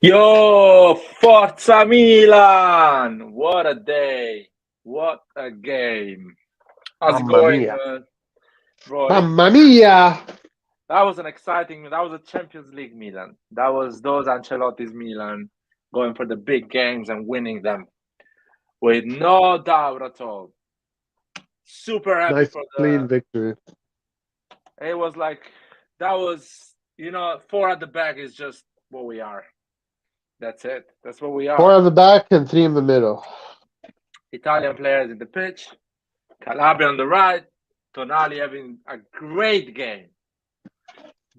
Yo, Forza Milan! What a day! What a game! How's it Mamma going, mia. Roy? Mamma mia. That was that was a Champions League Milan. That was those Ancelotti's Milan going for the big games and winning them with no doubt at all. Super happy Nice for clean victory. It was like, that was, 4 at the back is just what we are. That's it. That's what we are. 4 at the back and 3 in the middle. Italian players in the pitch, Calabria on the right, Tonali having a great game.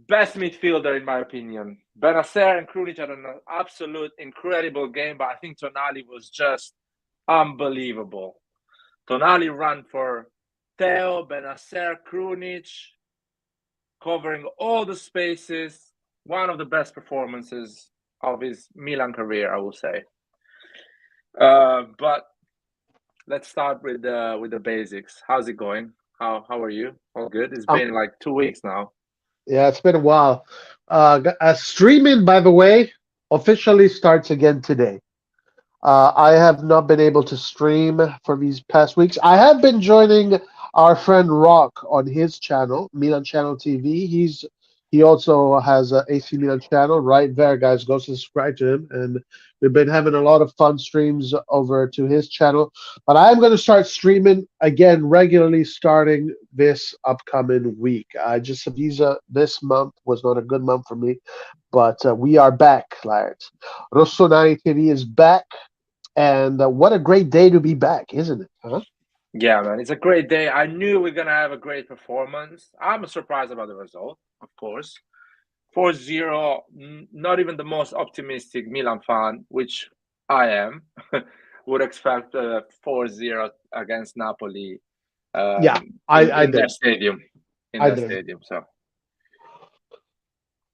Best midfielder, in my opinion. Benacer and Krunic had an absolute incredible game, but I think Tonali was just unbelievable. Tonali ran for Theo, Benacer, Krunic, covering all the spaces. One of the best performances of his Milan career, I will say. But let's start with the basics. How's it going? How are you? All good? It's been like 2 weeks now. Yeah, it's been a while. Streaming, by the way, officially starts again today. I have not been able to stream for these past weeks. I have been joining our friend Rock on his channel, Milan Channel TV. He also has a AC Milan channel right there, guys. Go subscribe to him, and we've been having a lot of fun streams over to his channel. But I'm going to start streaming again regularly starting this upcoming week. This month was not a good month for me, but we are back, lads. RossonARI TV is back. And what a great day to be back, isn't it? Huh? Yeah, man, it's a great day. I knew we are going to have a great performance. I'm surprised about the result, of course. 4-0, not even the most optimistic Milan fan, which I am, would expect 4-0 against Napoli in their stadium. So.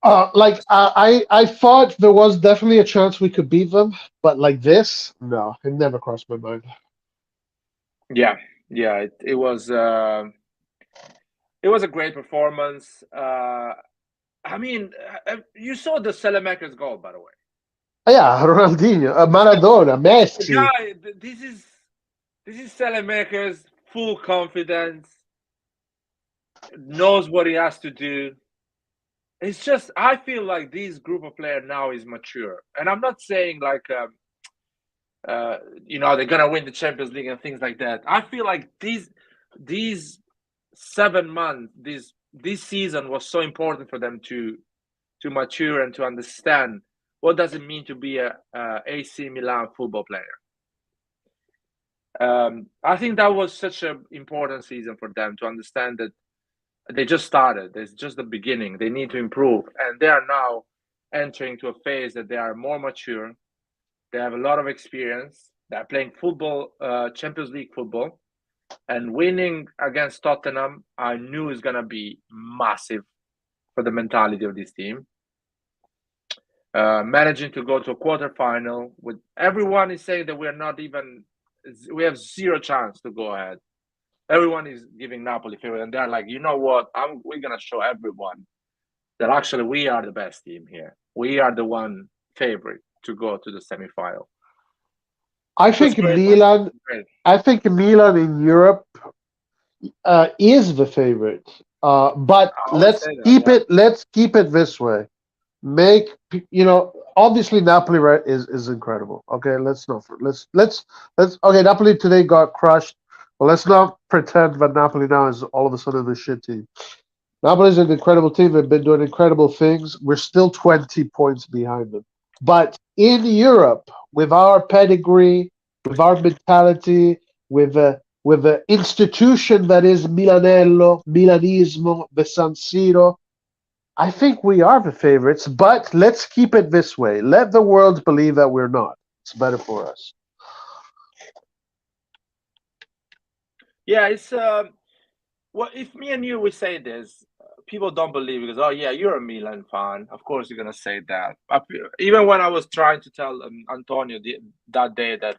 I thought there was definitely a chance we could beat them, but like this, no, it never crossed my mind. Yeah, it was a great performance. I mean, you saw the Saelemaekers goal, by the way. Yeah, Ronaldinho, Maradona, Messi. Guy, this is Saelemaekers, full confidence, knows what he has to do. It's just, I feel like this group of players now is mature. And I'm not saying like, they're going to win the Champions League and things like that. I feel like these 7 months, this season was so important for them to mature and to understand what does it mean to be a AC Milan football player. I think that was such an important season for them to understand that they just started. It's just the beginning. They need to improve. And they are now entering to a phase that they are more mature. They have a lot of experience. They're playing football, Champions League football. And winning against Tottenham, I knew is going to be massive for the mentality of this team. Managing to go to a quarterfinal with everyone is saying that we have zero chance to go ahead. Everyone is giving Napoli favor, and they're like, you know what? We're going to show everyone that actually we are the best team here. We are the one favorite to go to the semifinal. I think Milan in Europe is the favorite. But let's keep it this way. obviously Napoli, right, is incredible. Okay, let's okay. Napoli today got crushed, but let's not pretend that Napoli now is all of a sudden a shit team. Napoli's an incredible team. They've been doing incredible things. We're still 20 points behind them. But in Europe, with our pedigree, with our mentality, with the institution that is Milanello, Milanismo, the San Siro, I think we are the favorites. But let's keep it this way. Let the world believe that we're not. It's better for us. Yeah, it's well, if me and you we say this, people don't believe because oh yeah, you're a Milan fan. Of course, you're gonna say that. Even when I was trying to tell Antonio that day that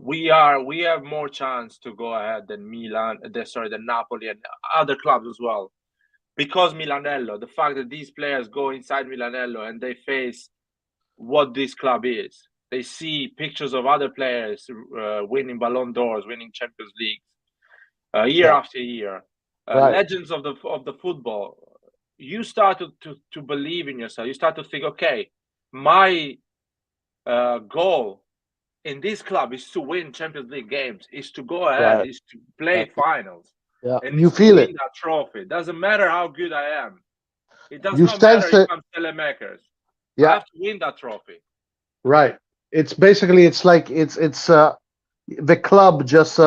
we have more chance to go ahead than Milan, than Napoli and other clubs as well, because Milanello. The fact that these players go inside Milanello and they face what this club is. They see pictures of other players winning Ballon d'Ors, winning Champions League year Yeah. after year. Right. Legends of the football. You start to believe in yourself. You start to think, okay, my goal in this club is to win Champions League games, is to go ahead, Right. is to play Yeah. finals, Yeah. and You is to feel win it. that trophy. It doesn't matter how good I am. It does You not matter sense if it. I'm Saelemaekers. I Yeah. have to win that trophy. Right. It's basically it's like it's the club just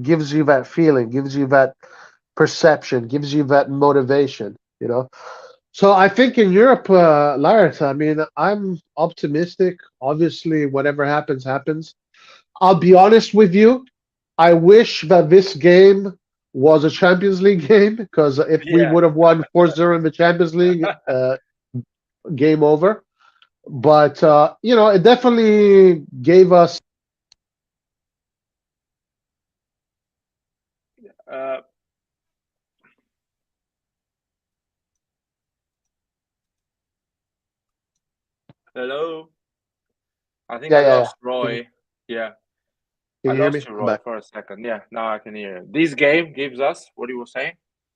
gives you that feeling, gives you that perception, gives you that motivation, you know. So I think in Europe, Lars, I mean, I'm optimistic. Obviously, whatever happens, happens. I'll be honest with you. I wish that this game was a Champions League game because if we Yeah. would have won 4-0 in the Champions League, game over. But it definitely gave us. uh, Hello. I think Yeah, I yeah, yeah. lost Roy. Yeah, Can I you hear me? lost you, I'm Roy, back. for a second. Yeah, now I can hear you. This game gives us what you were saying.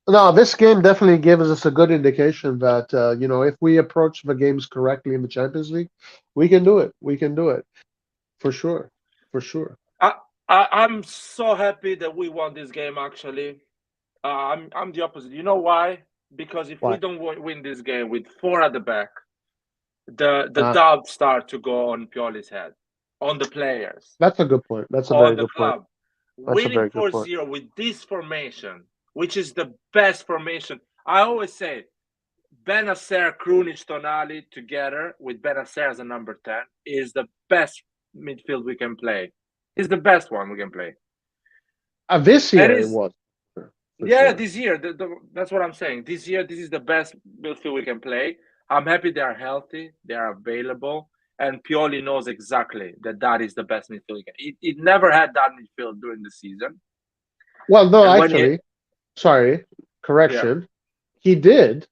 No, this game definitely gives us a good indication that if we approach the games correctly in the Champions League, we can do it. We can do it for sure, for sure. I, I'm so happy that we won this game. Actually, I'm the opposite. You know why? Because if we Why? don't win this game with four at the back, the Uh, doubts start to go on Pioli's head, on the players, that's a good point. That's a on very the good point. club. That's a Winning very good four point. zero with this formation, which is the best formation. I always say Benacer, Krunic, Tonali together with Benacer as a number 10 is the best midfield we can play. Is the best one we can play. This And year it is was for yeah, sure. this year that's what I'm saying. This year, this is the best midfield we can play. I'm happy they are healthy, they are available, and Pioli knows exactly that is the best midfield. It never had that midfield during the season, Well, no, and when he actually, sorry, yeah correction. He did,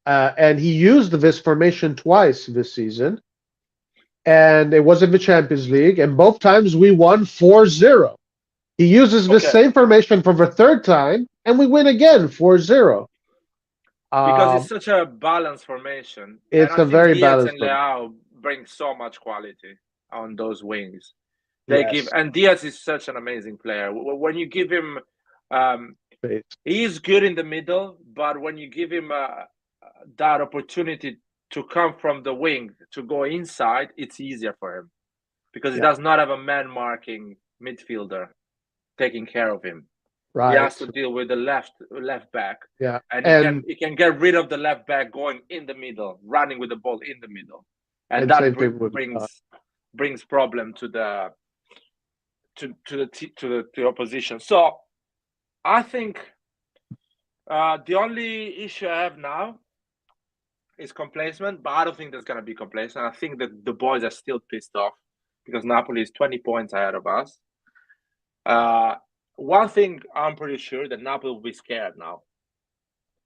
and he used this formation twice this season, and it was in the Champions League, and both times we won 4-0. He uses the okay, same formation for the third time, and we win again 4-0. because it's Um, such a balanced formation, and it's I a think very Diaz balanced and one. Leao bring so much quality on those wings. They give, Yes. and Diaz is such an amazing player. When you give him, um, Space. he is good in the middle, but when you give him that opportunity to come from the wing to go inside, it's easier for him because he Yeah. does not have a man marking midfielder taking care of him. He has Right. to deal with the left back, Yeah. and And he can get rid of the left back going in the middle, running with the ball in the middle, and and that same thing with brings problem to the opposition. So I think the only issue I have now is complacent, but I don't think there's gonna be complacent. I think that the boys are still pissed off because Napoli is 20 points ahead of us. One thing I'm pretty sure that Napoli will be scared now.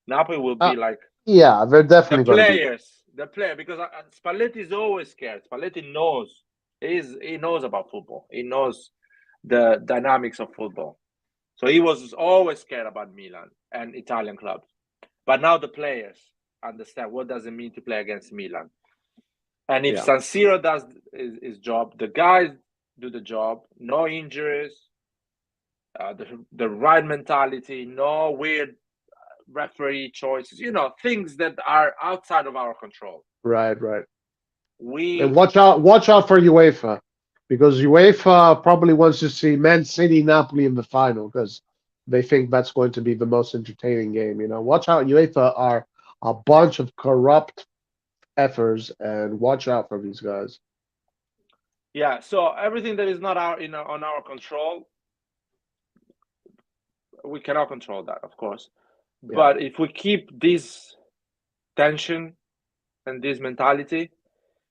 Napoli will uh, be like yeah, they're definitely going to be. the player, because Spalletti is always scared. Spalletti knows he knows about football. He knows the dynamics of football. So he was always scared about Milan and Italian clubs. But now the players understand what does it mean to play against Milan. And if Yeah. San Siro does his job, the guys do the job, no injuries, the right mentality, no weird referee choices, things that are outside of our control. Right, right. And We, watch out for UEFA, because UEFA probably wants to see Man City Napoli in the final because they think that's going to be the most entertaining game. Watch out. UEFA are a bunch of corrupt effers, and watch out for these guys. yeah. So everything that is not on our control, we cannot control that, of course. Yeah, But if we keep this tension and this mentality,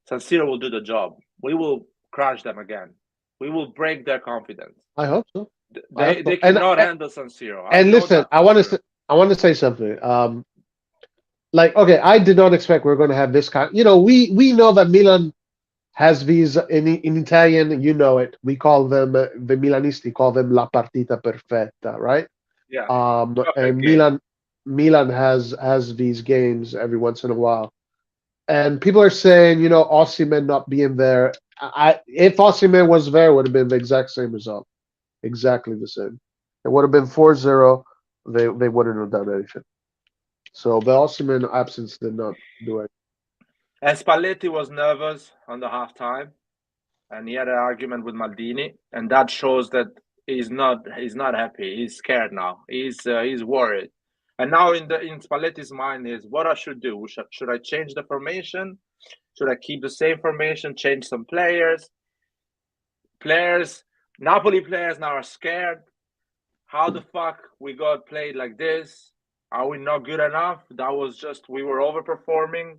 San Siro will do the job. We will crush them again. We will break their confidence. I hope so. I hope They so. cannot handle San Siro. I And know listen, that for sure. I want to say something. Like, okay, I did not expect we are going to have this kind. We know that Milan has these in Italian. You know it. We call them the Milanisti call them la partita perfetta, right? Yeah, And perfect game. Milan has these games every once in a while, and people are saying, Osimhen not being there. If Osimhen was there, it would have been the exact same result, exactly the same. It would have been 4-0. They wouldn't have done anything. So the Osimhen absence did not do it. And Spalletti was nervous on the halftime, and he had an argument with Maldini, and that shows that he's not happy. He's scared now. He's worried. And now in Spalletti's mind is what I should do. Should I change the formation? Should I keep the same formation? Change some players? Napoli players now are scared. How the fuck we got played like this? Are we not good enough? That was just we were overperforming.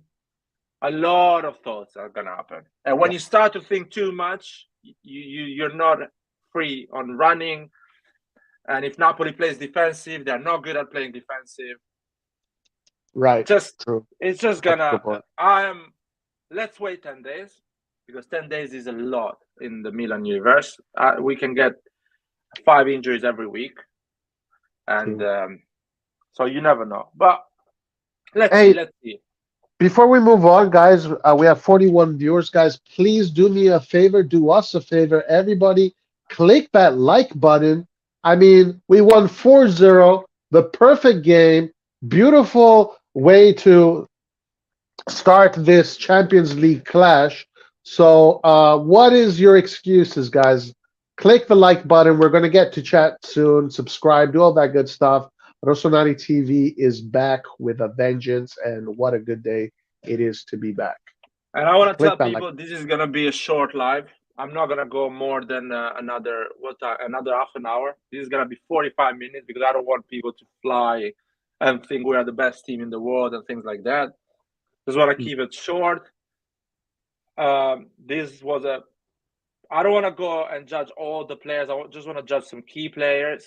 A lot of thoughts are gonna happen, and when Yeah, you start to think too much, you're not free on running. And if Napoli plays defensive, they're not good at playing defensive. right. Just True. it's just That's a gonna. good point. Let's wait 10 days because 10 days is a lot in the Milan universe. We can get 5 injuries every week, and True. so you never know. But let's see. Hey, Let's see. before we move on, guys, we have 41 viewers. Guys, please do me a favor, do us a favor. Everybody, click that like button. I mean, we won 4-0, the perfect game, beautiful way to start this Champions League clash. So, what is your excuses, guys? Click the like button. We're going to get to chat soon. Subscribe, do all that good stuff. RossonARI TV is back with a vengeance, and what a good day it is to be back. And I want to Click tell that like. people this is gonna be a short live. I'm not gonna go more than another half an hour. This is gonna be 45 minutes because I don't want people to fly and think we are the best team in the world and things like that. Just want to keep it short. This was a. I don't want to go and judge all the players. I just want to judge some key players.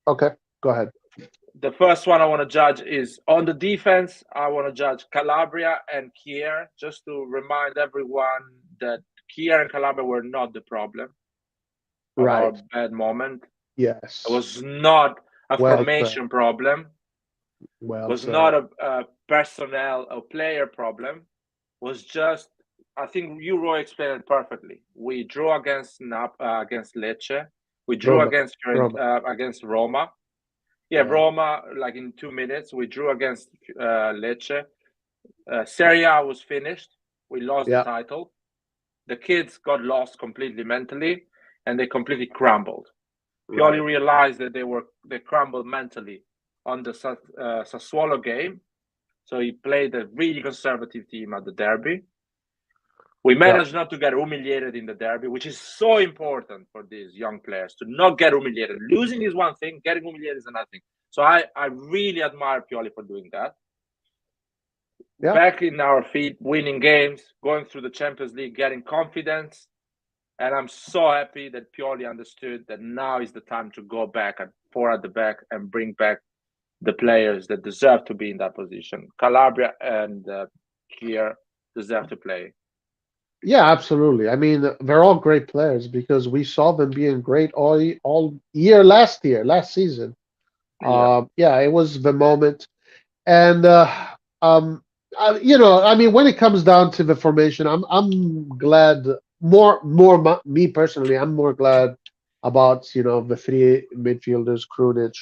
Okay, go ahead. The first one I want to judge is on the defense. I want to judge Calabria and Kier, just to remind everyone that Kier and Calabria were not the problem of our Right. bad moment. Yes. It was not a Well said. formation problem. It Well was said. not a personnel or player problem. It was just, I think you, Roy, explained it perfectly. We drew against Lecce. We drew Roma. against Roma. against Roma. Yeah, Yeah. Roma, like in 2 minutes, we drew against Lecce. Serie A was finished. We lost the Yeah. title. The kids got lost completely mentally, and they completely crumbled. Pioli Right. realized that they crumbled mentally on the Sassuolo game, so he played a really conservative team at the derby. We Yeah. managed not to get humiliated in the derby, which is so important for these young players to not get humiliated. Losing is one thing, getting humiliated is another thing. So I really admire Pioli for doing that. Yeah. Back in our feet, winning games, going through the Champions League, getting confidence. And I'm so happy that Pioli understood that now is the time to go back at four at the back and bring back the players that deserve to be in that position. Calabria and Kier deserve to play. Yeah, absolutely. I mean, they're all great players because we saw them being great all year, last season. Yeah. Yeah, it was the moment. And I mean, when it comes down to the formation, I'm glad me personally. I'm more glad about the three midfielders, Krunic,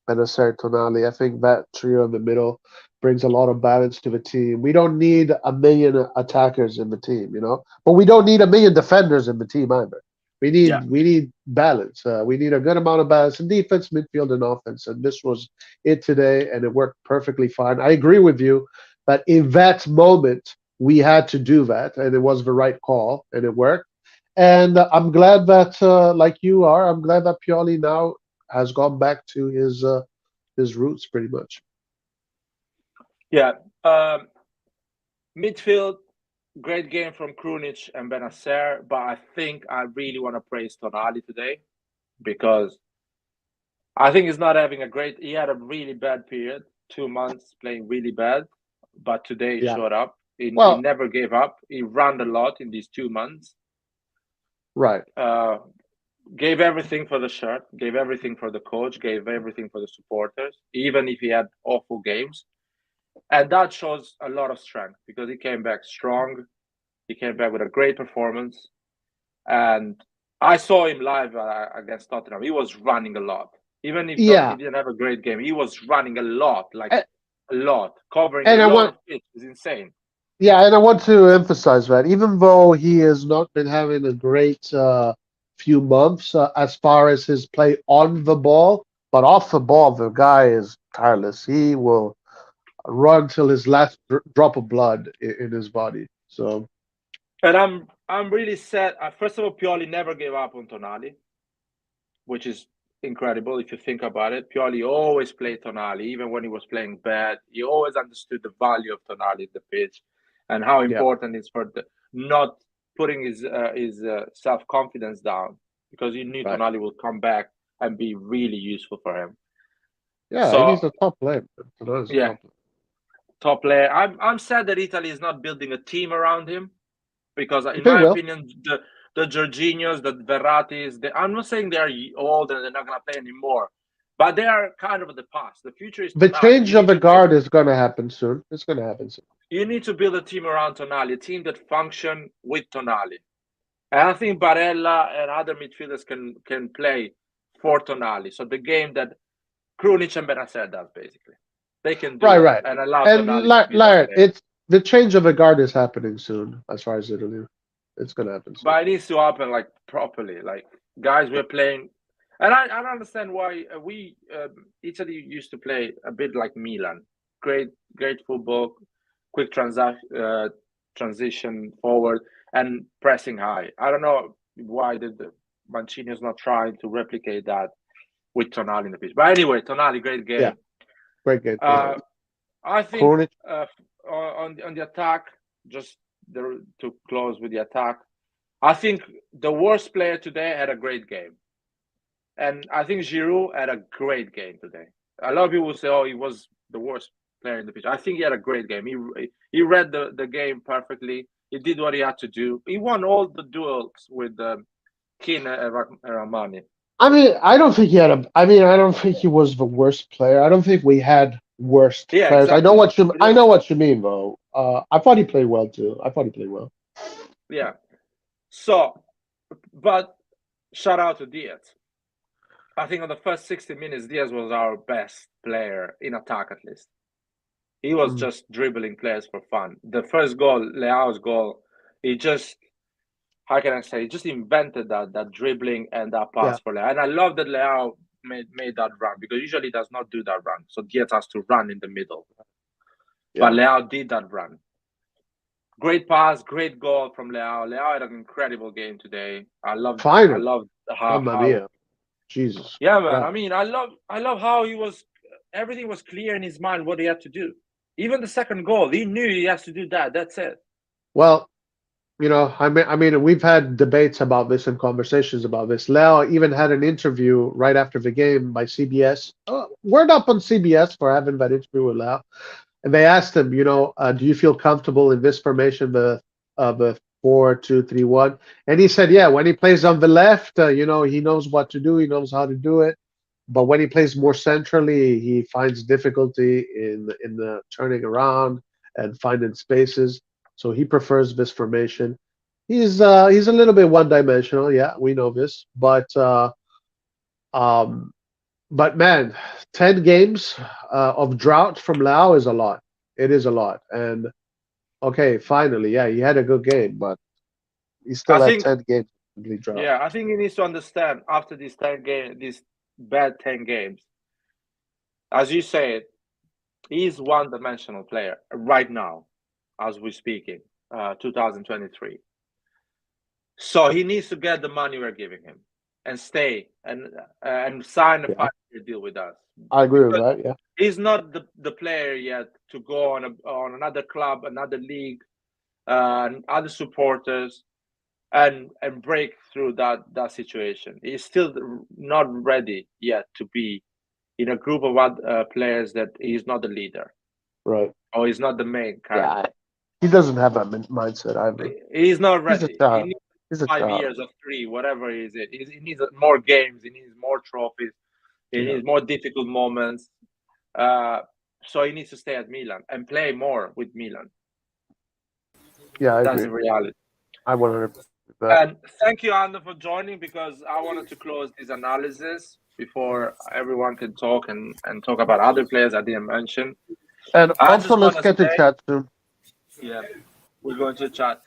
Benacer, Tonali. I think that trio in the middle brings a lot of balance to the team. We don't need a million attackers in the team, but we don't need a million defenders in the team either. We Yeah, need we need balance. We need a good amount of balance in defense, midfield, and offense. And this was it today, and it worked perfectly fine. I agree with you, but in that moment, we had to do that, and it was the right call, and it worked. And I'm glad that, like you are, I'm glad that Pioli now has gone back to his roots, pretty much. yeah. Um, Midfield, great game from Krunic and Benacer, but I think I really want to praise Tonali today because I think he's not having a great. He had a really bad period, 2 months playing really bad, but today he Yeah. showed up. He Well, never gave up. He ran a lot in these 2 months. right. Uh, gave everything for the shirt, gave everything for the coach, gave everything for the supporters, even if he had awful games. And that shows a lot of strength because he came back strong. He came back with a great performance. And I saw him live against Tottenham. He was running a lot. Even if he Yeah. didn't have a great game, he was running a lot, like A- a lot, covering a And I lot want, of pitch. It's insane. yeah, and I want to emphasize that even though he has not been having a great few months as far as his play on the ball, but off the ball, the guy is tireless. He will run till his last drop of blood in his body. So, And I'm really sad. First of all, Pioli never gave up on Tonali, which is incredible if you think about it. Pioli always played Tonali, even when he was playing bad. He always understood the value of Tonali in the pitch and how yeah, important it's for not putting his self confidence down because he knew right. Tonali would come back and be really useful for him. Yeah, and he's So a top player. He's a yeah, top player. top player. I'm sad that Italy is not building a team around him because, in They my will. opinion, the Jorginhos, the Verratis, I'm not saying they are old and they're not going to play anymore, but they are kind of the past. The future is The Tonali. change of the guard is going to happen soon. It's going to happen soon. You need to build a team around Tonali, a team that function with Tonali. And I think Barella and other midfielders can play for Tonali. So the game that Krunic and Benacer does, basically, they can do Right, it right. and allow And Tonali to be that player. It's the change of the guard is happening soon, as far as Italy. It's going to happen soon. But it needs to happen like properly. Like guys, we're playing, and I don't understand why we Italy used to play a bit like Milan. Great football, quick transition forward and pressing high. I don't know why the Mancini is not trying to replicate that with Tonali in the pitch. But anyway, Tonali, great Yeah, game. great game. Uh, I think Krunic. on the attack, just to close with the attack. I think the worst player today had a great game. And I think Giroud had a great game today. A lot of people say, oh, he was the worst player in the pitch. I think he had a great game. He read the game perfectly. He did what he had to do. He won all the duels with Keane and Ramani. I don't think he had a. I don't think he was the worst player. I don't think we had worst Yeah, players. exactly. I know what you mean, though. I thought he played well too. I thought he played well. Yeah. So, but shout out to Diaz. I think on the first 60 minutes, Diaz was our best player in attack, at least. He was Mm. just dribbling players for fun. The first goal, Leao's goal, he just, how can I say, he just invented that dribbling and that Yeah, pass for Leao. And I love that Leao made that run because usually he does not do that run. So Diaz has to run in the middle. But yeah. Leao did that run. Great pass, great goal from Leao. Leao had an incredible game today. I Finally, loved Mamma how mia, Jesus. yeah, man. Yeah. I mean, I love how he was. Everything was clear in his mind what he had to do. Even the second goal, he knew he has to do that. That's it. Well, we've had debates about this and conversations about this. Leo even had an interview right after the game by CBS. Word up on CBS for having that interview with Leo. And they asked him, do you feel comfortable in this formation, the 4-2-3-1? And he said, yeah, when he plays on the left, he knows what to do, he knows how to do it. But when he plays more centrally, he finds difficulty in the turning around and finding spaces. So he prefers this formation. He's a little bit one-dimensional. Yeah, we know this, um, but man, 10 games of drought from Leao is a lot. It is a lot. And okay, finally, yeah, he had a good game, but he I still had think, 10 games of complete drought. yeah, I think he needs to understand after these bad 10 games, as you said, he's one-dimensional player right now, as we're speaking, 2023. So he needs to get the money we're giving him and stay and sign a Yeah, 5-year deal with us. I agree with Because that. Yeah, he's not the player yet to go on another club, another league, other supporters, and break through that situation. He's still not ready yet to be in a group of other players that he's not the leader right. or he's not the main Yeah, character. he doesn't have that mindset either. He's not He's a ready. He child. needs He's a 5 years child. or 3, whatever is it. He needs more games. He needs more trophies. He Yeah, needs more difficult moments. Uh, so he needs to stay at Milan and play more with Milan. yeah, I That's agree. the reality. I 100% with that. And thank you, Anna, for joining because I wanted to close this analysis before everyone can talk and talk about other players I didn't mention. And I also, just want let's to get to say, chat soon. yeah, we're going to chat.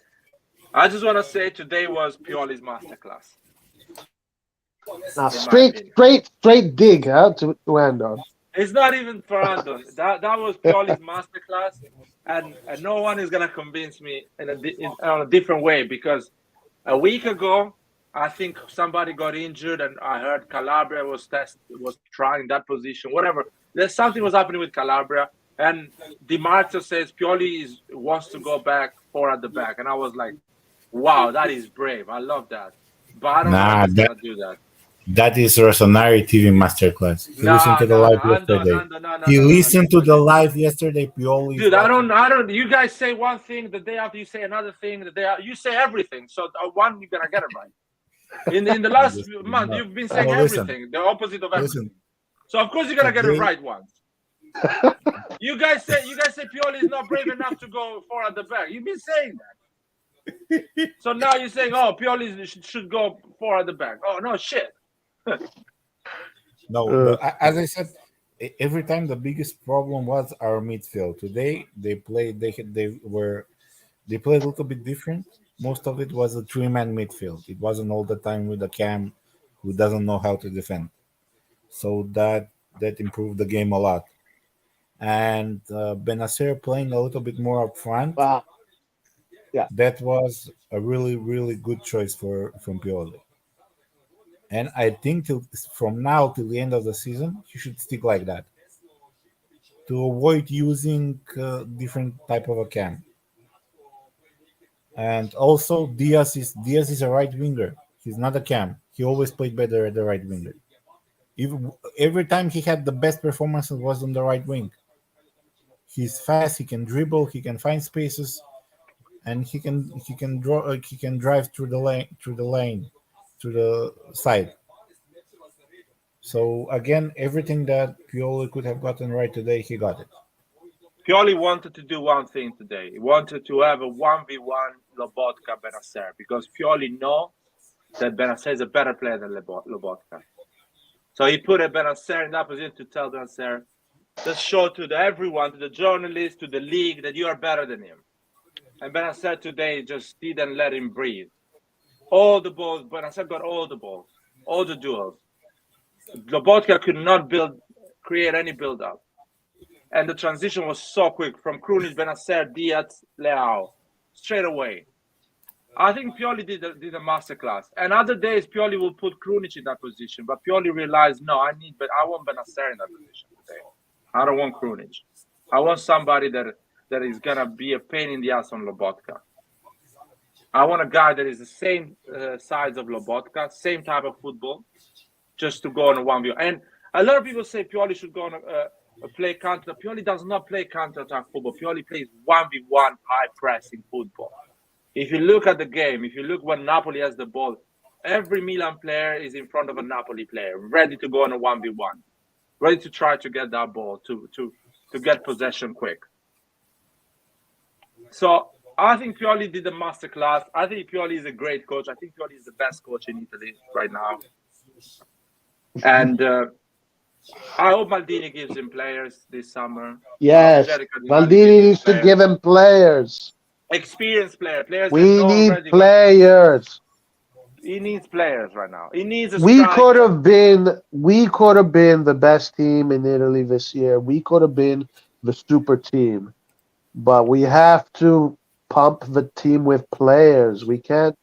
I just want to say today was Pioli's masterclass. Now, straight dig, huh, to end on. It's not even for Andon. That was Pioli's masterclass, and no one is gonna convince me in a different way because a week ago I think somebody got injured, and I heard Calabria was trying that position. Whatever, there's something was happening with Calabria, and Di Marzio says Pioli wants to go back 4 at the back, and I was like, wow, that is brave. I love that, but I don't know if Nah, he's gonna do that. that is RossonARI TV Masterclass. He listened No, to the no, no, live Andon, yesterday. Andon, no, no, He no, no, no. listened to the live yesterday. Pioli is Dude, I watching. don't. You guys say one thing the day after, you say another thing the day after. You say everything. So one, you're gonna get it right. In the last month, No, you've been saying no, everything, the opposite of everything. listen. So of course you're gonna get it Today, right once. You guys say Pioli is not brave enough to go 4 at the back. You've been saying that. So now you're saying, oh, Pioli should go 4 at the back. Oh no, shit. no, as I said, every time the biggest problem was our midfield. Today they played. They played a little bit different. Most of it was a 3-man midfield. It wasn't all the time with a cam who doesn't know how to defend. So that improved the game a lot. And Benacer playing a little bit more up front. Wow. Yeah. That was a really really good choice from Pioli. And I think from now till the end of the season, he should stick like that to avoid using different type of a cam. And also Diaz is a right winger. He's not a cam. He always played better at the right winger. Every time he had the best performances was on the right wing. He's fast. He can dribble. He can find spaces, and he can drive through the lane, through the side. So again, everything that Pioli could have gotten right today, he got it. Pioli wanted to do one thing today. He wanted to have a 1v1 Lobotka Benacer because Pioli knows that Benacer is a better player than Lobotka. So he put a Benacer in that position to tell Benacer, just show to everyone, to the journalists, to the league, that you are better than him. And Benacer today just didn't let him breathe. All the balls, Benacer got all the balls, all the duels. Lobotka could not create any build-up. And the transition was so quick from Krunic, Benacer, Diaz, Leao, straight away. I think Pioli did a masterclass. And other days, Pioli will put Krunic in that position. But Pioli realized, no, I want Benacer in that position today. I don't want Krunic. I want somebody that is going to be a pain in the ass on Lobotka. I want a guy that is the same size of Lobotka, same type of football, just to go on a 1v1. And a lot of people say Pioli should go on a play counter. Pioli does not play counter-attack football. Pioli plays 1v1 high-pressing football. If you look at the game, if you look when Napoli has the ball, every Milan player is in front of a Napoli player, ready to go on a 1v1, ready to try to get that ball, to get possession quick. So I think Pioli did a masterclass. I think Pioli is a great coach. I think Pioli is the best coach in Italy right now. And I hope Maldini gives him players this summer. Yes, Maldini needs to give him players. Experienced players that We know need already players. He needs players right now. He needs a We striker. could have been the best team in Italy this year. We could have been the super team. But we have to pump the team with players. We can't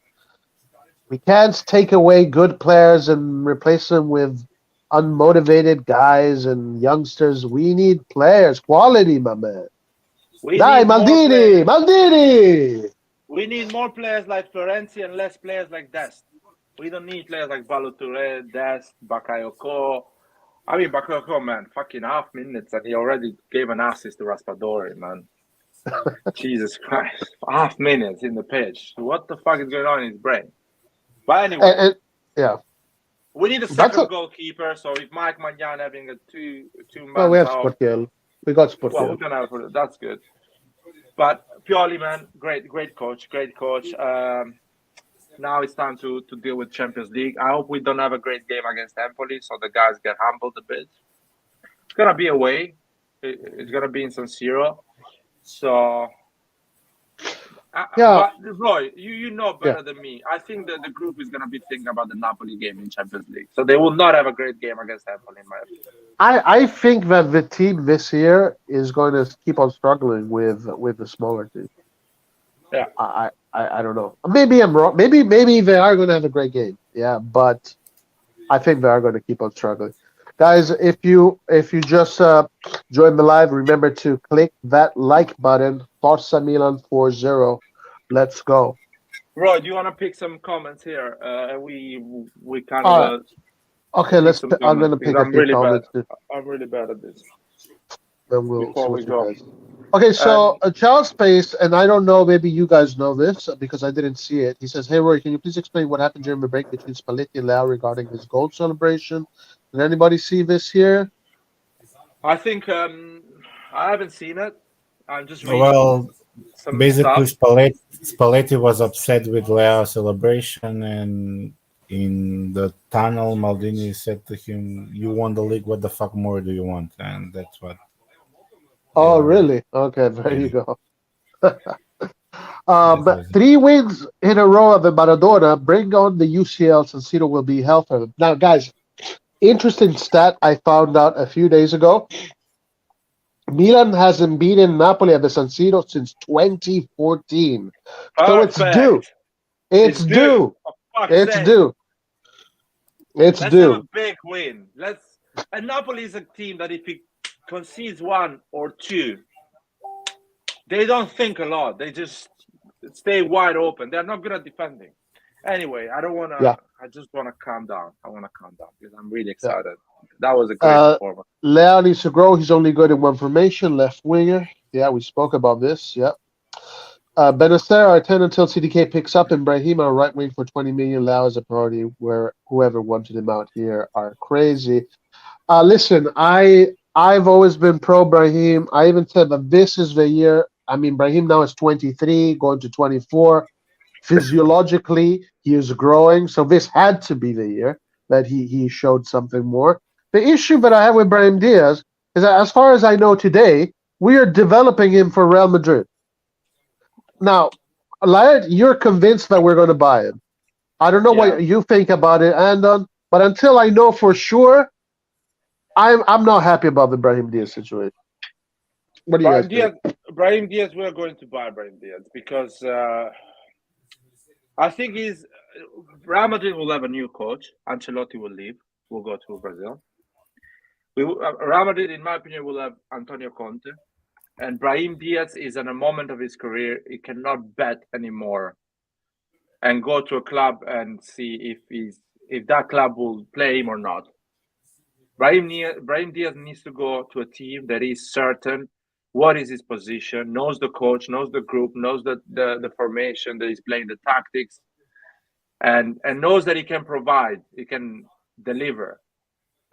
take away good players and replace them with unmotivated guys and youngsters. We need players, quality, my man. Dai, Maldini! We need more players like Florenzi and less players like Dest. We don't need players like Balotelli, Dest, Bakayoko. I mean, Bakayoko, man, fucking half minutes and he already gave an assist to Raspadori, man. Jesus Christ. Half minutes in the pitch. What the fuck is going on in his brain? But anyway. Yeah. We need a second goalkeeper, so if Mike Magnan having a two-man... Well, we have Sportiello. We got Sportiello. Well, we can have that's good. But Pioli, man, great coach. Now it's time to deal with Champions League. I hope we don't have a great game against Napoli, so the guys get humbled a bit. It's going to be away. It's going to be in San Siro. So... But Roy, you know better than me. I think that the group is going to be thinking about the Napoli game in Champions League. So they will not have a great game against Napoli, in my opinion. I think that the team this year is going to keep on struggling with the smaller team. Yeah. I don't know. Maybe I'm wrong. Maybe they are going to have a great game. Yeah, but I think they are going to keep on struggling. Guys, if you just join the live, remember to click that like button. Forza Milan 4-0. Let's go. Roy, do you want to pick some comments here? We kind of... okay, I'm going to pick a few comments. I'm really bad at this. Then we'll go. Okay, so Charles Space, and I don't know, maybe you guys know this because I didn't see it. He says, "Hey Roy, can you please explain what happened during the break between Spalletti and Leao regarding his goal celebration? Did anybody see this here?" I think I haven't seen it. I'm just reading. Well, basically, Spalletti was upset with Leao's celebration, and in the tunnel, Maldini said to him, "You won the league. What the fuck more do you want?" And that's what. Oh, really? Okay, there you go. But 3 wins in a row of the Maradona. Bring on the UCL. San Siro will be healthier. Now, guys, interesting stat I found out a few days ago. Milan hasn't beaten Napoli at the San Siro since 2014. So it's due. It's due. It's due. It's due. Let's have a big win. And Napoli is a team that if it concedes 1 or 2, they don't think a lot. They just stay wide open. They're not good at defending. Anyway, I don't want to. Yeah. I just want to calm down. I want to calm down because I'm really excited. Yeah. That was a great performance. Leao needs to grow. He's only good in one formation, left winger. Yeah, we spoke about this. Yeah. Benacer, our 10 until CDK picks up, and Brahim, our right wing for 20 million. Leao is a priority. Where whoever wanted him out here are crazy. Listen, I've always been pro Brahim. I even said that this is the year. I mean, Brahim now is 23, going to 24. Physiologically, he is growing. So this had to be the year that he showed something more. The issue that I have with Brahim Diaz is that, as far as I know today, we are developing him for Real Madrid. Now, Laird, you're convinced that we're going to buy him. I don't know what you think about it, Andon, but until I know for sure, I'm not happy about the Brahim Diaz situation. What do you guys think? Brahim Diaz, we're going to buy Brahim Diaz because I think Real Madrid will have a new coach. Ancelotti will leave. We'll go to Brazil. Real Madrid, in my opinion, will have Antonio Conte. And Brahim Diaz is at a moment of his career. He cannot bet anymore and go to a club and see if that club will play him or not. Brahim Diaz needs to go to a team that is certain what is his position, knows the coach, knows the group, knows the formation that he's playing, the tactics, and knows that he can provide, he can deliver.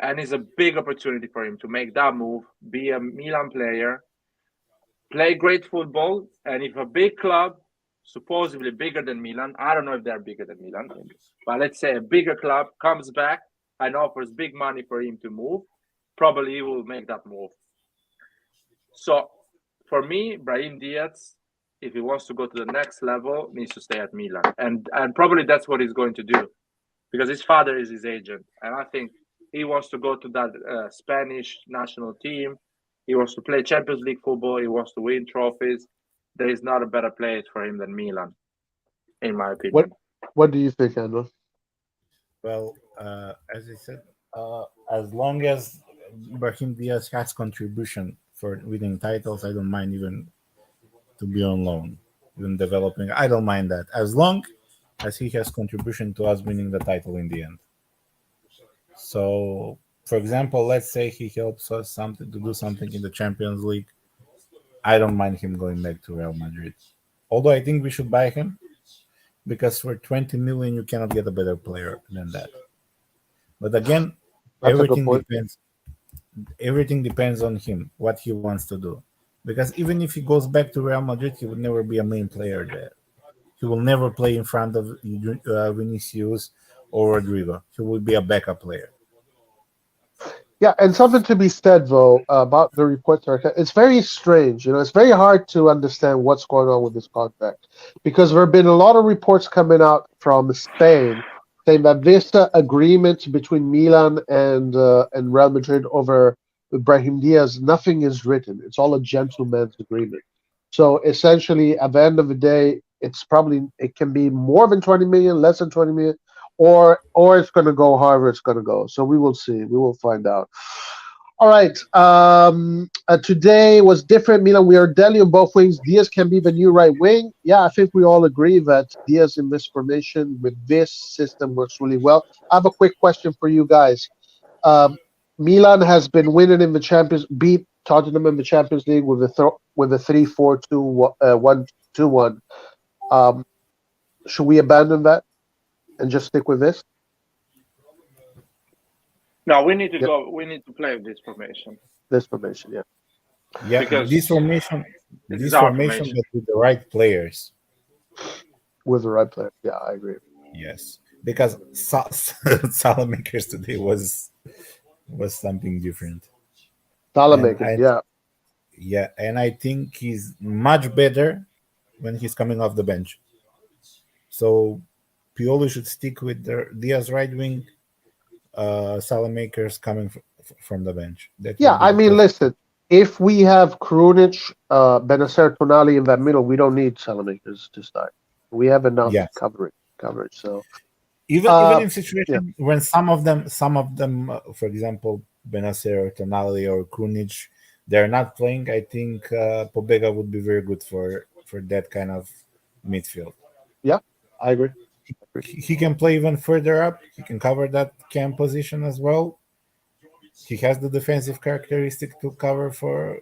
And it's a big opportunity for him to make that move, be a Milan player, play great football, and if a big club, supposedly bigger than Milan, I don't know if they're bigger than Milan, but let's say a bigger club comes back and offers big money for him to move, probably he will make that move. So for me, Brahim Diaz, if he wants to go to the next level, needs to stay at Milan. And probably that's what he's going to do, because his father is his agent. And I think he wants to go to that Spanish national team. He wants to play Champions League football. He wants to win trophies. There is not a better place for him than Milan, in my opinion. What do you think, Andrew? Well, as I said, as long as Brahim Diaz has contribution for winning titles, I don't mind even to be on loan, even developing. I don't mind that, as long as he has contribution to us winning the title in the end. So, for example, let's say he helps us to do something in the Champions League. I don't mind him going back to Real Madrid. Although I think we should buy him, because for 20 million you cannot get a better player than that. But again, everything depends on him, what he wants to do. Because even if he goes back to Real Madrid, he would never be a main player there. He will never play in front of Vinicius or Rodrigo. He will be a backup player. Yeah, and something to be said, though, about the reports. It's very strange. It's very hard to understand what's going on with this contract, because there have been a lot of reports coming out from Spain saying that this agreement between Milan and Real Madrid over Brahim Diaz, nothing is written. It's all a gentleman's agreement. So essentially, at the end of the day, it can be more than 20 million, less than 20 million. Or it's going to go however it's going to go. So we will see. We will find out. All right. Today was different. Milan, we are deadly on both wings. Diaz can be the new right wing. Yeah, I think we all agree that Diaz in this formation with this system works really well. I have a quick question for you guys. Milan has been winning in the beat Tottenham in the Champions League with a 3-4-2-1-2-1. Should we abandon that and just stick with this? No, we need to go. We need to play with this formation. This formation, yeah. Yeah, because this formation, but with the right players. With the right player, yeah, I agree. Yes, because Saelemaekers today was something different. Saelemaekers, yeah, and I think he's much better when he's coming off the bench. So Pioli should stick with Diaz right wing, Saelemaekers coming from the bench. I mean, listen, if we have Krunic, Benacer, Tonali in that middle, we don't need Saelemaekers to start. We have enough coverage. So even in situations when some of them, for example, Benacer or Tonali or Krunic, they're not playing, I think Pobega would be very good for that kind of midfield. Yeah, I agree. He can play even further up. He can cover that cam position as well. He has the defensive characteristic to cover for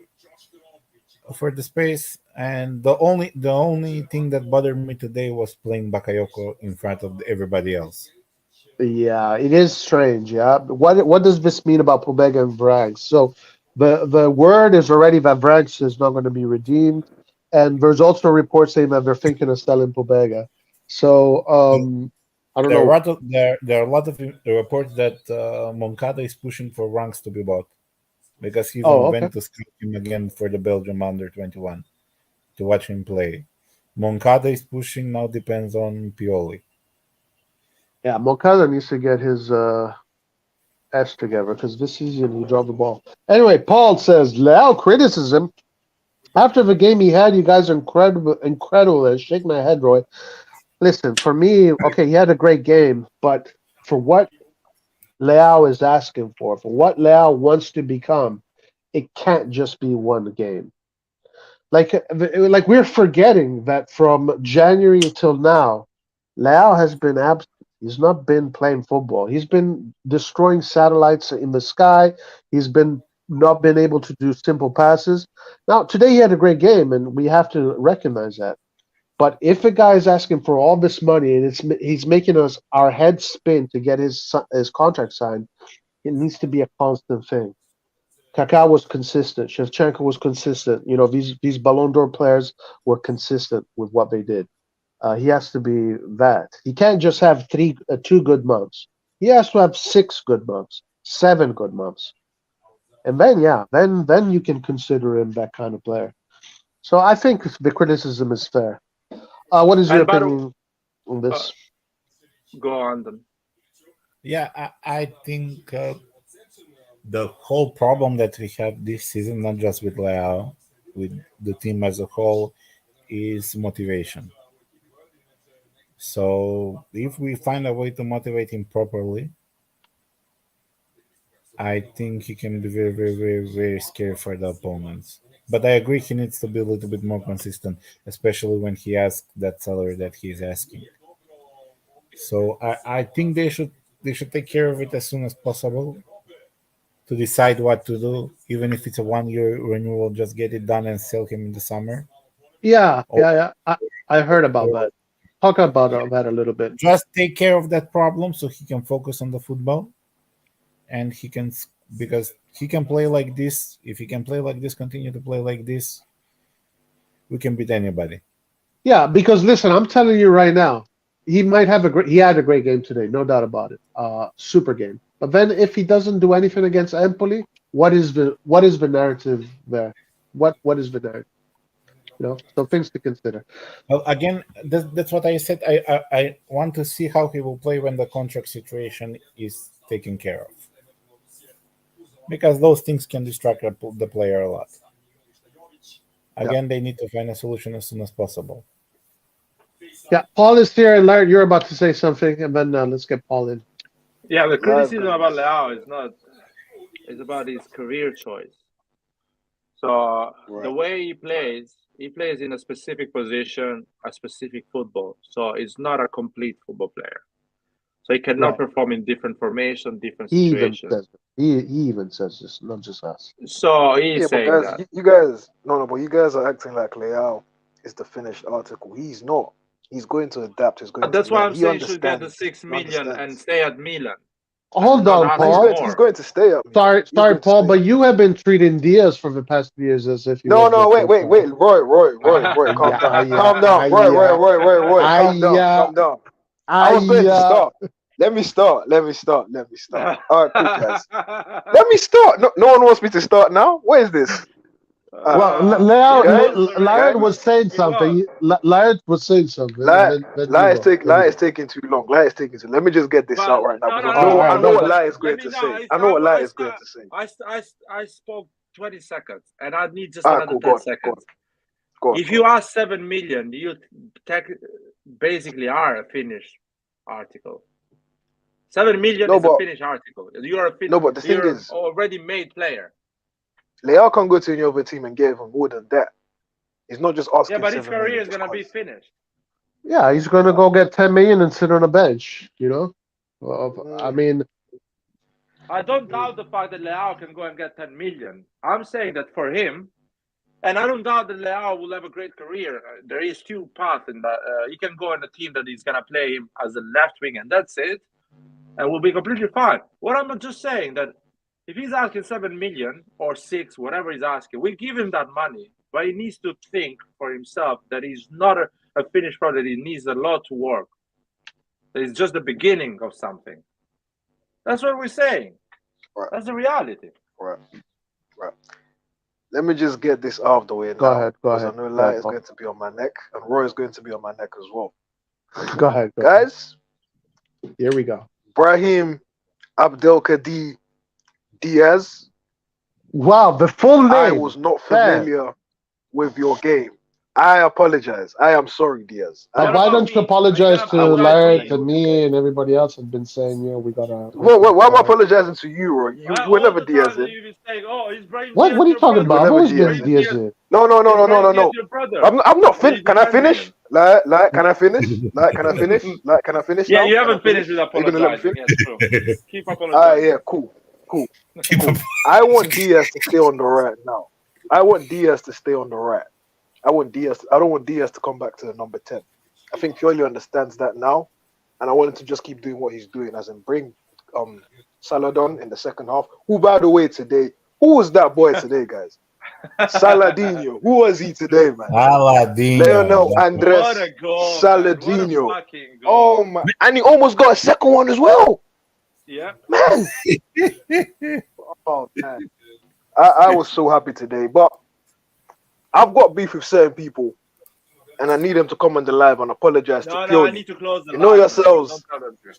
the space. And the only thing that bothered me today was playing Bakayoko in front of everybody else. Yeah, it is strange. Yeah, what does this mean about Pobega and Vrags? So the word is already that Vrags is not going to be redeemed, and there's also reports saying that they're thinking of selling Pobega. So I don't know. There are a lot of reports that Moncada is pushing for Ranks to be bought, because he went to scout him again for the Belgium under-21 to watch him play. Moncada is pushing, now depends on Pioli. Yeah, Moncada needs to get his S together, because this season he dropped the ball. Anyway, Paul says, Leao criticism. After the game he had, you guys are incredible. I shake my head, Roy. Listen, for me, okay, he had a great game, but for what Leao is asking for what Leao wants to become, it can't just be one game. Like we're forgetting that from January till now, Leao has been absent. He's not been playing football. He's been destroying satellites in the sky. He's not been able to do simple passes. Now, today he had a great game, and we have to recognize that. But if a guy is asking for all this money and he's making our heads spin to get his contract signed, it needs to be a constant thing. Kaká was consistent. Shevchenko was consistent. You know, these Ballon d'Or players were consistent with what they did. He has to be that. He can't just have 2 good months. He has to have 6 good months, 7 good months, and then then you can consider him that kind of player. So I think the criticism is fair. What is your And by the opinion on this? go on then. Yeah, I think the whole problem that we have this season, not just with Leao, with the team as a whole, is motivation. So if we find a way to motivate him properly, I think he can be very, very, very, very scary for the opponents. But I agree he needs to be a little bit more consistent, especially when he asks that salary that he's asking. So I think they should take care of it as soon as possible to decide what to do, even if it's a 1-year renewal, just get it done and sell him in the summer. Yeah. Or, I heard about or that. Talk about that a little bit. just take care of that problem so he can focus on the football, and because he can play like this. If he can play like this, continue to play like this, we can beat anybody. Yeah, because listen, I'm telling you right now, he might have he had a great game today, no doubt about it. Super game. But then if he doesn't do anything against Empoli, what is the narrative there? What is the narrative? You know, so things to consider. Well, again, that's what I said. I want to see how he will play when the contract situation is taken care of, because those things can distract the player a lot. Again, they need to find a solution as soon as possible. Yeah, Paul is here, and Larry, you're about to say something, and then let's get Paul in. Yeah, the criticism about Leao is not. It's about his career choice. So the way he plays in a specific position, a specific football. So he's not a complete football player. So he cannot perform in different formation, different situations. He even says this, not just us. So he's saying guys, that. you guys, but you guys are acting like Leao is the finished article. He's not. He's going to adapt. He's going That's to why learn. I'm He saying he should get the understands. 6 He million and understands. stay at Milan. Hold on, Paul. He's going to stay up. Sorry, Paul, but you have been treating Diaz for the past 2 years as if he No, was wait, Roy, calm down, calm down, Roy, calm down. I was going to start. Let me start. All right, cool, guys. Let me start. No one wants me to start now. What is this? Well, Laird was saying something. Laird was saying something. Laird is taking too long. Let me just get this out right now. I know what Laird is going to say. I spoke 20 seconds, and I need just another 10 seconds. If you ask 7 million, you basically are a finished article. 7 million is a finished article. You're but the thing is, already made player. Leao can go to any other team and get even more than that. He's not just asking. Yeah, but his career is gonna be finished. Yeah, he's gonna go get 10 million and sit on a bench. You know, I mean, I don't doubt the fact that Leao can go and get 10 million. I'm saying that for him, and I don't doubt that Leao will have a great career. There is 2 paths in that. He can go in a team that is gonna play him as a left wing, and that's it, and will be completely fine. What I'm just saying that. If he's asking 7 million or 6, whatever he's asking, we give him that money. But he needs to think for himself that he's not a finished product. He needs a lot to work. That it's just the beginning of something. That's what we're saying. Right. That's the reality. Right. Let me just get this out of the way now. Go ahead. I know Lai is going to be on my neck, and Roy is going to be on my neck as well. Go ahead. Guys. Here we go. Brahim Abdelkadir Diaz. Wow, the full name. I was not familiar with your game. I apologize. I am sorry, Diaz. Why don't you apologize to Larry, to me, and everybody else have been saying, we gotta. Why am I apologizing to you, Roy? You were never Diaz. What are you talking about? I've always been Diaz. No. I'm not finished. Can I finish? Can I finish? Yeah, you haven't finished with apologizing. Yes, keep apologizing. Yeah, cool. I want Diaz to stay on the right now. I don't want Diaz. I don't want Diaz to come back to the number 10. I think Pioli understands that now, and I want him to just keep doing what he's doing, as in bring Saladon in the second half, who, by the way, today Who was that boy today, guys? Saladinho. Who was he today, man? Saladinho. Leonel Andres What a goal, Saladinho. Man. What a fucking goal. Oh my! And he almost got a second one as well. Yeah. Man. Oh man. I was so happy today, but I've got beef with certain people, and I need them to come on the live and apologize to Pioli. No, I need to close the You know live, yourselves. Don't tell them to.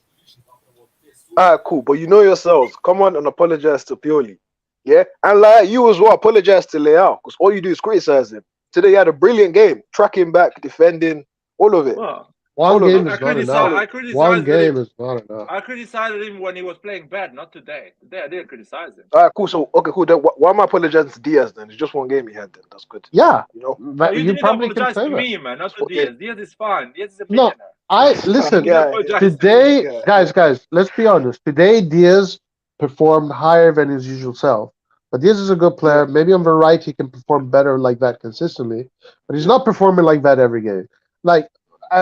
Alright, cool. But you know yourselves. Come on and apologize to Pioli. Yeah? And like you as well, apologize to Leao. Because all you do is criticize him. Today he had a brilliant game. Tracking back, defending, all of it. Well, One All of game it. is not enough. One game is not enough. I criticized him when he was playing bad, not today. Today I didn't criticize him. Alright, cool. So okay, cool. Then why am I apologizing to Diaz then? It's just one game he had then. That's good. Yeah. You know? But you you didn't probably can apologize say to that. me, man, not to Okay. Diaz. Diaz is fine. Diaz is a No, millionaire. listen. Yeah. Today, Yeah. guys, let's be honest. Today, Diaz performed higher than his usual self. But Diaz is a good player. Yeah. Maybe on the right he can perform better like that consistently. But he's not performing like that every game. Like,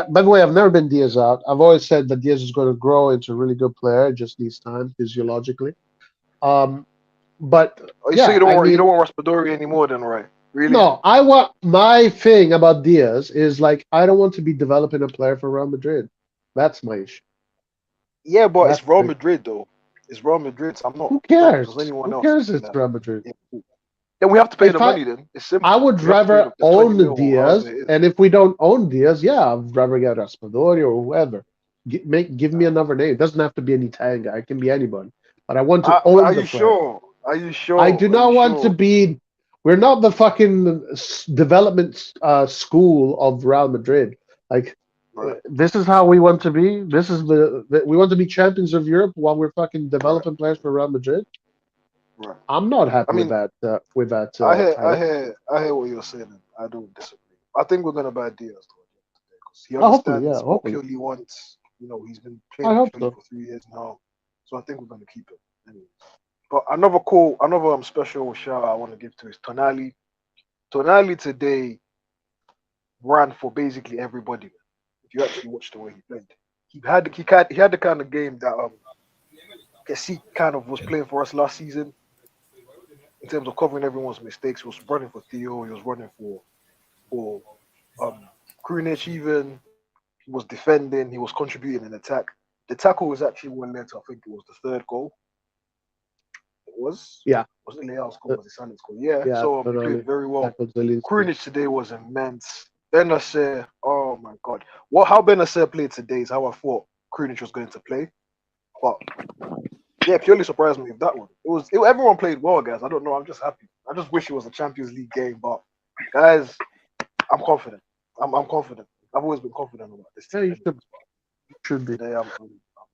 by the way, I've never been Diaz out. I've always said that Diaz is going to grow into a really good player. It just needs time physiologically. But Oh, yeah, so you don't I want mean, Raspadori anymore then, right? Really? no, I want my thing about Diaz is like I don't want to be developing a player for Real Madrid. That's my issue. Yeah, but That's it's Real the- Madrid though. It's Real Madrid. So I'm not. Who cares? Does anyone Who else cares? do It's that? Real Madrid. Yeah, cool. Then we have to pay If the I- money. Then it's simple. I would We have to pay rather the 20 own mil or Diaz, however it is. and if we don't own Diaz, yeah, I'd rather get Raspadori or whoever. Give me another name. It doesn't have to be an Italian guy. It can be anybody. But I want to own Are the you player. sure? Are you sure? I do not want to be. We're not the fucking development school of Real Madrid. Like, Right. this is how we want to be. This is we want to be champions of Europe while we're fucking developing players for Real Madrid. Right. I'm not happy I mean, with that. I title. hear what you're saying. I don't disagree. I think we're gonna buy Diaz because he Hopefully, understands yeah, what hopefully. Pioli wants. You know, he's been I playing hope with Pioli so. for 3 years now, so I think we're gonna keep him. Anyway. But another special shout I want to give to is Tonali. Tonali today ran for basically everybody. If you actually watch the way he played, he had the kind of game that Kessie kind of was playing for us last season in terms of covering everyone's mistakes. He was running for Theo. He was running for Krunic even. He was defending. He was contributing in attack. The tackle was actually what led to, I think it was the third goal. It was? Yeah. Was it Leao's goal? Was it Sanet's goal? Yeah. Yeah, So he Tonali played very well. tackled Zelinski. Krunic today was immense. Benacer, oh my God. How Benacer played today is how I thought Krunic was going to play. But yeah, Pioli surprised me with that one. Everyone played well, guys. I don't know. I'm just happy. I just wish it was a Champions League game. But guys, I'm confident. I'm confident. I've always been confident about this Yeah, team. you should be. Today, I'm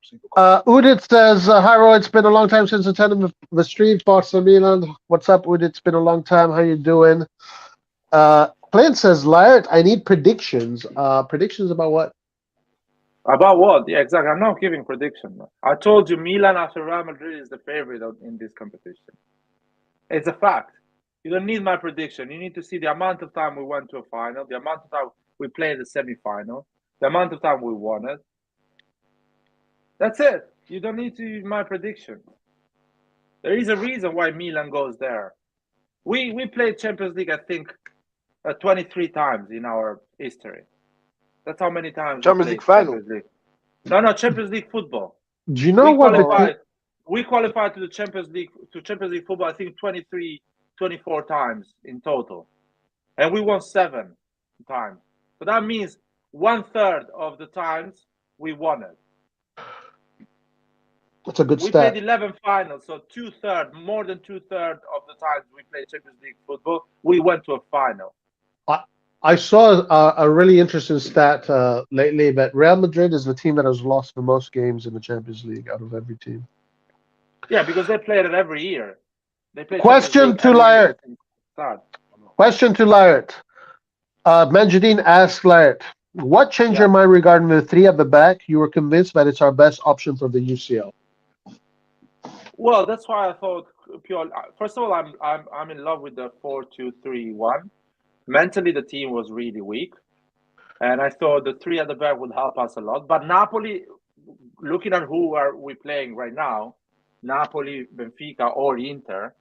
super confident. Udit says, hi, Roy. It's been a long time since attending the stream. Thoughts on Milan. What's up, Udit? It's been a long time. How you doing? Clint says, Laird, I need predictions. Predictions about what? About what? Yeah, exactly. I'm not giving prediction. I told you Milan after Real Madrid is the favorite in this competition. It's a fact. You don't need my prediction. You need to see the amount of time we went to a final, the amount of time we played the semi-final, the amount of time we won it. That's it. You don't need to my prediction. There is a reason why Milan goes there. We played Champions League, I think, 23 times in our history. That's how many times Champions League final. No, Champions League football. Do you know We qualified to the Champions League football, I think 24 times in total. And we won 7 times. So that means 1/3 of the times we won it. That's a good We stat. played 11 finals, so more than 2/3 of the times we played Champions League football, we went to a final. I saw a really interesting stat lately that Real Madrid is the team that has lost the most games in the Champions League out of every team. Yeah, because they played it every year. They played Question to Laird. Question to Laird. Manjadine asked Laird, what changed your mind regarding the 3 at the back? You were convinced that it's our best option for the UCL. Well, that's why I thought Pioli. First of all, I'm in love with the 4-2-3-1. Mentally, the team was really weak, and I thought the 3 at the back would help us a lot. But Napoli, looking at who are we playing right now, Napoli, Benfica, or Inter,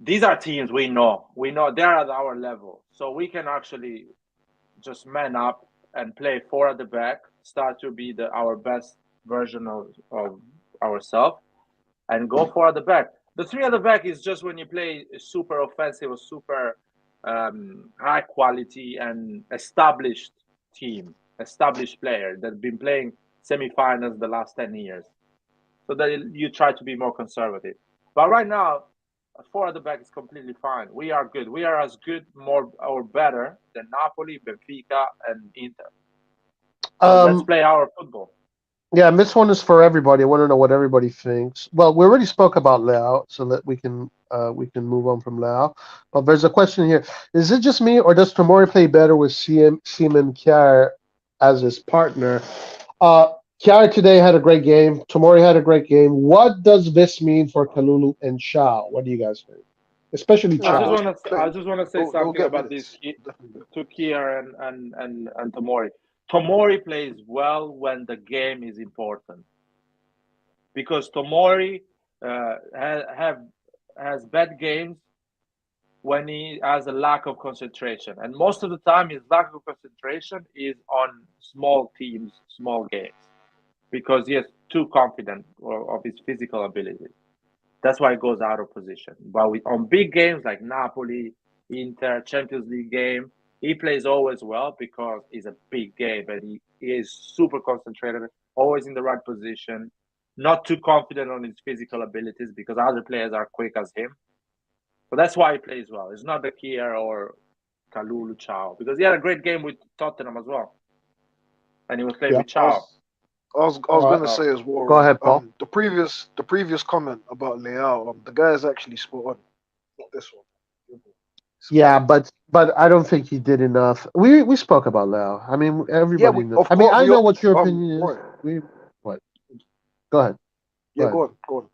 these are teams we know. We know they're at our level. So we can actually just man up and play four at the back, start to be our best version of ourselves, and go four at the back. The three at the back is just when you play super offensive or super high quality and established team, established player that have been playing semifinals the last 10 years. So that you try to be more conservative. But right now, four at the back is completely fine. We are good. We are as good, more or better than Napoli, Benfica, and Inter. So let's play our football. Yeah, and this one is for everybody. I want to know what everybody thinks. Well, we already spoke about Leao, so that we can move on from Leao. But there's a question here: is it just me, or does Tomori play better with Seaman Kjaer as his partner? Kjaer today had a great game. Tomori had a great game. What does this mean for Kalulu and Chao? What do you guys think? Especially Chao. I just want to say something about this to Kjaer and Tomori. Tomori plays well when the game is important, because Tomori has bad games when he has a lack of concentration, and most of the time his lack of concentration is on small teams, small games, because he is too confident of his physical ability. That's why he goes out of position. But on big games like Napoli, Inter, Champions League game, he plays always well because it's a big game and he is super concentrated, always in the right position, not too confident on his physical abilities because other players are quick as him. So that's why he plays well. It's not the Kjaer or Kalulu Chao, because he had a great game with Tottenham as well. And he was playing with Chao. I was going to say as well. Go ahead, Paul. The previous comment about Leao, the guy is actually spot on. Not this one. Yeah, but I don't think he did enough. We spoke about Leao. I mean, everybody knows. I mean, I know what your opinion is. What? Go ahead. Go on.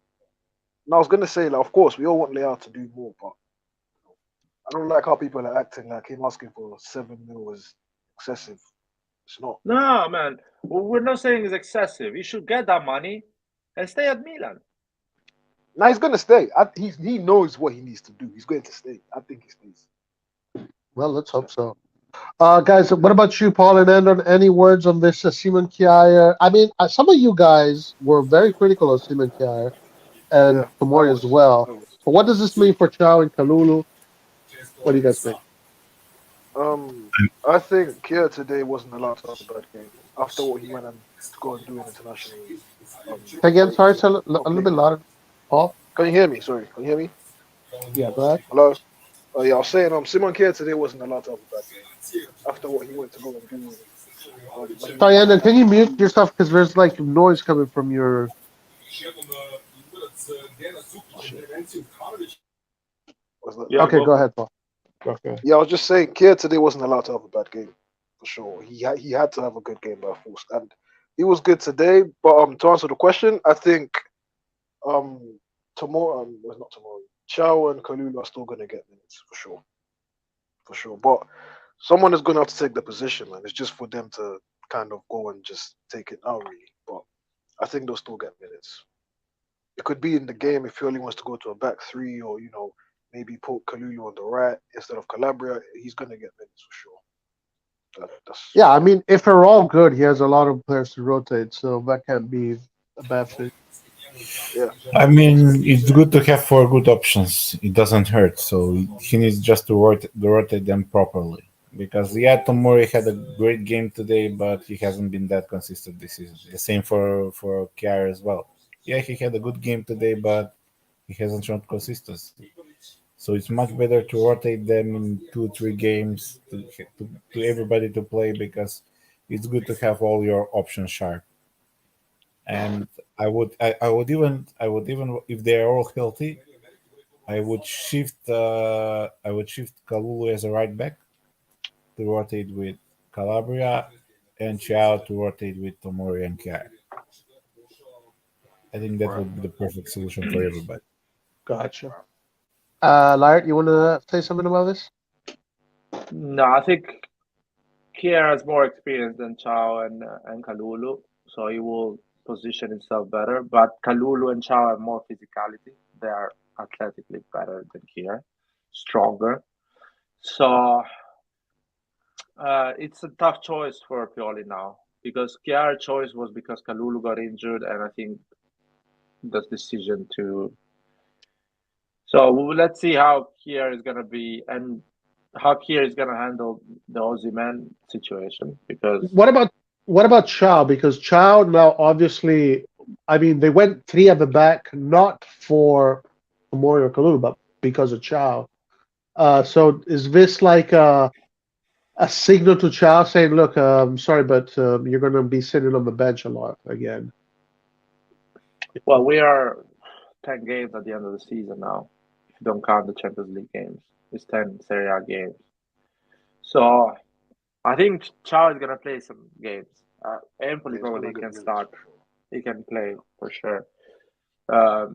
No, I was going to say, like, of course, we all want Leao to do more, but I don't like how people are acting like him asking for 7 mil was excessive. It's not. No, man. We're not saying it's excessive. He should get that money and stay at Milan. Now he's going to stay. He knows what he needs to do. He's going to stay. I think he stays. Well, let's hope so. Guys, what about you, Paul and Andon? Any words on this Seaman Kjaer? I mean, some of you guys were very critical of Seaman Kjaer and Tomori as well. But what does this mean for Chao and Kalulu? What do you guys think? I think Kjaer today wasn't allowed to have a bad game after what he went and go and do in international. Again, sorry, a little bit louder. Paul? Can you hear me? Sorry, can you hear me? Yeah, go ahead. Hello? Oh, yeah, I was saying Seaman Kjaer today wasn't allowed to have a bad game after what he went to go and do. Sorry, Andon, can you mute yourself because there's like noise coming from your... Okay, go ahead, Paul. Okay. Yeah, I was just saying, Kjaer today wasn't allowed to have a bad game, for sure. He had to have a good game by force, and he was good today. But to answer the question, I think Chao and Kalulu are still going to get minutes for sure. But someone is going to have to take the position, man. It's just for them to kind of go and just take it out, really. But I think they'll still get minutes. It could be in the game if Pioli wants to go to a back three, or maybe put Kalulu on the right instead of Calabria. He's going to get minutes for sure. Yeah, I mean, if they're all good, he has a lot of players to rotate, so that can't be a bad thing. Yeah. I mean, it's good to have 4 good options. It doesn't hurt, so he needs just to rotate them properly. Because Tomori had a great game today, but he hasn't been that consistent this season. The same for Kjaer as well. Yeah, he had a good game today, but he hasn't shown consistency. So it's much better to rotate them in 2-3 games to everybody to play, because it's good to have all your options sharp. And I would even if they are all healthy, I would shift Kalulu as a right back to rotate with Calabria, and Chao to rotate with Tomori and Kjaer. I think that would be the perfect solution for everybody. Gotcha. Lard, you want to say something about this? No, I think Kjaer has more experience than Chao and Kalulu, so he will position himself better. But Kalulu and Chow have more physicality. They are athletically better than Kier, stronger. So it's a tough choice for Pioli now because Kiar's choice was because Kalulu got injured, and I think the decision to. So let's see how Kier is going to be and how Kier is going to handle the Osimhen situation because. What about Chow? Because Chow now obviously, I mean, they went three at the back, not for Tomori or Kalulu, but because of Chow. So is this like a signal to Chow saying, "Look, I'm sorry, but you're going to be sitting on the bench a lot again"? Well, we are 10 games at the end of the season now. If you don't count the Champions League games, it's 10 Serie A games. So I think Chow is going to play some games. Empoli probably can start. He can play for sure. I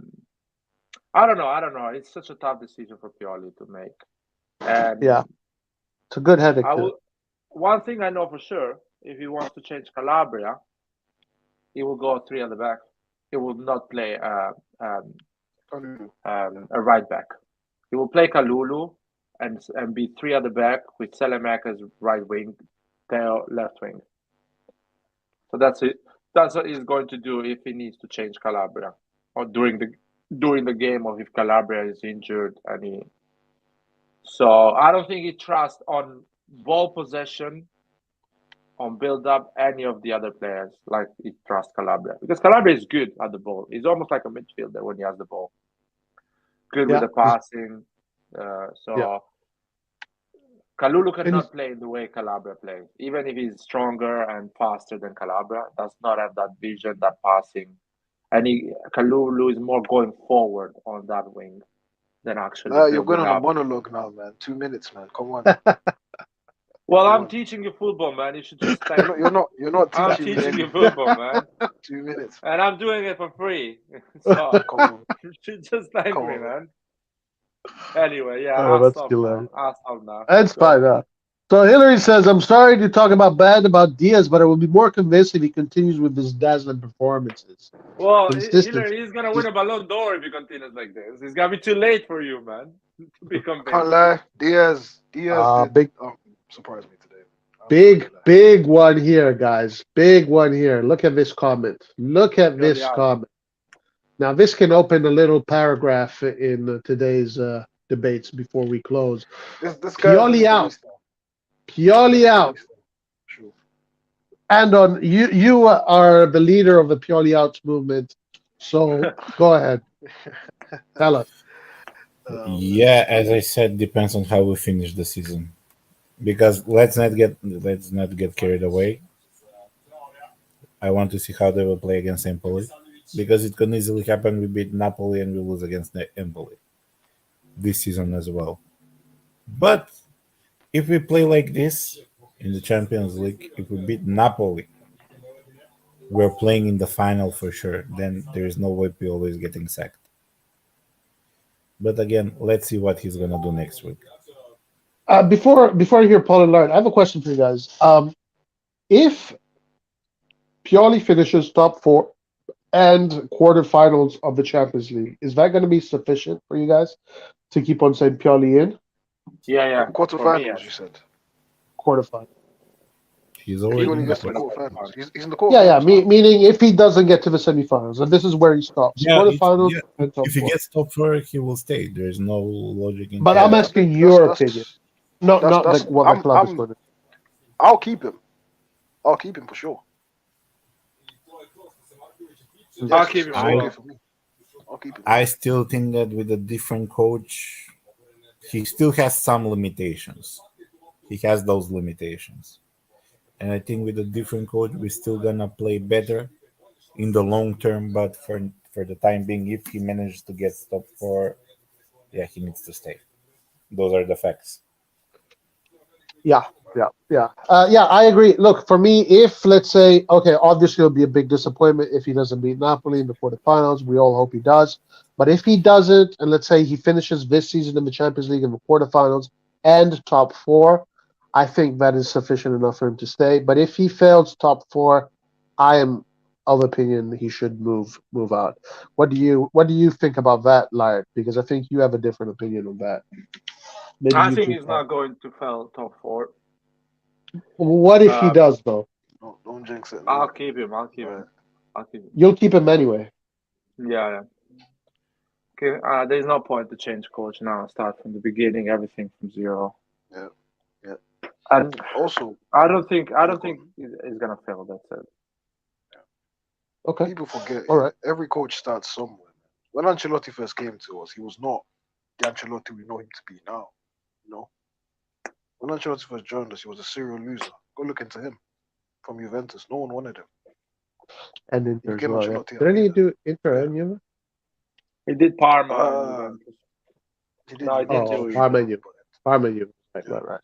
don't know. It's such a tough decision for Pioli to make. And yeah, it's a good headache. One thing I know for sure, if he wants to change Calabria, he will go three at the back. He will not play a right back. He will play Kalulu and be three at the back with Saelemaekers right wing, Theo left wing. So that's it. That's what he's going to do if he needs to change Calabria or during the game, or if Calabria is injured and he. So I don't think he trusts on ball possession, on build up any of the other players like he trusts Calabria, because Calabria is good at the ball. He's almost like a midfielder when he has the ball. Good with the passing. Kalulu cannot play in the way Calabria plays. Even if he's stronger and faster than Calabria, does not have that vision, that passing. And Kalulu is more going forward on that wing than actually. You're going on a monologue now, man. 2 minutes, man. Come on. Well, I'm teaching you football, man. You should just thank me. You're not teaching I'm teaching you football, man. 2 minutes. And I'm doing it for free. So Come on. you should just thank me, man. Anyway, yeah, I'll stop now. That's fine. So Hillary says, "I'm sorry to talk about Diaz, but I will be more convinced if he continues with his dazzling performances." Well, Hillary is gonna win a Ballon d'Or if he continues like this. It's gonna be too late for you, man, to be convinced. Can't lie, Diaz surprised me today. Big one here, guys. Big one here. Look at this comment. Comment. Now, this can open a little paragraph in today's debates before we close. This Pioli out. Pioli out. Sure. Andon, you are the leader of the Pioli out movement, so go ahead. Tell us. Yeah, as I said, depends on how we finish the season. Because let's not get carried away. I want to see how they will play against Empoli, because it can easily happen we beat Napoli and we lose against Empoli this season as well. But if we play like this in the Champions League, if we beat Napoli, we're playing in the final for sure. Then there is no way Pioli is getting sacked. But again, let's see what he's gonna do next week. Before I hear Paul and Lauren, I have a question for you guys. If Pioli finishes top 4 and quarterfinals of the Champions League, is that going to be sufficient for you guys to keep on saying Pioli in? Yeah. Quarterfinals, you said. Quarterfinals. He's already in the quarterfinals. He's in the quarterfinals. Yeah. Meaning if he doesn't get to the semifinals, and this is where he stops. Quarterfinals. If he gets top 4, he will stay. There's no logic in. But I'm asking your opinion. Not what the club is going to. I'll keep him. I'll keep him for sure. I'll keep him. I still think that with a different coach, he still has some limitations. He has those limitations. And I think with a different coach, we're still going to play better in the long term. But for the time being, if he manages to get top 4, he needs to stay. Those are the facts. Yeah, I agree. Look, for me, if let's say, obviously it'll be a big disappointment if he doesn't beat Napoli in the quarterfinals. We all hope he does. But if he doesn't, and let's say he finishes this season in the Champions League in the quarterfinals and top 4, I think that is sufficient enough for him to stay. But if he fails top 4, I am of opinion he should move out. What do you think about that, Laird? Because I think you have a different opinion on that. Maybe I you think two he's not going to fail top 4. What if he does though? Don't jinx it. I'll keep him. I'll keep him. You'll keep him anyway. Yeah. Okay. There's no point to change coach now. Start from the beginning, everything from zero. Yeah. And also, I don't think he's gonna fail. That's it. Okay. People forget. All right. Every coach starts somewhere. When Ancelotti first came to us, he was not the Ancelotti we know him to be now. You know, when Ancelotti first joined us, he was a serial loser. Go look into him from Juventus. No one wanted him. And Inter as became well. Yeah. Ancelotti Didn't he later. do Inter and Juve? He did Parma. He did. No, he did Oh, do Parma and Juve. Right.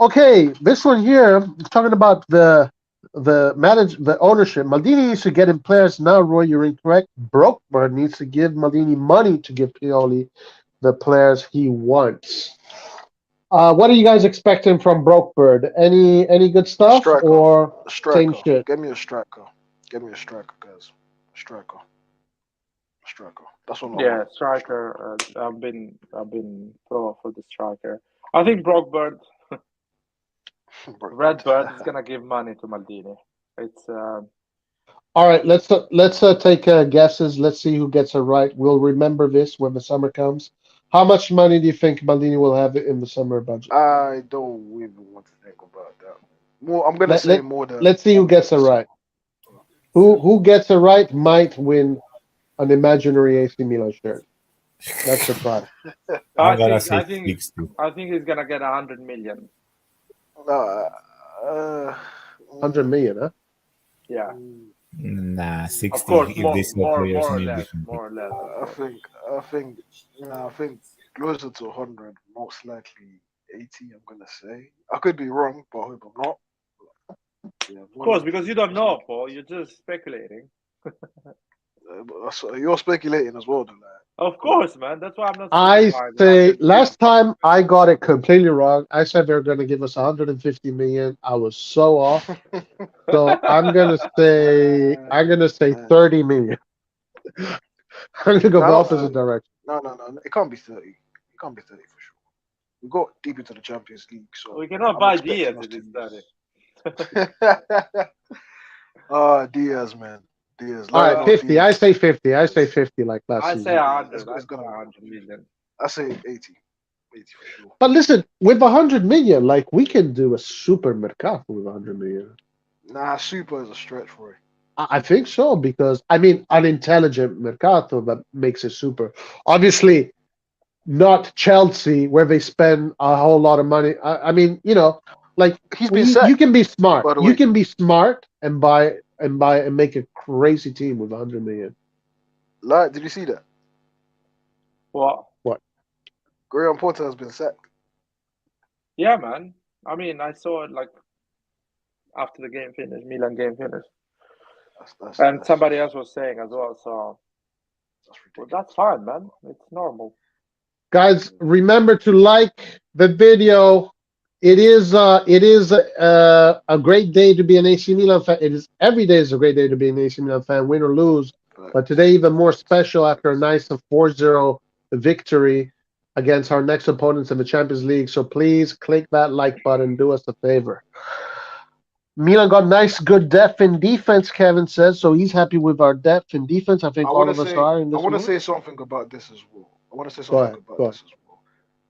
Okay, this one here talking about the ownership. Maldini needs to get in players now. Roy, you're incorrect. Brokebird needs to give Maldini money to give Pioli the players he wants. What are you guys expecting from Brokebird? Any good stuff Striker. or Striker. same shit? Give me a striker. Guys. Striker. That's what I want. Striker. I've been pro for the striker. I think Brokebird, Redbird is gonna give money to Maldini. It's All right, let's take guesses. Let's see who gets it right. We'll remember this when the summer comes. How much money do you think Maldini will have in the summer budget? I don't even want to think about that. I'm gonna say more than. Let's see who gets it right. Who gets it right might win an imaginary AC Milan shirt. That's the prize. I'm gonna say 60. I think he's gonna get 100 million. 100 million, huh? Yeah. Nah, 60. Of course, More or less. I think closer to 100, most likely 80. I'm gonna say. I could be wrong, but I hope I'm not. Yeah, of course, because you don't know, Paul. You're just speculating. You're speculating as well, Of course, man. That's why I'm not. I say last time I got it completely wrong. I said they're going to give us 150 million. I was so off. So I'm gonna say 30 million. I'm gonna go the opposite direction. No. It can't be 30. It can't be 30 for sure. We got deep into the Champions League, so we cannot buy Diaz if it's 30. Diaz, man. Diaz. All right, 50. Diaz. I say 50. I say 50 like last season. I say 100. It's gonna 100 million. I say 80. 80 for sure. But listen, with 100 million, like we can do a super mercato with 100 million. Nah, super is a stretch for it. I think so because an intelligent mercato that makes it super. Obviously, not Chelsea where they spend a whole lot of money. Like you can be smart. You can be smart and buy and make a crazy team with 100 million. Like, did you see that? What? Graham Potter has been sacked. Yeah, man. I saw it like after the game finished, Milan game finished. And somebody else was saying as well, so that's fine, man. It's normal. Guys, remember to like the video. It is a great day to be an AC Milan fan. Every day is a great day to be an AC Milan fan, win or lose. But today even more special after a nice 4-0 victory against our next opponents in the Champions League. So please click that like button. Do us a favor. Milan got nice, good depth in defense, Kevin says. So he's happy with our depth in defense. I think all of us are in this. I want to say something about this as well.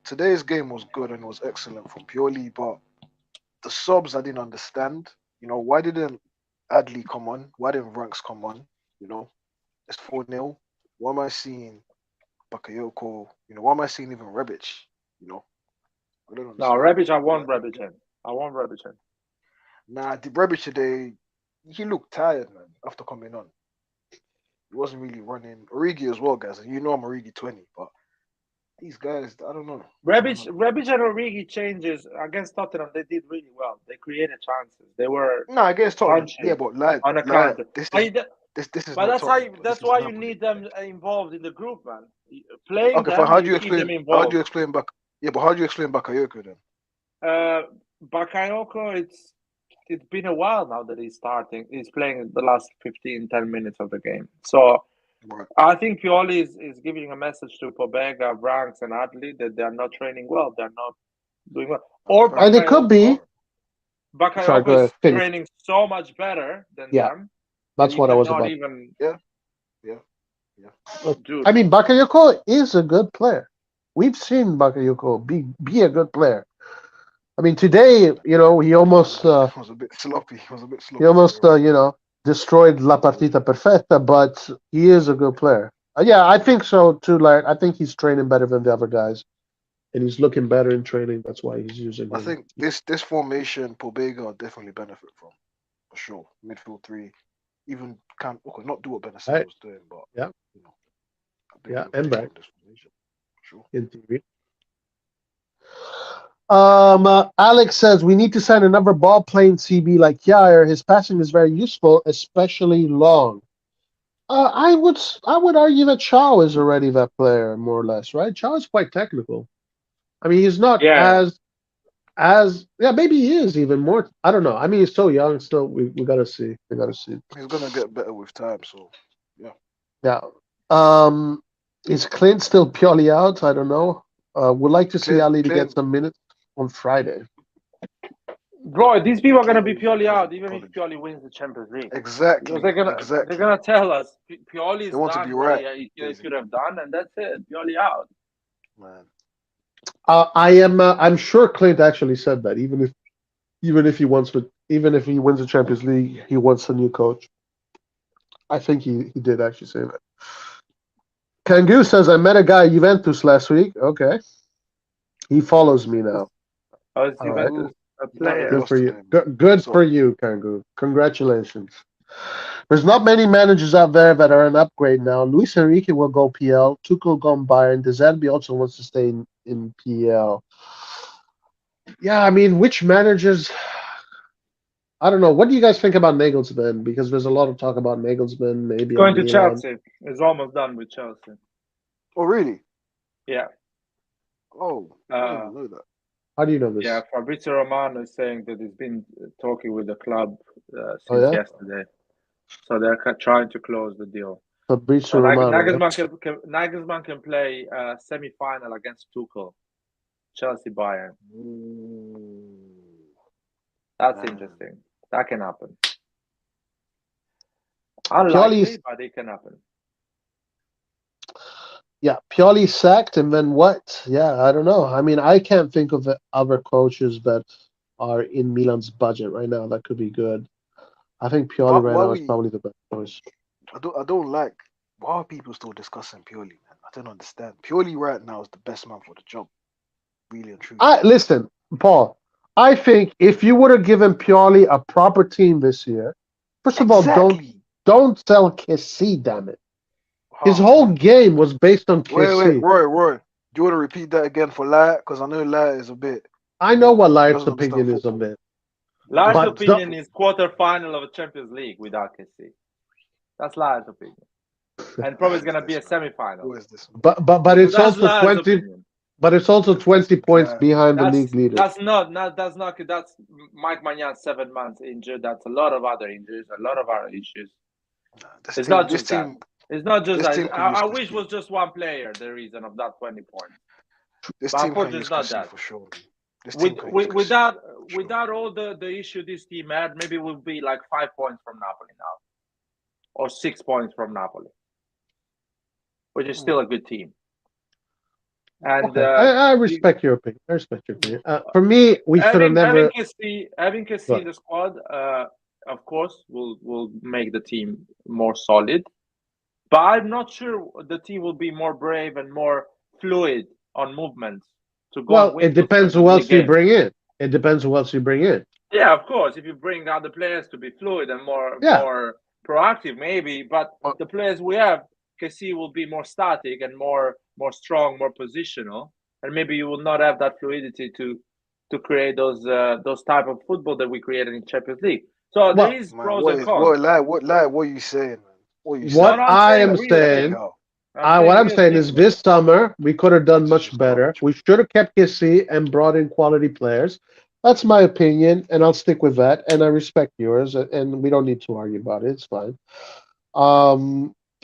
Today's game was good and was excellent from Pioli, but the subs I didn't understand. Why didn't Adley come on? Why didn't Ranks come on? It's 4-0. Why am I seeing Bakayoko? Why am I seeing even Rebic? I don't understand. No, Rebic, I want Rebic in. Nah, the Rebic today, he looked tired, man, after coming on. He wasn't really running. Origi as well, guys. And I'm Origi 20, but these guys, I don't know. Rebic and Origi changes against Tottenham. They did really well. They created chances. They were against Tottenham. Yeah, but on a counter. This is. But that's why you need them involved in the group, man. Playing okay, them, how do you explain? them involved. How do you explain Bakayoko then? Bakayoko, it's been a while now that he's starting. He's playing the last 10 minutes of the game. So Right. I think Pioli is giving a message to Pobega, Branks, and Adli that they are not training well. They're not doing well. Or And it could be. Sorry, go Bakayoko ahead. is Finish. training so much better than Yeah, them. That's that what he I was cannot about. even Yeah. do. I mean, Bakayoko is a good player. We've seen Bakayoko be a good player. I mean, today, he almost was a bit sloppy. he almost destroyed La Partita Perfetta, but he is a good player. Yeah, I think so too. Like, I think he's training better than the other guys, and he's looking better in training. That's why he's using I him. think this formation, Pobega will definitely benefit from, for sure. Midfield three, even can not do what Benacer Right. was doing, but Yeah. I think Yeah, he'll and benefit back. from this formation, for sure. In theory. Alex says we need to sign another ball playing CB like Yair. His passing is very useful, especially long. I would argue that Chow is already that player, more or less, right? Chow is quite technical. I mean, he's not as maybe he is even more. I don't know. I mean, he's so young still. We gotta see. He's gonna get better with time, so yeah. Yeah. Is Clint still Pioli out? I don't know. Would like to see Ali to get some minutes on Friday. Bro, these people are gonna be Pioli out, even if Pioli wins the Champions League. Exactly. Because they're gonna tell us Pioli is They want to done be what right, he could have done, and that's it. Pioli out. man. I'm sure Clint actually said that. Even if he wins the Champions League, he wants a new coach. I think he did actually say that. Kangu says I met a guy at Juventus last week. Okay, he follows me now. Oh, it's All Juventus a player. Good for you. Good for you, Kangu. Congratulations. There's not many managers out there that are an upgrade now. Luis Enrique will go PL. Tuchel will go Bayern. De Zerbi also wants to stay in PL. Yeah, I mean, which managers? I don't know. What do you guys think about Nagelsmann? Because there's a lot of talk about Nagelsmann. Maybe Going to Chelsea. It's almost done with Chelsea. Oh, really? Yeah. Oh, I didn't know that. How do you know this? Yeah, Fabrizio Romano is saying that he's been talking with the club since yesterday. So they're trying to close the deal. Fabrizio Romano. Nagelsmann can play semi-final against Tuchel, Chelsea Bayern. That's interesting. That can happen. Unlikely, but it can happen. Yeah, Pioli sacked, and then what? Yeah, I don't know. I mean, I can't think of other coaches that are in Milan's budget right now that could be good. I think Pioli right now is probably the best choice. I don't like. Why are people still discussing Pioli, man? I don't understand. Pioli right now is the best man for the job. Really and truly. Listen, Paul. I think if you would have given Pioli a proper team this year, first of all, don't sell Kessie, damn it. His whole game was based on Kessie. Wait, Roy. Do you want to repeat that again for Lai? Because I know Lai is a bit. I know what Lai's opinion is on it. Lai's opinion is quarterfinal of a Champions League without Kessie. That's Lai's opinion. And probably it's going to be a semi-final. But it's also 20. But it's also 20 points behind the league leader. That's Mike Maignan 7 months injured. That's a lot of other injuries, a lot of other issues. It's not just that. It's not just that. I wish it was just one player the reason of that 20 points. This but team unfortunately, it's not that. For sure. Without all the issue this team had, maybe we'll be like 5 points from Napoli now. Or 6 points from Napoli. Which is still a good team. And I respect your opinion. For me, we should have never. Having Kessie in the squad, of course, will make the team more solid. But I'm not sure the team will be more brave and more fluid on movements to go. Well, it depends who else you bring in. Yeah, of course. If you bring other players to be fluid and more proactive, maybe. But the players we have, Kessie will be more static and more strong, more positional, and maybe you will not have that fluidity to create those type of football that we created in Champions League. So there is pros and cons. What are you saying, man? What I'm saying is this summer we could have done much better. We should have kept Kessie and brought in quality players. That's my opinion, and I'll stick with that. And I respect yours, and we don't need to argue about it. It's fine.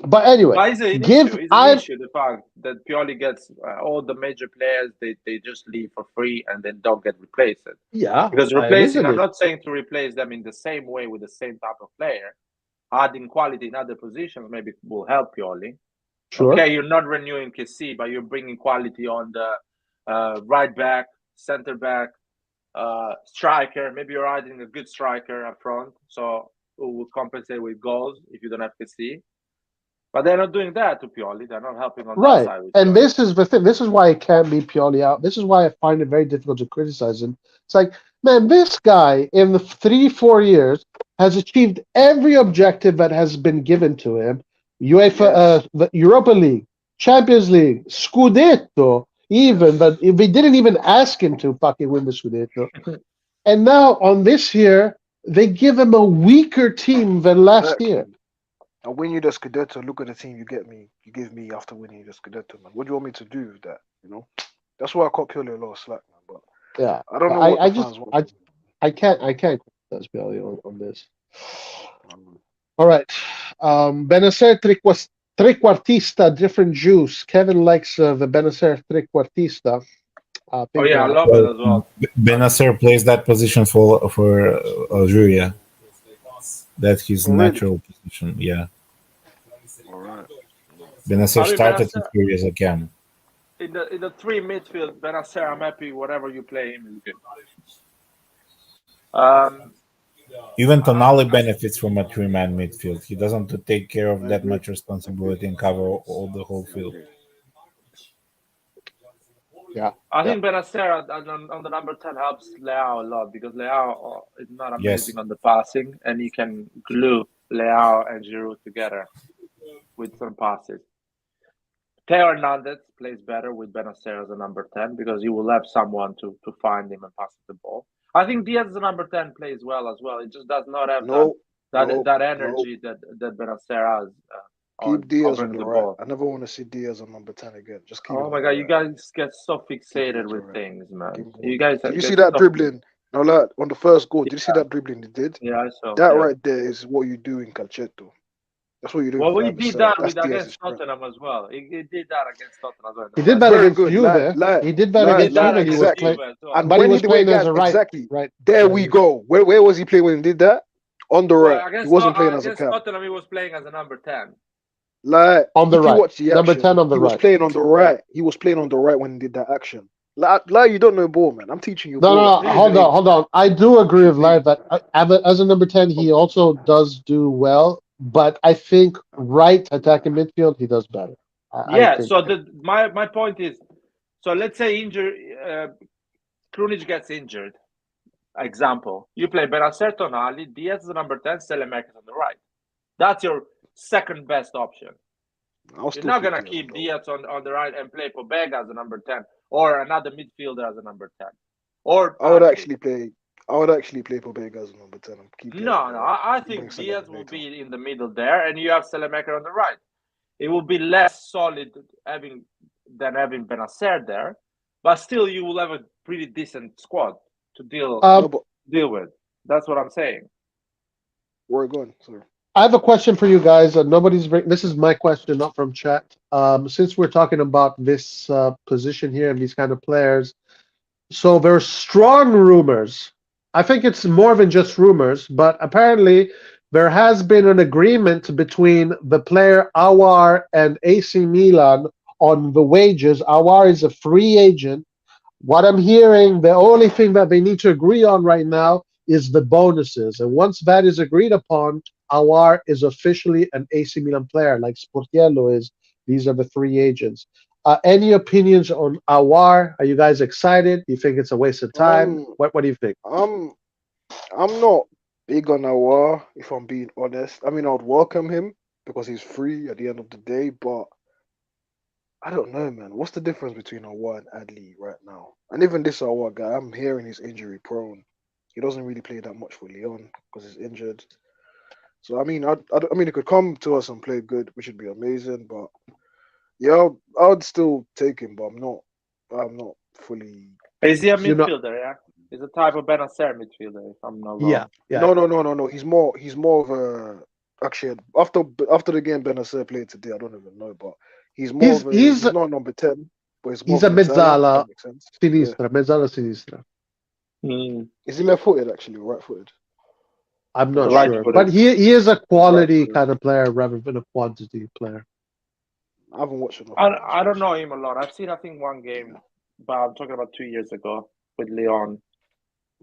But anyway, But it's an give issue. It's an I issue. The fact that Pioli gets all the major players, they just leave for free and then don't get replaced. yeah, Because it is replacing, an I'm issue. not saying to replace them in the same way with the same type of player. Adding quality in other positions maybe will help Pioli. Sure. Okay, you're not renewing KC, but you're bringing quality on the right back, center back, striker. Maybe you're adding a good striker up front, so who will compensate with goals if you don't have KC. But they're not doing that to Pioli. They're not helping on that Right. side. With And Pioli. this is the thing. This is why it can't be Pioli out. This is why I find it very difficult to criticize him. It's like, man, this guy in the 3-4 years has achieved every objective that has been given to him. UEFA, the Europa League, Champions League, Scudetto, even, but they didn't even ask him to fucking win the Scudetto. And now on this year, they give him a weaker team than last year. I win you the Scudetto. Look at the team you give me after winning the Scudetto, man. What do you want me to do with that? You know, that's why I caught Pioli a lot of slack, man. But yeah, I don't know what the fans want. I can't criticize Pioli on this. All right, Benacer trequartista, different juice. Kevin likes the Benacer trequartista. Oh yeah, I love it as well. Benacer plays that position for Algeria. That's his natural position. Yeah. All right. Benacer started his career as a cam. In the three midfield, Benacer, I'm happy. Whatever you play him is good. Even Tonali benefits from a three-man midfield. He doesn't have to take care of that much responsibility and cover all the whole field. Yeah, I think Benacer on the number 10 helps Leao a lot because Leao is not amazing on the passing, and he can glue Leao and Giroud together with some passes. Theo Hernandez plays better with Benacer as a number 10 because you will have someone to find him and pass the ball. I think Diaz as a number 10 plays well as well. It just does not have that energy that Benacer has. Keep Diaz on the right. I never want to see Diaz on number 10 again. Just keep. Oh my god, you guys get so fixated with things, man. You guys. Did you see that dribbling? No, like on the first goal. Did you see that dribbling he did? Yeah, I saw. That right there is what you do in Calcetto. That's what you do. Well, we did that against Tottenham as well. He did that against Tottenham as well. He did that against Juve. He did that against Juve. And when he was playing as a right. Exactly. Right. There we go. Where was he playing when he did that? On the right. He wasn't playing as a cap. Tottenham, he was playing as a number 10. Like on the right, number 10 on the right. He was playing on the right. He was playing on the right when he did that action. Like you don't know ball, man. I'm teaching you. No. Hold on. I do agree with Live that as a number 10, he also does do well. But I think right attacking midfield, he does better. So my point is, so let's say Krunic gets injured. Example, you play Benacer, Tonali, Diaz is number 10, Saelemaekers on the right. That's your second best option. You're not gonna keep Diaz on the right and play Pobega as a number 10 or another midfielder as a number 10. Or I would actually play Pobega as a number 10. I think Diaz will be in the middle there, and you have Saelemaekers on the right. It will be less solid than having Benacer there, but still you will have a pretty decent squad to deal with. That's what I'm saying. Where are you going, sir? I have a question for you guys. This is my question, not from chat. Since we're talking about this position here and these kind of players, so there are strong rumors. I think it's more than just rumors, but apparently there has been an agreement between the player Aouar and AC Milan on the wages. Aouar is a free agent. What I'm hearing, the only thing that they need to agree on right now is the bonuses. And once that is agreed upon, Aouar is officially an AC Milan player, like Sportiello is. These are the free agents. Any opinions on Aouar? Are you guys excited? Do you think it's a waste of time? What do you think? I'm not big on Aouar, if I'm being honest. I mean, I would welcome him because he's free at the end of the day, but I don't know, man. What's the difference between Aouar and Adli right now? And even this Aouar guy, I'm hearing he's injury prone. He doesn't really play that much for Lyon because he's injured. So I mean, he could come to us and play good, which would be amazing. But yeah, I would still take him, but I'm not fully. Is he a midfielder? Yeah. He's a type of Benacer midfielder, if I'm not wrong. Yeah. No. He's more of a actually after the game Benacer played today. I don't even know, but he's more of a he's not number 10, but he's more he's of a mezzala sinistra. Yeah. Mezzala sinistra. Is he left-footed actually or right-footed? I'm not sure, but he is a quality kind of player rather than a quantity player. I haven't watched enough. I don't know him a lot. I've seen, I think, one game, but I'm talking about 2 years ago with Leon.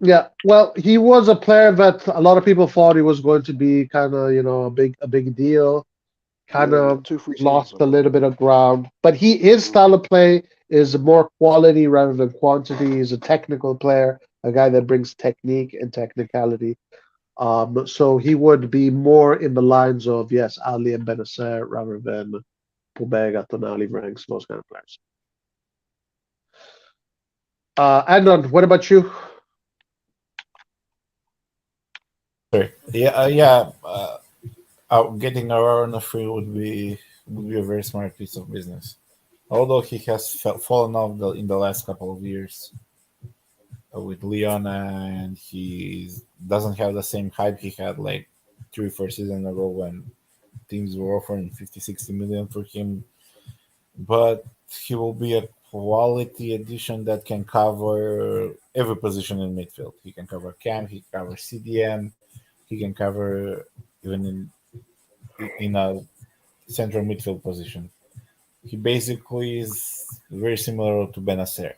Yeah, well, he was a player that a lot of people thought he was going to be kind of, a big deal. Kind of lost a little bit of ground, but his style of play is more quality rather than quantity. He's a technical player, a guy that brings technique and technicality. So he would be more in the lines of, yes, Ali and Benacer rather than Pobega, Tonali, Ranks, those kind of players. Adnan, what about you? Sorry. Getting Aouar on the free would be a very smart piece of business. Although he has fallen off in the last couple of years with Leona, and he doesn't have the same hype he had like 3-4 seasons ago when teams were offering 50-60 million for him. But he will be a quality addition that can cover every position in midfield. He can cover cam, he can cover CDM, he can cover even in a central midfield position. He basically is very similar to Benacer.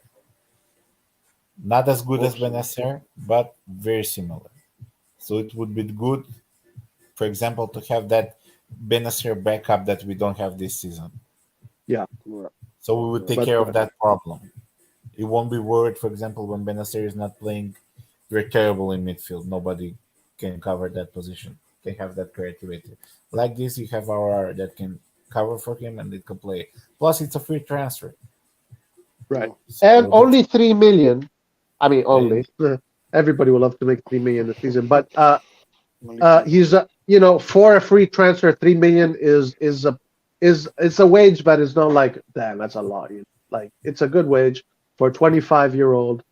Not as good as Benacer, but very similar. So it would be good, for example, to have that Benacer backup that we don't have this season. Yeah. So we would take care of that problem. It won't be worried, for example, when Benacer is not playing, we're terrible in midfield. Nobody can cover that position, can have that creativity. Like this, you have Aouar that can cover for him and it can play. Plus, it's a free transfer. Right. So and only 3 million. I mean, only. Everybody will love to make 3 million a season, but he's for a free transfer, 3 million is a wage, but it's not like damn, that's a lot. Like it's a good wage for a 25-year-old.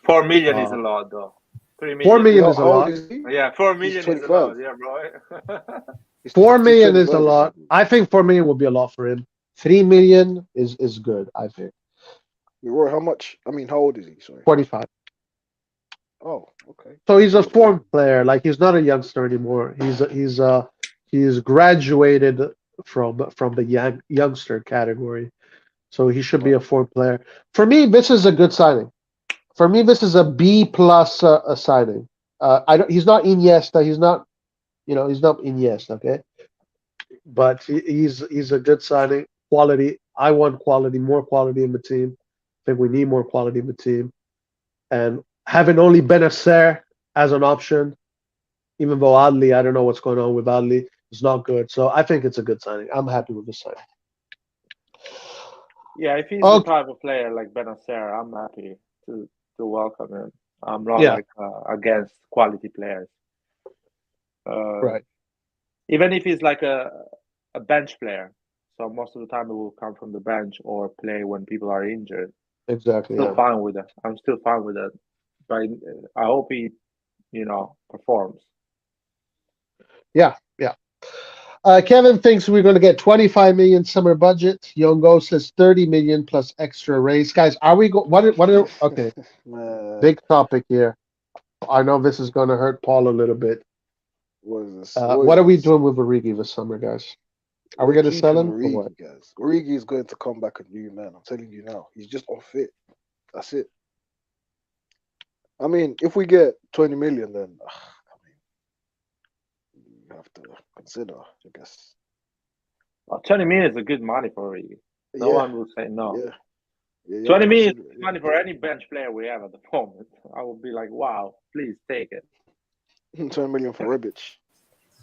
4 million is a lot, though. 3 million. 4 million is a lot. Yeah, 4 million is a lot. Yeah, bro. 4 million is a lot. I think 4 million would be a lot for him. 3 million is good, I think. Roy, how much? I mean, how old is he? Sorry. 25. Oh, okay. So he's a formed player. Like he's not a youngster anymore. He's graduated from the youngster category. So he should be a formed player. For me, this is a good signing. For me, this is a B+ a signing. He's not Iniesta. He's not Iniesta. Okay, but he's a good signing. Quality. I want quality, more quality in the team. I think we need more quality in the team. And having only Benacer as an option, even though Adli, I don't know what's going on with Adli, is not good. So I think it's a good signing. I'm happy with this signing. Yeah, if he's the type of player like Benacer, I'm happy to welcome him. I'm not against quality players. Right. Even if he's like a bench player, so most of the time it will come from the bench or play when people are injured. Exactly. Still fine with it. I'm still fine with it. But I hope he, performs. Yeah. Kevin thinks we're going to get 25 million summer budget. Yongo says 30 million plus extra raise. Guys, are we okay. Big topic here. I know this is going to hurt Paul a little bit. What are we doing with Origi this summer, guys? Are we going to sell him or what? Guys. Origi is going to come back a new man. I'm telling you now. He's just unfit. That's it. I mean, if we get 20 million, then you have to consider, I guess. 20 million is a good money for Origi. No one will say no. Yeah, 20 million is money for any bench player we have at the moment. I would be like, wow, please take it. 20 million for Rebic.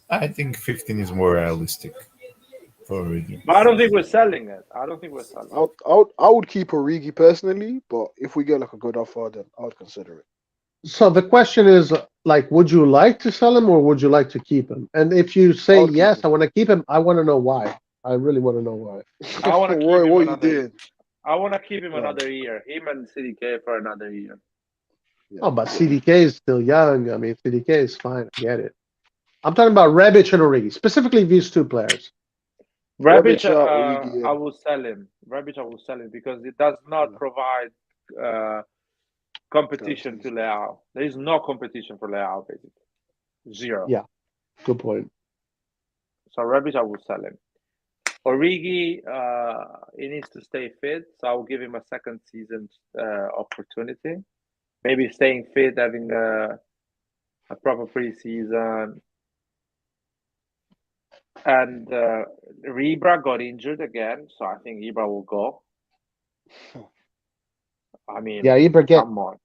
I think 15 is more realistic for Origi. But I don't think we're selling it. I would keep Origi personally, but if we get like a good offer, then I would consider it. So the question is, like, would you like to sell him or would you like to keep him? And if you say yes, I want to keep him, I want to know why. I really want to know why. I want to keep him. I want to keep him another year. Him and CDK for another year. Oh, but CDK is still young. I mean, CDK is fine. I get it. I'm talking about Rebic and Origi, specifically these two players. Rebic, out, Origi, I will sell him. Rebic, I will sell him because it does not provide competition to Leao. There is no competition for Leao, basically. Zero. Yeah, good point. So Rebic, I will sell him. Origi, he needs to stay fit, so I will give him a second season opportunity. Maybe staying fit, having a proper preseason. And Ibra got injured again, so I think Ibra will go. I mean, Ibra come on.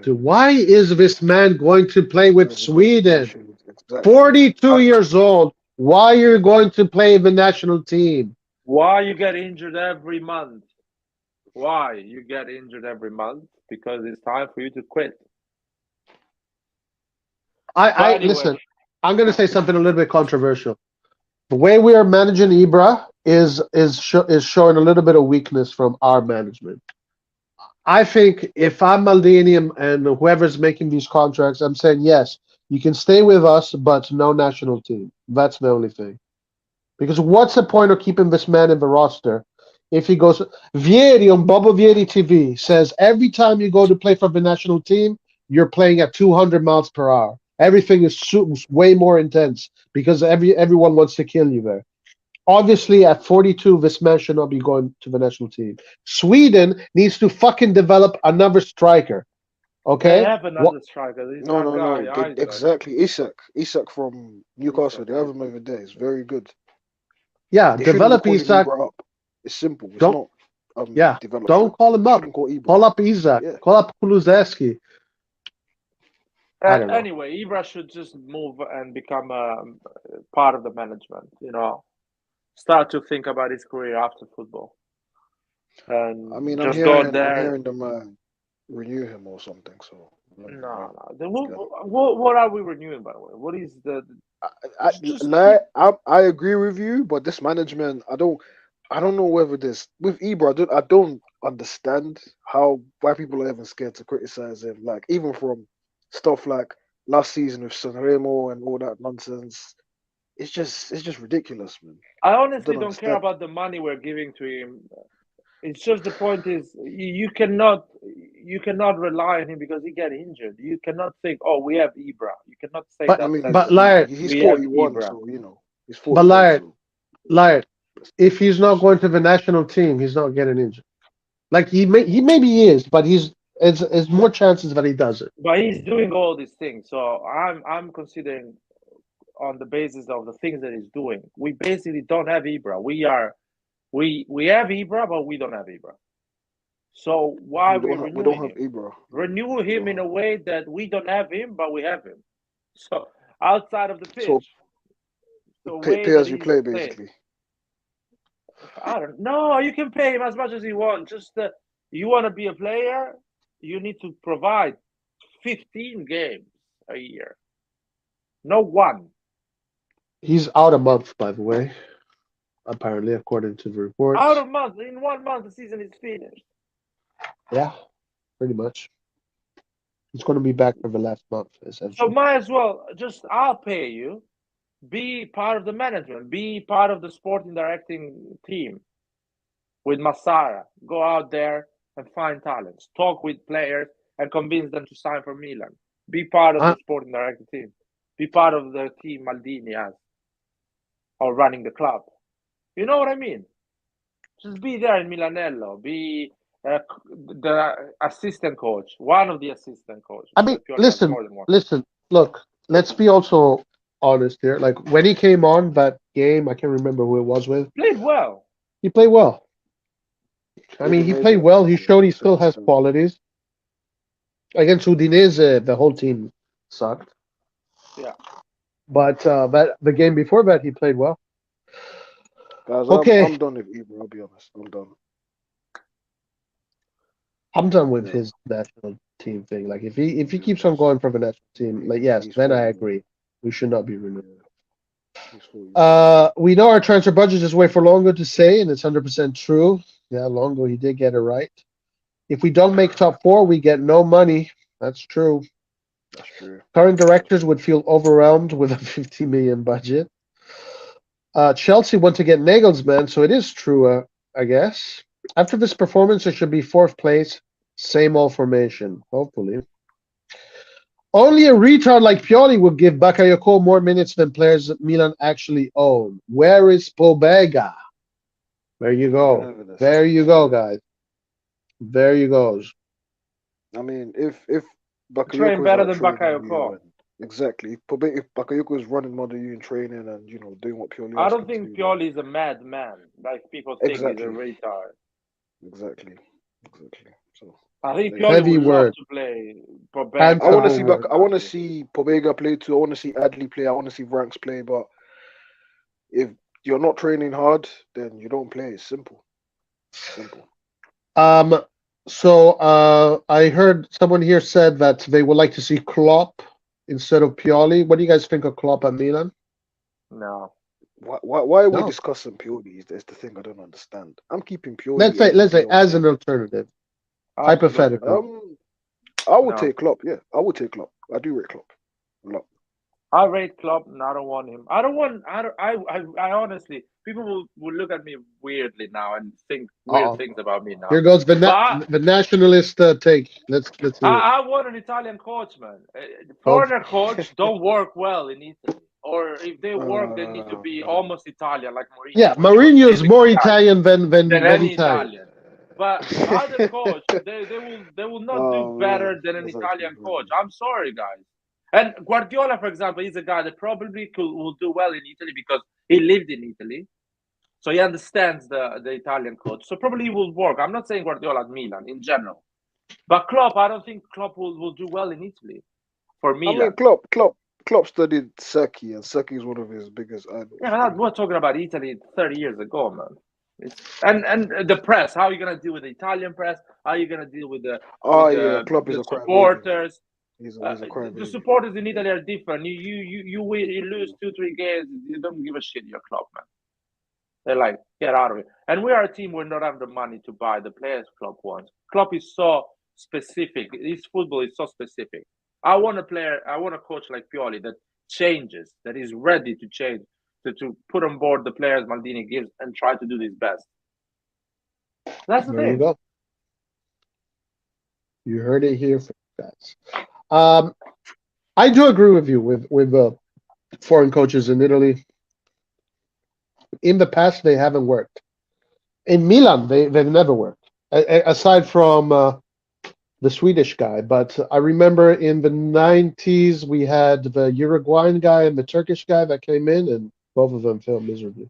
Dude, why is this man going to play with Sweden? 42 years old. Why are you going to play the national team? Why you get injured every month? Why you get injured every month? Because it's time for you to quit. Listen, I'm going to say something a little bit controversial. The way we are managing Ibra is showing a little bit of weakness from our management. I think if I'm Maldini and whoever's making these contracts, I'm saying, yes, you can stay with us, but no national team. That's the only thing. Because what's the point of keeping this man in the roster if he goes... Vieri on Bobo Vieri TV says every time you go to play for the national team, you're playing at 200 miles per hour. Everything is way more intense because everyone wants to kill you there. Obviously, at 42, this man should not be going to the national team. Sweden needs to fucking develop another striker. Okay? They have another striker. No. Exactly. Isak from Newcastle. They have him over there. It's very good. Yeah, develop Isak. It's simple. It's not. Don't call him up. Call up Isak. Yeah. Call up Kulusevski. Anyway, Ibra should just move and become part of the management. Start to think about his career after football. And I'm just hearing them renew him or something. So no. What are we renewing, by the way? What is the? I agree with you, but this management, I don't know whether this with Ibra. I don't understand why people are even scared to criticize him. Like even from stuff like last season with Sanremo and all that nonsense. It's just ridiculous, man. I honestly don't care about the money we're giving to him. It's just the point is you cannot rely on him because he get injured. You cannot think, oh, we have Ibra. You cannot say that. But Laird, he's 41, so he's 41. But Laird, if he's not going to the national team, he's not getting injured. Like he maybe is, but it's more chances that he does it. But he's doing all these things, so I'm considering on the basis of the things that he's doing. We basically don't have Ibra. We have Ibra, but we don't have Ibra. So why we don't have Ibra? Renew him in a way that we don't have him, but we have him. So outside of the pitch, pay as you play, basically. I don't know. You can pay him as much as you want. Just you want to be a player, you need to provide 15 games a year. No one. He's out a month, by the way. Apparently, according to the reports. Out a month. In 1 month, the season is finished. Yeah, pretty much. He's going to be back for the last month, essentially. So might as well I'll pay you. Be part of the management. Be part of the sporting directing team with Massara. Go out there and find talents. Talk with players and convince them to sign for Milan. Be part of the sporting directing team. Be part of the team Maldini has. Or running the club. You know what I mean? Just be there in Milanello. Be the assistant coach. One of the assistant coaches. I mean, listen. Look, let's be also honest here. Like, when he came on that game, I can't remember who it was with. Played well. He played well. I mean, he played well. He showed he still has qualities. Against Udinese, the whole team sucked. Yeah. But the game before that, he played well. Guys, okay. I'm done with Ibra, I'll be honest. I'm done with his national team thing. Like, if he keeps on going for the national team, like, yes, then I agree. We should not be renewed. We know our transfer budget is way for Longo to say, and it's 100% true. Yeah, Longo, he did get it right. If we don't make top 4, we get no money. That's true. That's true. Current directors would feel overwhelmed with a 50 million budget. Chelsea want to get Nagelsmann, so it is true, I guess. After this performance, it should be fourth place, same old formation, hopefully. Only a retard like Pioli would give Bakayoko more minutes than players that Milan actually own. Where is Pobega? There you go. There you go, guys. There you goes. I mean, if Bakayoko Train better than Bakayoko. Exactly. If Bakayoko is running more than you in training and doing what Pioli. I don't think Pioli is a madman like people think. He's a retard. Exactly. So I think Pioli would love to play Pobega. I want to see Pobega play too. I want to see Adley play. I want to see Ranks play. But if you're not training hard, then you don't play. It's simple. So I heard someone here said that they would like to see Klopp instead of Pioli. What do you guys think of Klopp at Milan? No. Why are we discussing Pioli? That's the thing I don't understand. I'm keeping Pioli. Let's say as an alternative. Hypothetical. I would take Klopp. Yeah, I would take Klopp. I do rate Klopp a lot. I rate Klopp, and I don't want him. I honestly, people will look at me weirdly now and think weird things about me now. Here goes the nationalist take. Let's hear it. I want an Italian coach, man. Foreigner coach don't work well in Italy, or if they work, they need to be almost Italian, like Mourinho. Yeah, Mourinho is more Italian than any Italian. But other coach, they will not do better than an Italian coach. I'm sorry, guys. And Guardiola, for example, is a guy that probably will do well in Italy because he lived in Italy. So he understands the Italian coach. So probably he will work. I'm not saying Guardiola at Milan in general. But Klopp, I don't think Klopp will do well in Italy for Milan. I mean, Klopp studied Seki, and Seki is one of his biggest idols. Yeah, we're talking about Italy 30 years ago, man. And the press, how are you going to deal with the Italian press? How are you going to deal with the supporters? The supporters in Italy are different. You lose 2-3 games, you don't give a shit your club, man. They're like, get out of it. And we are a team who don't have the money to buy the players Klopp wants. Klopp is so specific. His football is so specific. I want a coach like Pioli that changes, that is ready to change, to put on board the players Maldini gives and try to do his best. That's the thing. You go. You heard it here, guys. I do agree with you with foreign coaches in Italy. In the past, they haven't worked. In Milan, they've never worked, aside from the Swedish guy. But I remember in the 90s, we had the Uruguayan guy and the Turkish guy that came in, and both of them failed miserably.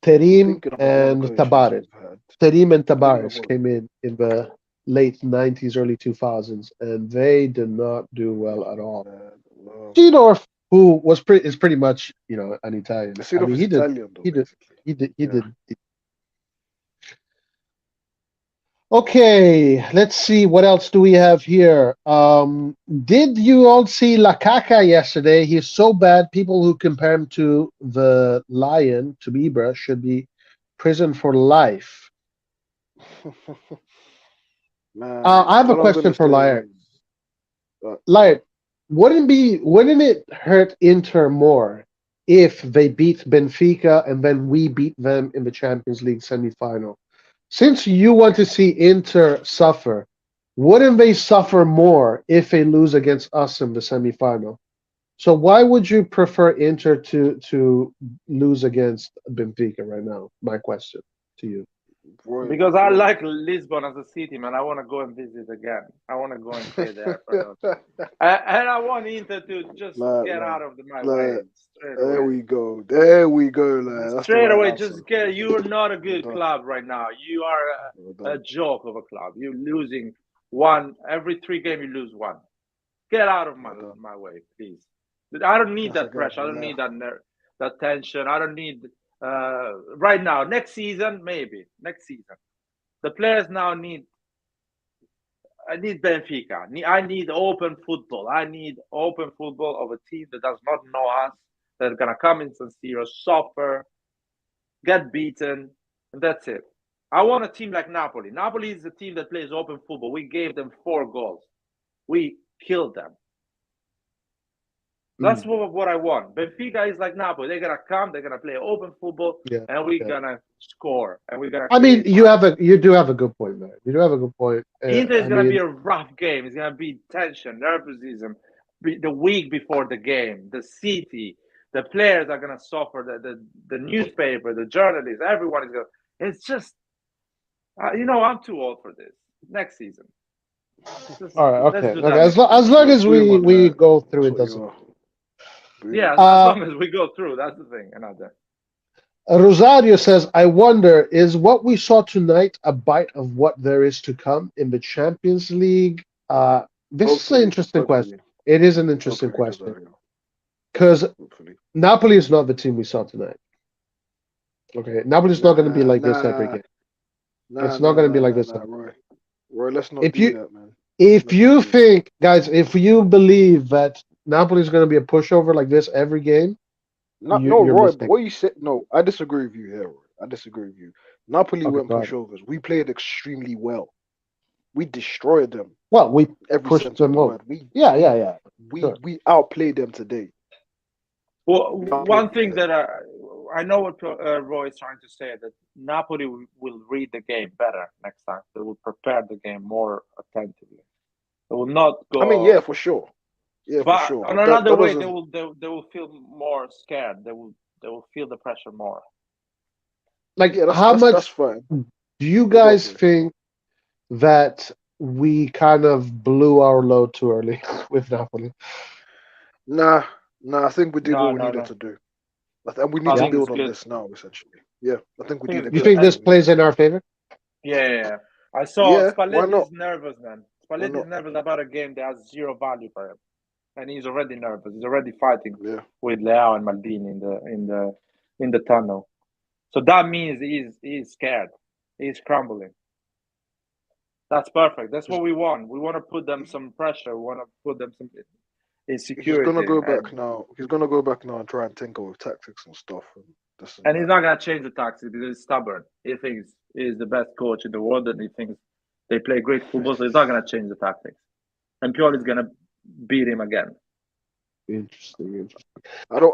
Terim and Tabares. Terim and Tabares came in the late 90s, early 2000s, and they did not do well at all. Seedorf, who is pretty much an Italian. I mean, he did. Okay, let's see what else do we have here. Did you all see Lakaka yesterday? He's so bad. People who compare him to the Lion, to Ibra, should be prison for life. Man, I have a question for Lion. Lion, wouldn't it hurt Inter more if they beat Benfica and then we beat them in the Champions League semifinal? Since you want to see Inter suffer, wouldn't they suffer more if they lose against us in the semifinal? So why would you prefer Inter to lose against Benfica right now? My question to you. Because I like Lisbon as a city, man. I want to go and visit again. I want to go and stay there. And I want Inter to just get out of my way. There we go. There we go, lad. Straight away, just get. You're not a good club right now. You are a joke of a club. You're losing one every 3 games. You lose one. Get out of my way, please. I don't need that pressure. I don't need that tension. I don't need. Right now, next season, maybe next season, the players now need. I need Benfica. I need open football. I need open football of a team that does not know us. That's gonna come in San Siro, suffer, get beaten, and that's it. I want a team like Napoli. Napoli is a team that plays open football. We gave them 4 goals. We killed them. That's what I want. Benfica is like Napoli. They're gonna come. They're gonna play open football, and we're gonna score. And we're gonna. I mean, you do have a good point, man. You do have a good point. Inter is gonna be a rough game. It's gonna be tension, nervousism. The week before the game, the city, the players are gonna suffer. The newspaper, the journalists, everyone is gonna. It's just, I'm too old for this. Next season. All right, okay. As long as we go through, it doesn't. Yeah, as long as we go through, that's the thing. Another. Rosario says, I wonder, is what we saw tonight a bite of what there is to come in the Champions League? This is an interesting question. It is an interesting question. Because Napoli is not the team we saw tonight. Okay, Napoli's not going to be like this every game. It's not going to be like this. Roy, let's not do that, man. If you think, guys, if you believe that Napoli is going to be a pushover like this every game, Roy, but what you said, no, I disagree with you here, Roy. I disagree with you. Napoli weren't pushovers. We played extremely well. We destroyed them. Well, we pushed them over. Yeah. We outplayed them today. Well, one thing that I know what Roy is trying to say, that Napoli will read the game better next time. They will prepare the game more attentively. They will not go. I mean, yeah, for sure. Yeah, but for sure. On another way, they will feel more scared. They will feel the pressure more. Like, how much that's fine. Do you guys think that we kind of blew our load too early with Napoli? Nah. I think we did what we needed to do. And we need to build on this now, essentially. Yeah, I think we did. You think this plays in our favor? Yeah. I saw Spalletti is nervous, man. Spalletti is nervous about a game that has zero value for him. And he's already nervous. He's already fighting with Leao and Maldini in the tunnel. So that means he's scared. He's crumbling. That's perfect. That's what we want. We want to put them some pressure. We want to put them some insecurity. He's gonna go back now and try and tinker with tactics and stuff. And he's not gonna change the tactics because he's stubborn. He thinks he's the best coach in the world, and he thinks they play great football. So he's not gonna change the tactics. And Pioli is gonna beat him again. Interesting. I don't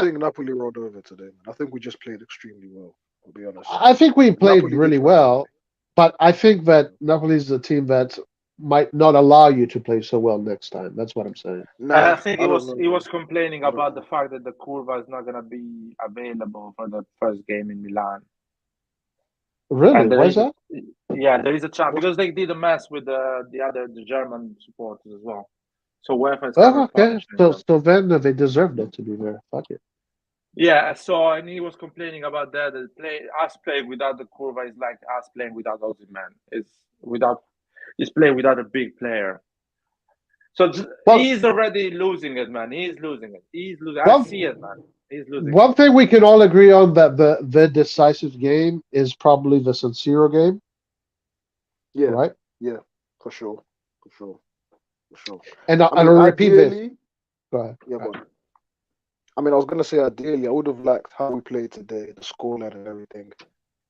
think Napoli rolled over today, man. I think we just played extremely well, I'll be honest. I think we played really well, but I think that Napoli is a team that might not allow you to play so well next time. That's what I'm saying. I think he was complaining about the fact that the Curva is not gonna be available for the first game in Milan. Really? Why is that? Yeah, there is a chance because they did a mess with the German supporters as well. So UEFA is okay. So then they deserved it, to be fair. Fuck it. Yeah, and he was complaining about that. Us playing without the Curva is like us playing without Osimhen. He's playing without a big player. So he's already losing it, man. He's losing it. I see it, man. He's losing. One thing we can all agree on that the decisive game is probably the San Siro game. Yeah. Right? Yeah, for sure. And I'll repeat this. Go ahead. Yeah, but I was gonna say ideally I would have liked how we played today, the scoreline and everything,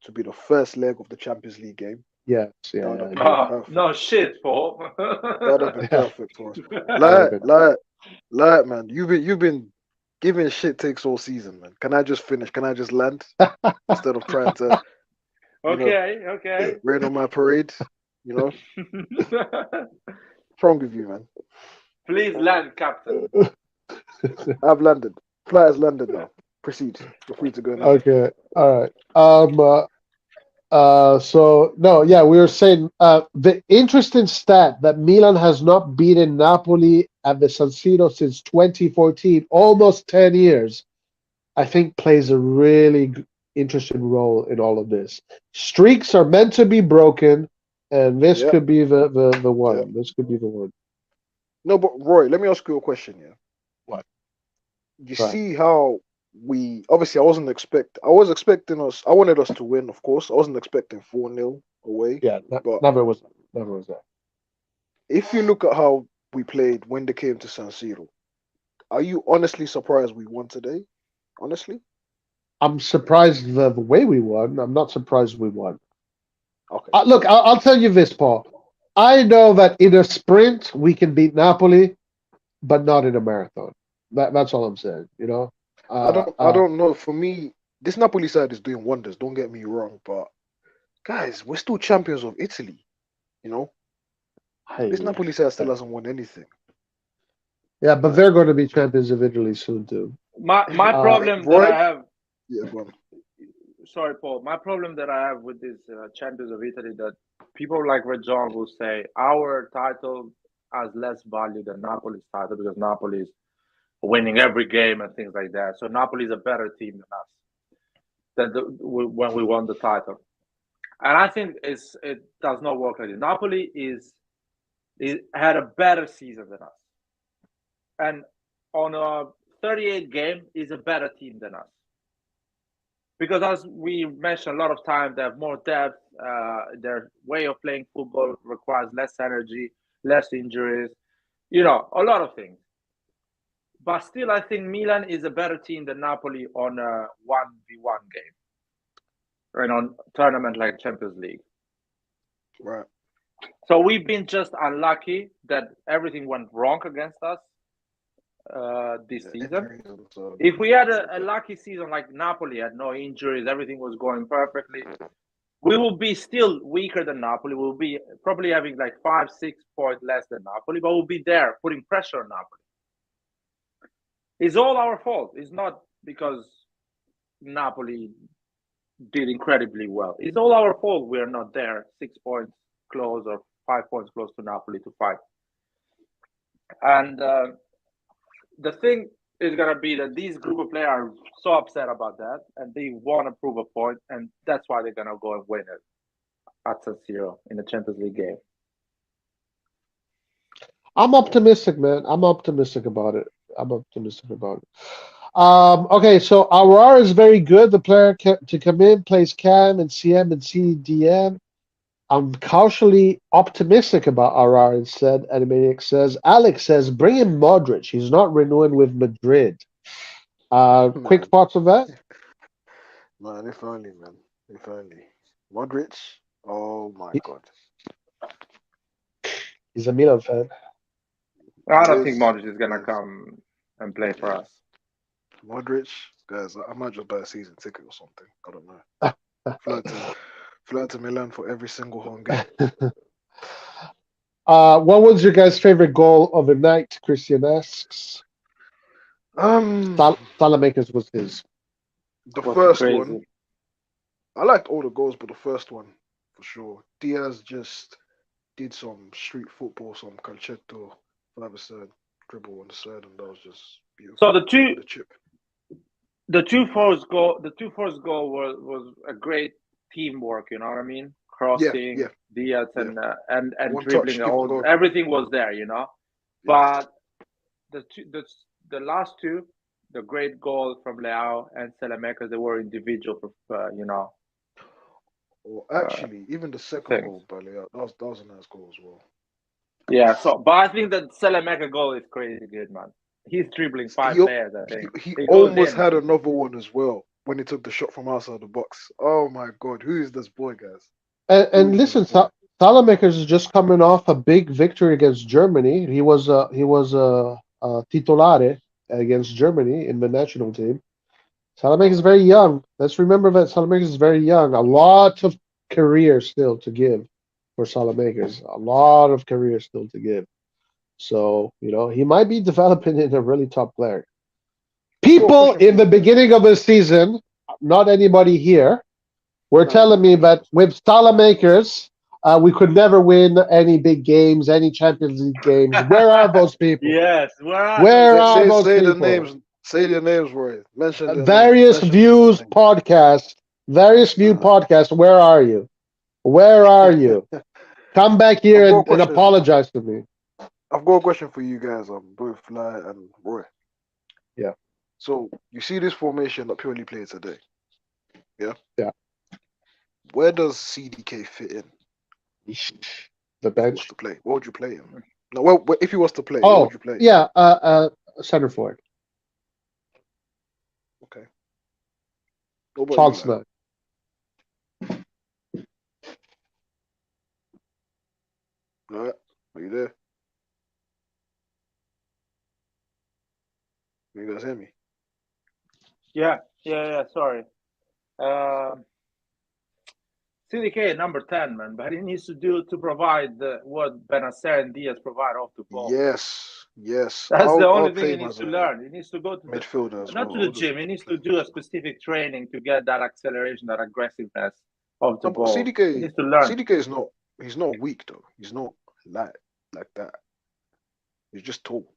to be the first leg of the Champions League game. Yeah. No shit, Paul. That'd have been perfect for us. Like, man, you've been giving shit takes all season, man. Can I just finish? Can I just land instead of trying to? Okay. Rain on my parade, What's wrong with you, man? Please land, Captain. I've landed. Flight has landed now. Proceed. You're free to go now. Okay. All right. We were saying the interesting stat that Milan has not beaten Napoli at the San Siro since 2014, almost 10 years, I think plays a really interesting role in all of this. Streaks are meant to be broken, and this could be the one. Yeah. This could be the one. No, but Roy, let me ask you a question here. What? You see how I was expecting us. I wanted us to win, of course. I wasn't expecting 4-0 away. Yeah, never was that. If you look at how we played when they came to San Siro, are you honestly surprised we won today? Honestly, I'm surprised the way we won. I'm not surprised we won. Okay. Look, I'll tell you this, Paul. I know that in a sprint we can beat Napoli, but not in a marathon. That's all I'm saying. You know. I don't know. For me, this Napoli side is doing wonders. Don't get me wrong, but guys, we're still champions of Italy. You know, this Hey, Napoli side still hasn't won anything. yeah, but they're going to be champions of Italy soon too. My problem that Roy, I have. yeah, go on. Sorry, Paul. My problem that I have with this Champions of Italy that people like Rejon will say our title has less value than Napoli's title because Napoli is winning every game and things like that. So Napoli is a better team than us when we won the title. And I think it does not work like this. Napoli had a better season than us, and on a 38 game is a better team than us. Because as we mentioned a lot of times, they have more depth. Their way of playing football requires less energy, less injuries, a lot of things. But still, I think Milan is a better team than Napoli on a 1v1 game and on tournament like Champions League. Right. So we've been just unlucky that everything went wrong against us this season. If we had a lucky season like Napoli, had no injuries, everything was going perfectly, we will be still weaker than Napoli. We'll be probably having like 5-6 points less than Napoli, but we'll be there putting pressure on Napoli. It's all our fault. It's not because Napoli did incredibly well. It's all our fault we are not there 6 points close or 5 points close to Napoli to fight. And the thing is going to be that these group of players are so upset about that and they want to prove a point, and that's why they're going to go and win it at San Siro in the Champions League game. I'm optimistic, man. I'm optimistic about it. Okay, so Aouar is very good. The player to come in plays Cam and CM and CDM. I'm cautiously optimistic about Aouar instead. Animaniac says. Alex says, bring in Modric. He's not renewing with Madrid. Quick thoughts on that? Man, if only, man. If only. Modric? Oh my God. He's a Milan fan. I don't think Modric is going to come and play for us. Modric? Guys, I might just buy a season ticket or something. I don't know. Fly to Milan for every single home game. What was your guys' favorite goal of the night? Christian asks. Saelemaekers was his. The first one. I liked all the goals, but the first one for sure. Diaz just did some street football, some calcetto, 5-a-side dribble on the side, and that was just beautiful. So the two first goal was a great teamwork. You know what I mean? Crossing, Diaz and dribbling. Everything was there. But the last two, the great goal from Leao and Saelemaekers, they were individual. Well, actually, even the second goal by Leao, that was a nice goal as well. Yeah. But I think that Saelemaekers goal is crazy good, man. He's dribbling 5 players. I think he almost had another one as well when he took the shot from outside the box. Oh my God, who is this boy, guys? And listen, Saelemaekers is just coming off a big victory against Germany. He was titolare against Germany in the national team. Saelemaekers is very young. Let's remember that Saelemaekers is very young. A lot of career still to give for Saelemaekers. A lot of career still to give. So, he might be developing into a really top player. People in the beginning of the season, not anybody here, were telling me that with Saelemaekers, we could never win any big games, any Champions League games. Where are those people? Yes, where are those people? Say their names, Roy. Mention their Various names. Views podcast. Various View podcast. Where are you? Where are you? Come back here and apologize to me. I've got a question for you guys, both Fly and Roy. Yeah. So you see this formation that Pioli played today? Yeah. Yeah. Where does CDK fit in? The bench. To play. What would you play him? No, well, if he was to play, what would you play? Yeah, center forward. Okay. False nine. All right. Are you there? You guys hear me? Yeah. Sorry. CDK number 10, man, but he needs to provide what Benacer and Diaz provide off the ball. Yes. That's the I'll only thing play he him needs as to a learn. He needs to go to midfielder as not well. to the gym. He needs to do a specific training to get that acceleration, that aggressiveness of the No, but ball. He needs to learn. CDK is not. He's not weak though. He's not light like that. He's just tall.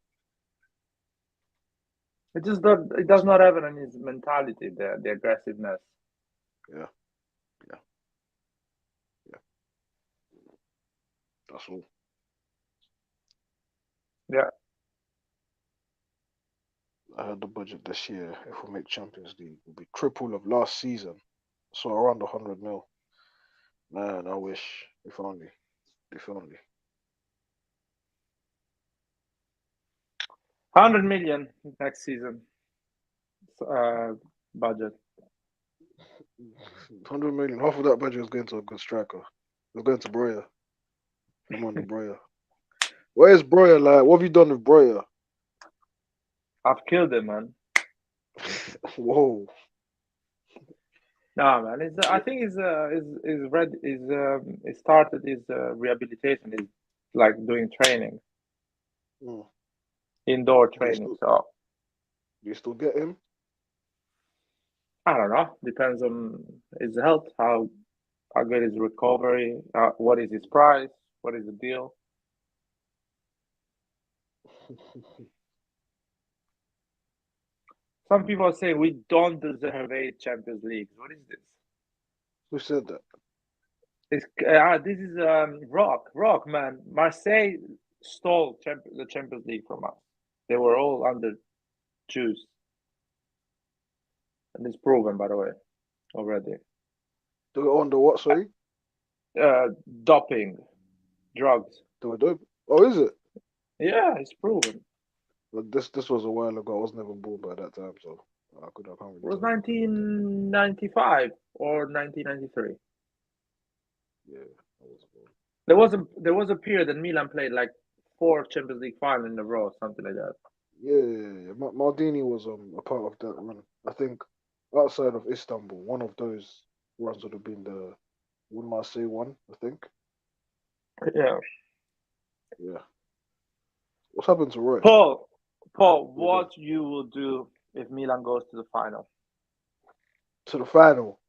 It does not have it in his mentality, the aggressiveness. Yeah. That's all. Yeah. I heard the budget this year, if we make Champions League, will be triple of last season. So around 100 mil. Man, I wish. If only. 100 million next season budget. 100 million. Half of that budget is going to a good striker. It's going to Breuer. Come on, Breuer. Where's Breuer? Like, what have you done with Breuer? I've killed him, man. Whoa. No, man. I think he started his rehabilitation. He's like doing training, indoor training. So do you still get him? I don't know. Depends on his health, how good is recovery, what is his price, what is the deal. Some people are saying we don't deserve 8 Champions Leagues. What is this? Who said that? This is Rock, man. Marseille stole the Champions League from us. They were all under juice. And it's proven, by the way, already. Do it under what, sorry? Doping. Drugs. Do it dope? Oh, is it? Yeah, it's proven. But this was a while ago. I was never born by that time, so I can't really. It was 1995 or 1993. Yeah, I wasn't born. There was a period that Milan played like 4 Champions League finals in a row, something like that. Yeah. Maldini was a part of that run. I think outside of Istanbul, one of those runs would have been the Marseille one. I think. Yeah. What's happened to Roy? Paul, what you will do if Milan goes to the final? To the final?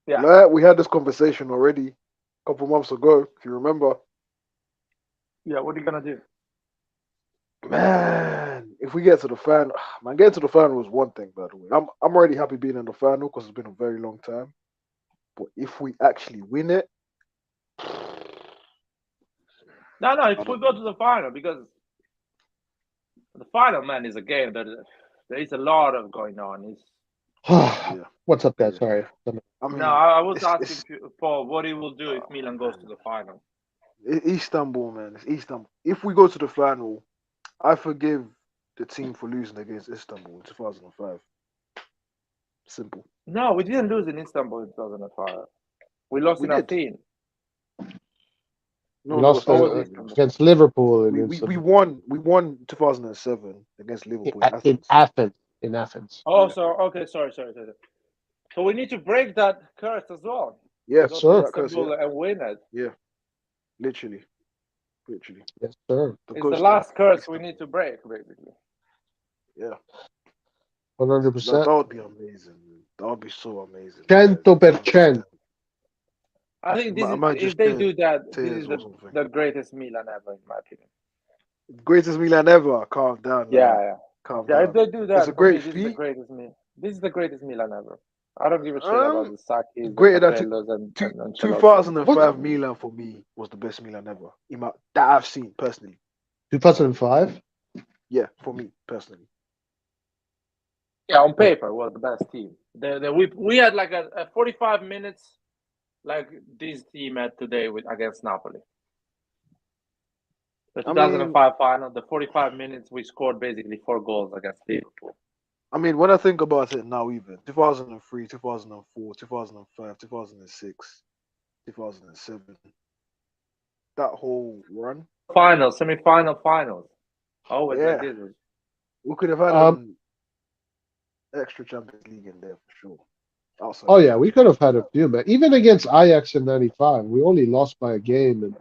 Yeah. Like, we had this conversation already a couple months ago, if you remember. Yeah, what are you gonna do? Man, if we get to the final, getting to the final is one thing, by the way. I'm already happy being in the final because it's been a very long time. But if we actually win it, no, if we go to the final, because the final, man, is a game that there is a lot of going on. What's up, guys? Sorry. I was asking Paul what he will do if Milan goes to the final. Istanbul, man. It's Istanbul. If we go to the final, I forgive the team for losing against Istanbul in 2005. Simple. No, we didn't lose in Istanbul in 2005. We lost in Athens. We lost against Liverpool. We won 2007 against Liverpool in Athens. Oh, sorry. So we need to break that curse as well. Yes, sir. And win it. Yeah, literally. Yes, sir. It's the last curse we need to break, basically. Yeah. 100%. That would be amazing. That would be so amazing. 100%. I think if they do that, this is the greatest Milan ever, in my opinion. Greatest Milan ever. Calm down. Yeah. Calm down. If they do that, it's a great feat. This is the greatest Milan ever. I don't give a shit about the Sakis, and 2005 Milan for me was the best Milan ever that I've seen personally. 2005? Yeah, for me personally. Yeah, on paper was the best team. We had like a 45 minutes like this team had today against Napoli. The 2005 final, the 45 minutes we scored basically 4 goals against Liverpool. I mean, when I think about it now, even 2003, 2004, 2005, 2006, 2007, that whole run. Finals, semi-final, finals. Always Yeah. like this. We could have had an extra Champions League in there for sure. Outside Oh yeah, we could have had a few, man. Even against Ajax in '95, we only lost by a game, and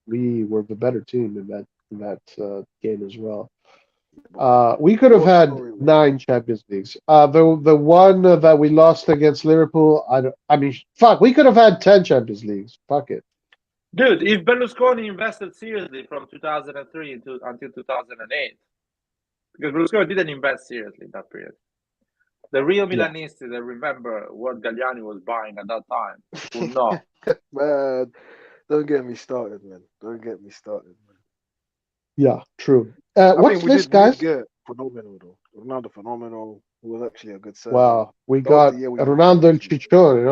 we were the better team in that game as well. We could have had 9 Champions Leagues. The one that we lost against Liverpool, fuck, we could have had 10 Champions Leagues. Fuck it. Dude, if Berlusconi invested seriously from 2003 until 2008, because Berlusconi didn't invest seriously in that period. The real Milanisti that remember what Galliani was buying at that time will know. Man, don't get me started, man. Don't get me started, man. Yeah, true. What's this, guys? We did get phenomenal though. Ronaldo phenomenal. Who was actually a good signing. Wow, we got Ronaldo and Ciccione,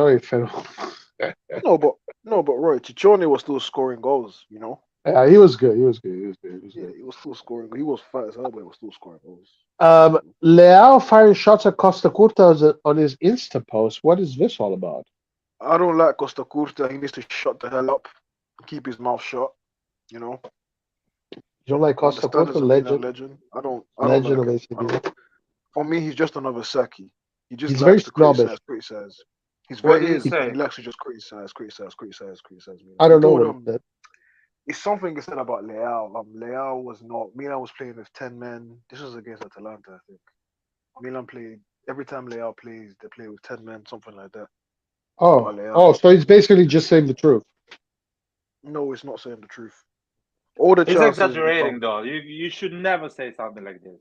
No, but Roy, Ciccione was still scoring goals, you know? Yeah, he was good. He was good. He was still scoring. He was fat as hell, but he was still scoring goals. Leao firing shots at Costa Curta on his Insta post. What is this all about? I don't like Costa Curta. He needs to shut the hell up, keep his mouth shut. You know. You don't like Costa Curta, legend? I don't legend like of ACB. For me, he's just another Saki. He's very snobbish. Criticize. He likes to just criticize. I don't know what that. It's something said about Leao. Leao was not. Milan was playing with 10 men. This was against Atalanta, I think. Milan played every time Leao plays. They play with 10 men, something like that. So he's basically just saying the truth. No, it's not saying the truth. He's exaggerating, though. You should never say something like this.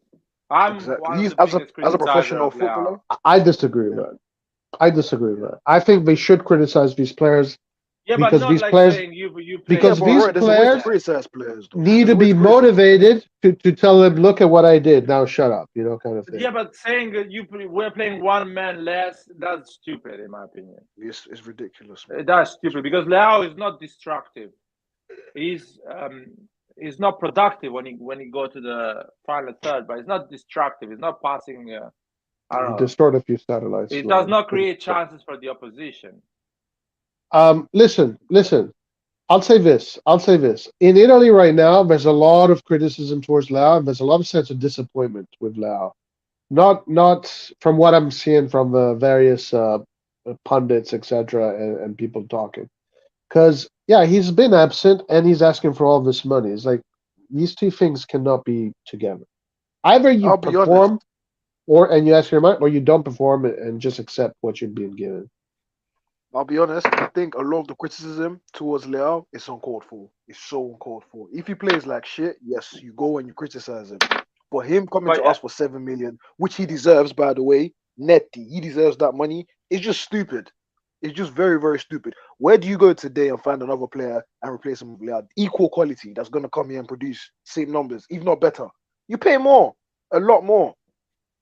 He's as a professional footballer. I disagree with that. I think they should criticize these players. Yeah, because but not these like players, saying you because these players need to be motivated to tell them, look at what I did. Now shut up, kind of thing. Yeah, but saying that we're playing one man less, that's stupid in my opinion. It's ridiculous. That's stupid because Leao is not destructive. He's not productive when he go to the final third, but he's not destructive. He's not passing. I don't know. Distort a few satellites. He does not create chances for the opposition. Listen. I'll say this. In Italy right now, there's a lot of criticism towards Leao, and there's a lot of sense of disappointment with Leao. Not from what I'm seeing from the various pundits, etc., and people talking. Because he's been absent, and he's asking for all this money. It's like these two things cannot be together. Either you perform, and you ask your money, or you don't perform and just accept what you're being given. I'll be honest, I think a lot of the criticism towards Leao is uncalled for. It's so uncalled for. If he plays like shit, yes, you go and you criticize him. For him coming to us for 7 million, which he deserves, by the way, Netti, he deserves that money, it's just stupid. It's just very, very stupid. Where do you go today and find another player and replace him with Leao? Equal quality that's going to come here and produce same numbers, if not better. You pay more, a lot more.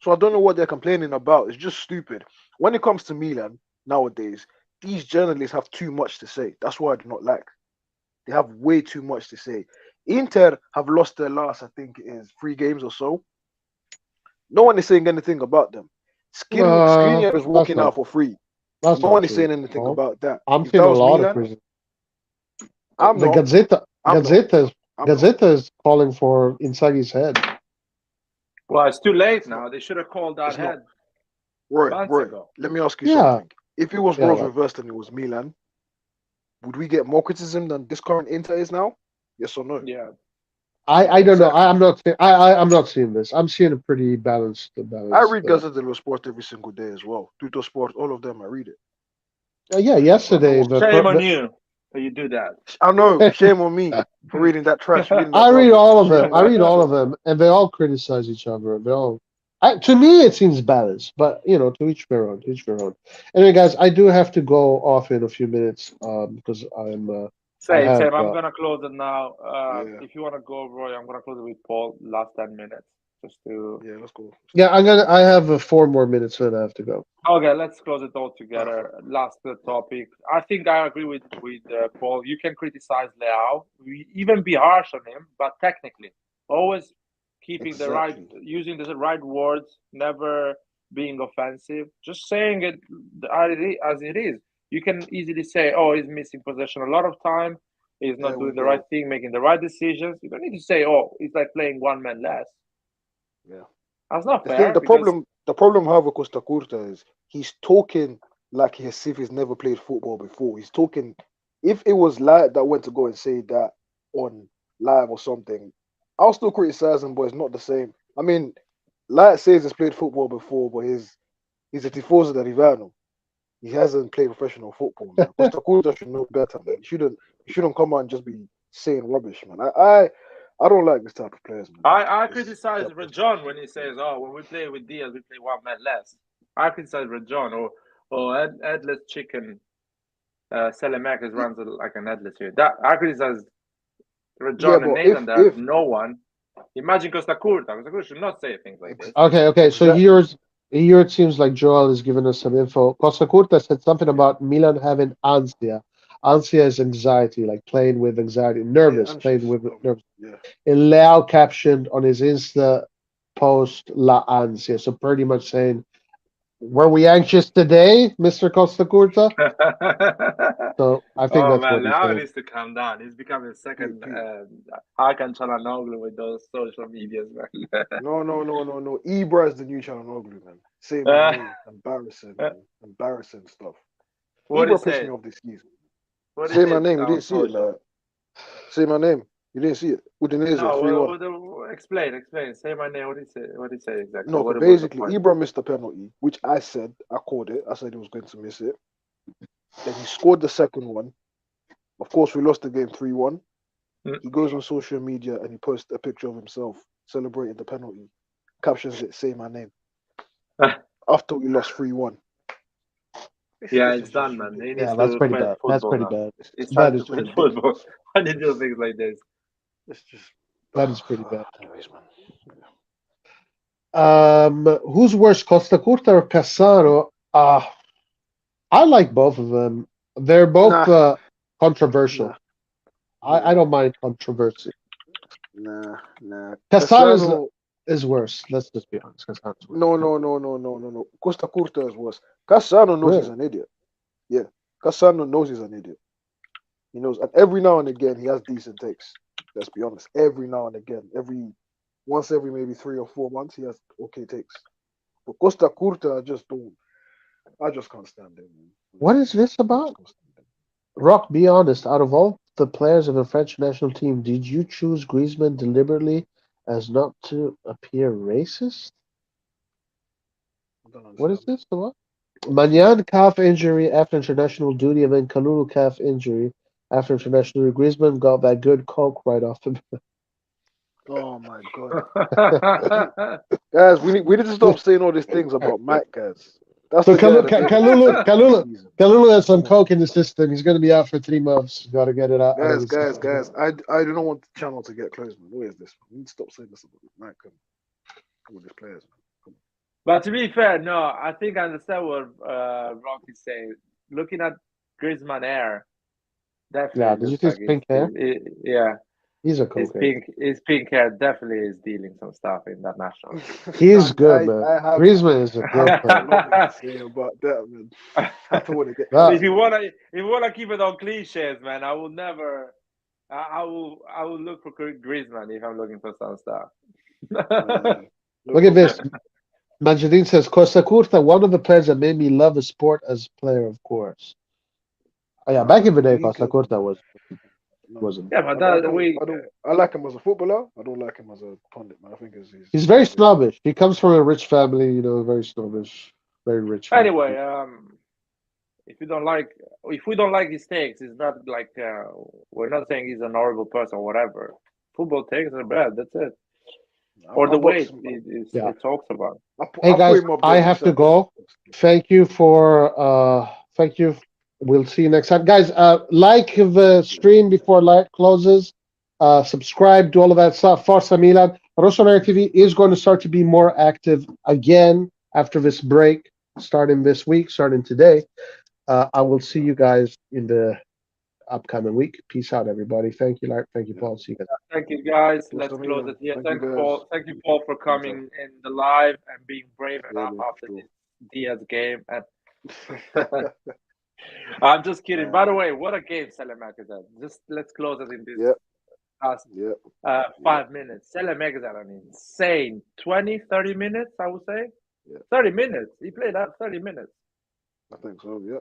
So I don't know what they're complaining about. It's just stupid. When it comes to Milan nowadays, these journalists have too much to say. That's what I do not like. They have way too much to say. Inter have lost their last, I think it is 3 games or so. No one is saying anything about them. Skriniar is walking out for free. No one is saying anything about that. I'm seeing a lot of criticism. The Gazzetta is calling for Inzaghi's head. Well, it's too late now. They should have called that head. Right. Let me ask you something. If it was roles reversed and it was Milan, would we get more criticism than this current Inter is now? Yes or no? Yeah. I don't know. I'm not seeing this. I'm seeing a pretty balanced. I read Gazzetta dello Sport every single day as well. Tutto Sport, all of them. I read it. Yesterday. Shame on you that you do that. I know. Shame on me for reading that trash. I read all of them, and they all criticize each other. They all. To me, it seems balanced, but to each their own. Anyway, guys, I do have to go off in a few minutes because I'm. Same. I'm gonna close it now. If you wanna go, Roy, I'm gonna close it with Paul. Last 10 minutes, just to. Yeah, let's go. Yeah, I have 4 more minutes, then I have to go. Okay, let's close it all together. Last topic. I think I agree with Paul. You can criticize Leao, even be harsh on him, but technically, always keeping using the right words, never being offensive, just saying it as it is. You can easily say, "Oh, he's missing possession a lot of time. He's not There we doing the go. right thing, making the right decisions. You don't need to say, "Oh, it's like playing one man less." Yeah. That's not The fair. thing, the because problem, the problem I have with Costa Curta is he's talking like as if he's never played football before. He's talking. If it was Light that went to go and say that on live or something, I'll still criticize him, but it's not the same. I mean, Light says he's played football before, but he's a tifoso da Rivano. He hasn't played professional football, man. Costa Curta should know better, man. He shouldn't come out and just be saying rubbish, man. I don't like this type of players, man. I criticize Rajon when he says, "Oh, when we play with Diaz, we play one man less." I criticize Rajon or headless chicken. Saelemaekers runs like an headless here. That I criticize Rajon and Nathan. There's no one. Imagine Costa Curta. Costa Curta should not say things like this. Okay. So here it seems like Joel is giving us some info. Costa Curta said something about Milan having ansia. Ansia is anxiety, like playing with anxiety, nervous, playing with nervous. Yeah. And Leao captioned on his Insta post La Ansia. So pretty much saying, were we anxious today, Mr. Costa Curta? So I think that's what he's Leao saying. needs to calm down. He's becoming a second Hakan Çalhanoğlu with those social medias, man. No. Ibra is the new Çalhanoğlu, man. Say my name. Embarrassing, man. Embarrassing stuff. What Ibra pissed me off this season. Say my name. You didn't see it, like. Say my name. You didn't see it. Udinese, 3-1. Explain. Say my name. What did he say exactly? No, basically, Ibra missed the penalty, which I called it. I said he was going to miss it. Then he scored the second one. Of course, we lost the game 3-1. He goes on social media and he posts a picture of himself celebrating the penalty. Captions it, say my name. After we lost 3-1. Yeah, it's done, man. Yeah, that's pretty bad. That's pretty bad. It's time to quit football. When you do things like this. It's just that is pretty bad. Anyways, man. Who's worse, Costa Curta or Cassano? I like both of them. They're both controversial. Nah. I don't mind controversy. Nah. Cassano is worse. Let's just be honest. Cassano's worse. No. Costa Curta is worse. Cassano knows he's an idiot. Yeah. Cassano knows he's an idiot. He knows. And every now and again, he has decent takes. Let's be honest. Every now and again. Once every maybe 3 or 4 months, he has okay takes. But Costa Curta, I just can't stand him. What is this about? Rock, be honest. Out of all the players of the French national team, did you choose Griezmann deliberately as not to appear racist? What is this about? Magnan calf injury after international duty, and then Kalulu calf injury after international duty. Griezmann got that good coke right off the bat. Oh my god, guys, we need to stop saying all these things about Mike, guys. That's so Kalulu has some coke in the system. He's going to be out for 3 months. Got to get it out. Guys. I do not want the channel to get closed, man. Where is this? We need to stop saying this about Mike and all these players, man. But to be fair, no, I think I understand what Rock is saying. Looking at Griezmann hair, definitely. Yeah, did you see his pink hair? Yeah. He's a cokehead. His pink hair definitely is dealing some stuff in that national. He's good, man. Griezmann is a good player. About that, man. I don't want to get. If you wanna keep it on cliches, man, I will never. I will look for Griezmann if I'm looking for some stuff. Look at this. Majidin says Costa Curta, one of the players that made me love a sport as a player, of course. Oh yeah, back in the day, Costa Curta wasn't. Yeah, but I like him as a footballer. I don't like him as a pundit, man. I think he's very snobbish. He comes from a rich family, very snobbish, very rich family. Anyway, if we don't like his takes, it's not like we're not saying he's an horrible person or whatever. Football takes are bad. That's it. Or the way it talks about. Hey guys, I have to go. Thank you. We'll see you next time. Guys, like the stream before light closes. Subscribe, do all of that stuff. Forza Milan. RossonARI TV is going to start to be more active again after this break, starting this week, starting today. I will see you guys in the upcoming week. Peace out, everybody. Thank you, Larry. Thank you, Paul. See you guys. Thank you, guys. Let's close it here. Thank you, Paul, for coming in the live and being brave enough after this Diaz game. And I'm just kidding. By the way, what a game Saelemaekers had. Just let's close it in this last 5 minutes. Saelemaekers had an insane 20-30 minutes, I would say. 30 minutes. He played that 30 minutes. I think so, yeah.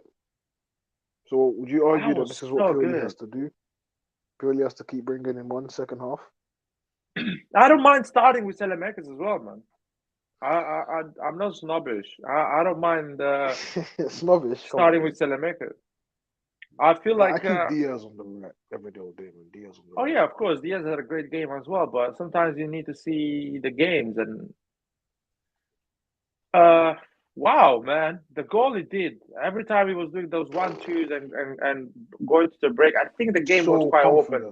So would you argue that this is what Pioli has to do? Pioli has to keep bringing in one second half? I don't mind starting with Saelemaekers as well, man. I'm not snobbish. I don't mind snobbish starting with Saelemaekers. I feel like I keep Diaz on the right every day, man. Diaz on the right. Yeah, of course, Diaz had a great game as well. But sometimes you need to see the games and. Wow, man, the goal he did every time he was doing those 1-2s and going to the break. I think the game was quite open.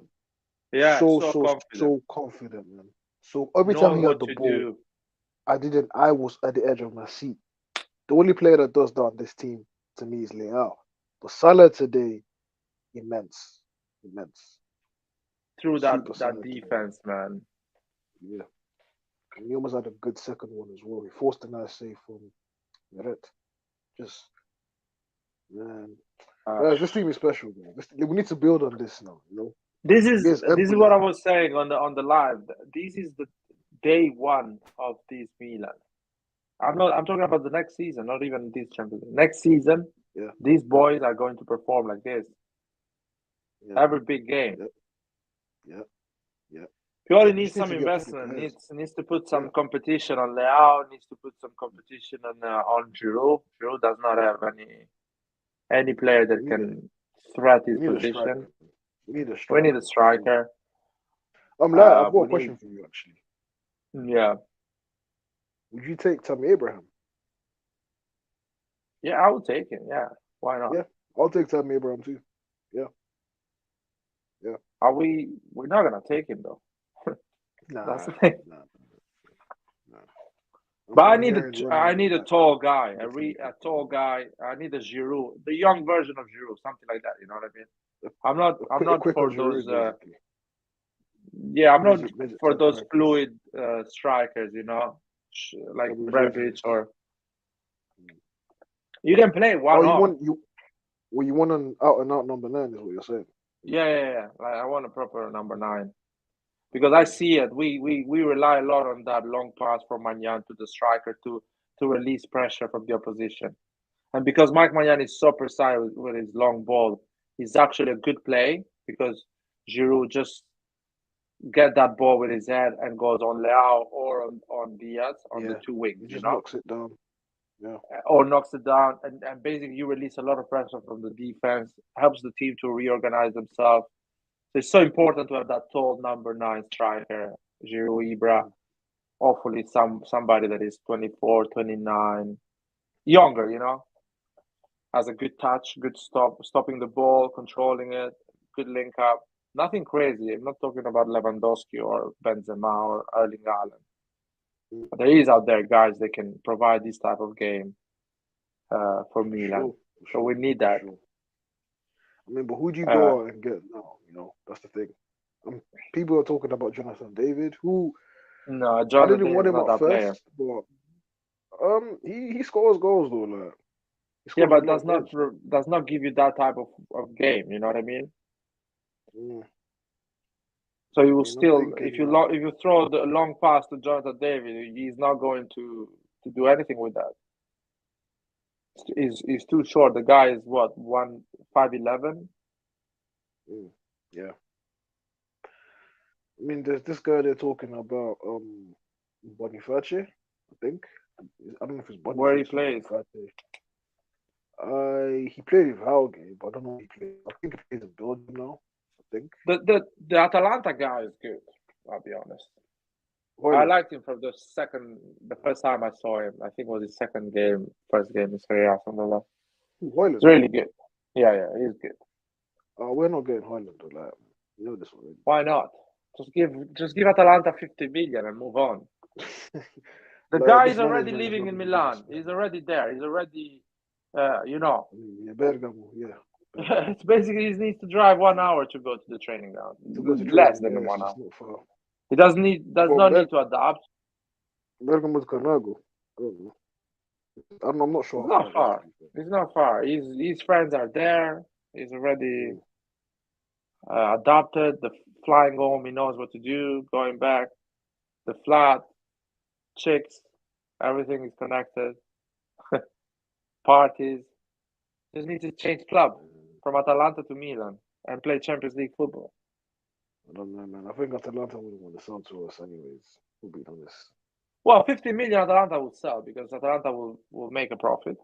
Yeah, so confident, man. So every time he had the ball, I was at the edge of my seat. The only player that does that on this team to me is Leao. But Salah today, immense. Through that defense, man. Yeah. And he almost had a good second one as well. He forced a nice save from Meret. Just, man. This team is special, man. We need to build on this now, you know. This is what I was saying on the live. This is the day one of this Milan. I'm talking about the next season, not even this Champions League. Next season, these boys are going to perform like this. Yeah. Every big game. Yeah. Pioli needs some investment. Needs to put some competition on Leao. Needs to put some competition on Giroud. Giroud does not have any player that can threat his position. We need a striker. I've got a question for you, actually. Yeah. Would you take Tammy Abraham? Yeah, I would take him. Yeah, why not? Yeah, I'll take Tammy Abraham too. Yeah. We're not gonna take him though. That's the thing. Nah. But I need a tall guy, a tall guy. I need a Giroud, the young version of Giroud, something like that. You know what I mean? I'm not for those. I'm not for those fluid strikers. You know, like Rebic or. You can play one. You want an out and out number 9? Is what you're saying? Yeah. Like I want a proper number 9. Because I see it, we rely a lot on that long pass from Maignan to the striker to release pressure from the opposition. And because Mike Maignan is so precise with his long ball, it's actually a good play because Giroud just get that ball with his head and goes on Leao or on Diaz on the two wings. He just knocks it down. Yeah. Or knocks it down. And basically you release a lot of pressure from the defense, helps the team to reorganize themselves. So it's so important to have that tall number 9 striker, Giroud, Ibra. Hopefully somebody that is 24, 29, younger, you know, has a good touch, good stopping the ball, controlling it, good link up. Nothing crazy. I'm not talking about Lewandowski or Benzema or Erling Haaland. But there is out there guys that can provide this type of game for Milan. So we need that. I mean, but who do you go out and get now? You know, that's the thing. People are talking about Jonathan David, who Jonathan I didn't want him at first, but he scores goals though. Like, but does not give you that type of game. You know what I mean? So you will still, if you throw the long pass to Jonathan David, he's not going to do anything with that. He's too short. The guy is what 5'11". Yeah. I mean, there's this guy they're talking about, Boniface, I think. I don't know if it's Boniface. Where he plays. He played with Hauge, but I don't know where he plays. I think he plays in Belgium now. I think the Atalanta guy is good. I'll be honest. I liked him from the first time I saw him. I think it was his first game in Serie A, something like that. It's really good. Yeah, he's good. We're not getting Højlund though, like, you know this already. Why not? Just give Atalanta 50 million and move on. The guy is already living in Milan. He's already there. He's already, you know. Yeah, Bergamo, yeah. It's basically he needs to drive 1 hour to go to the training ground. Less than 1 hour. He does not need to adapt. Bergamo to Carnago. I'm not sure It's how not far far. It's not far. His friends are there. He's already adopted. The flying home, he knows what to do. Going back, the flat, chicks, everything is connected. Parties. Just need to change club from Atalanta to Milan and play Champions League football. I don't know, man. I think Atalanta wouldn't want to sell to us, anyways. To be honest. Well, 50 million Atalanta would sell because Atalanta will make a profit.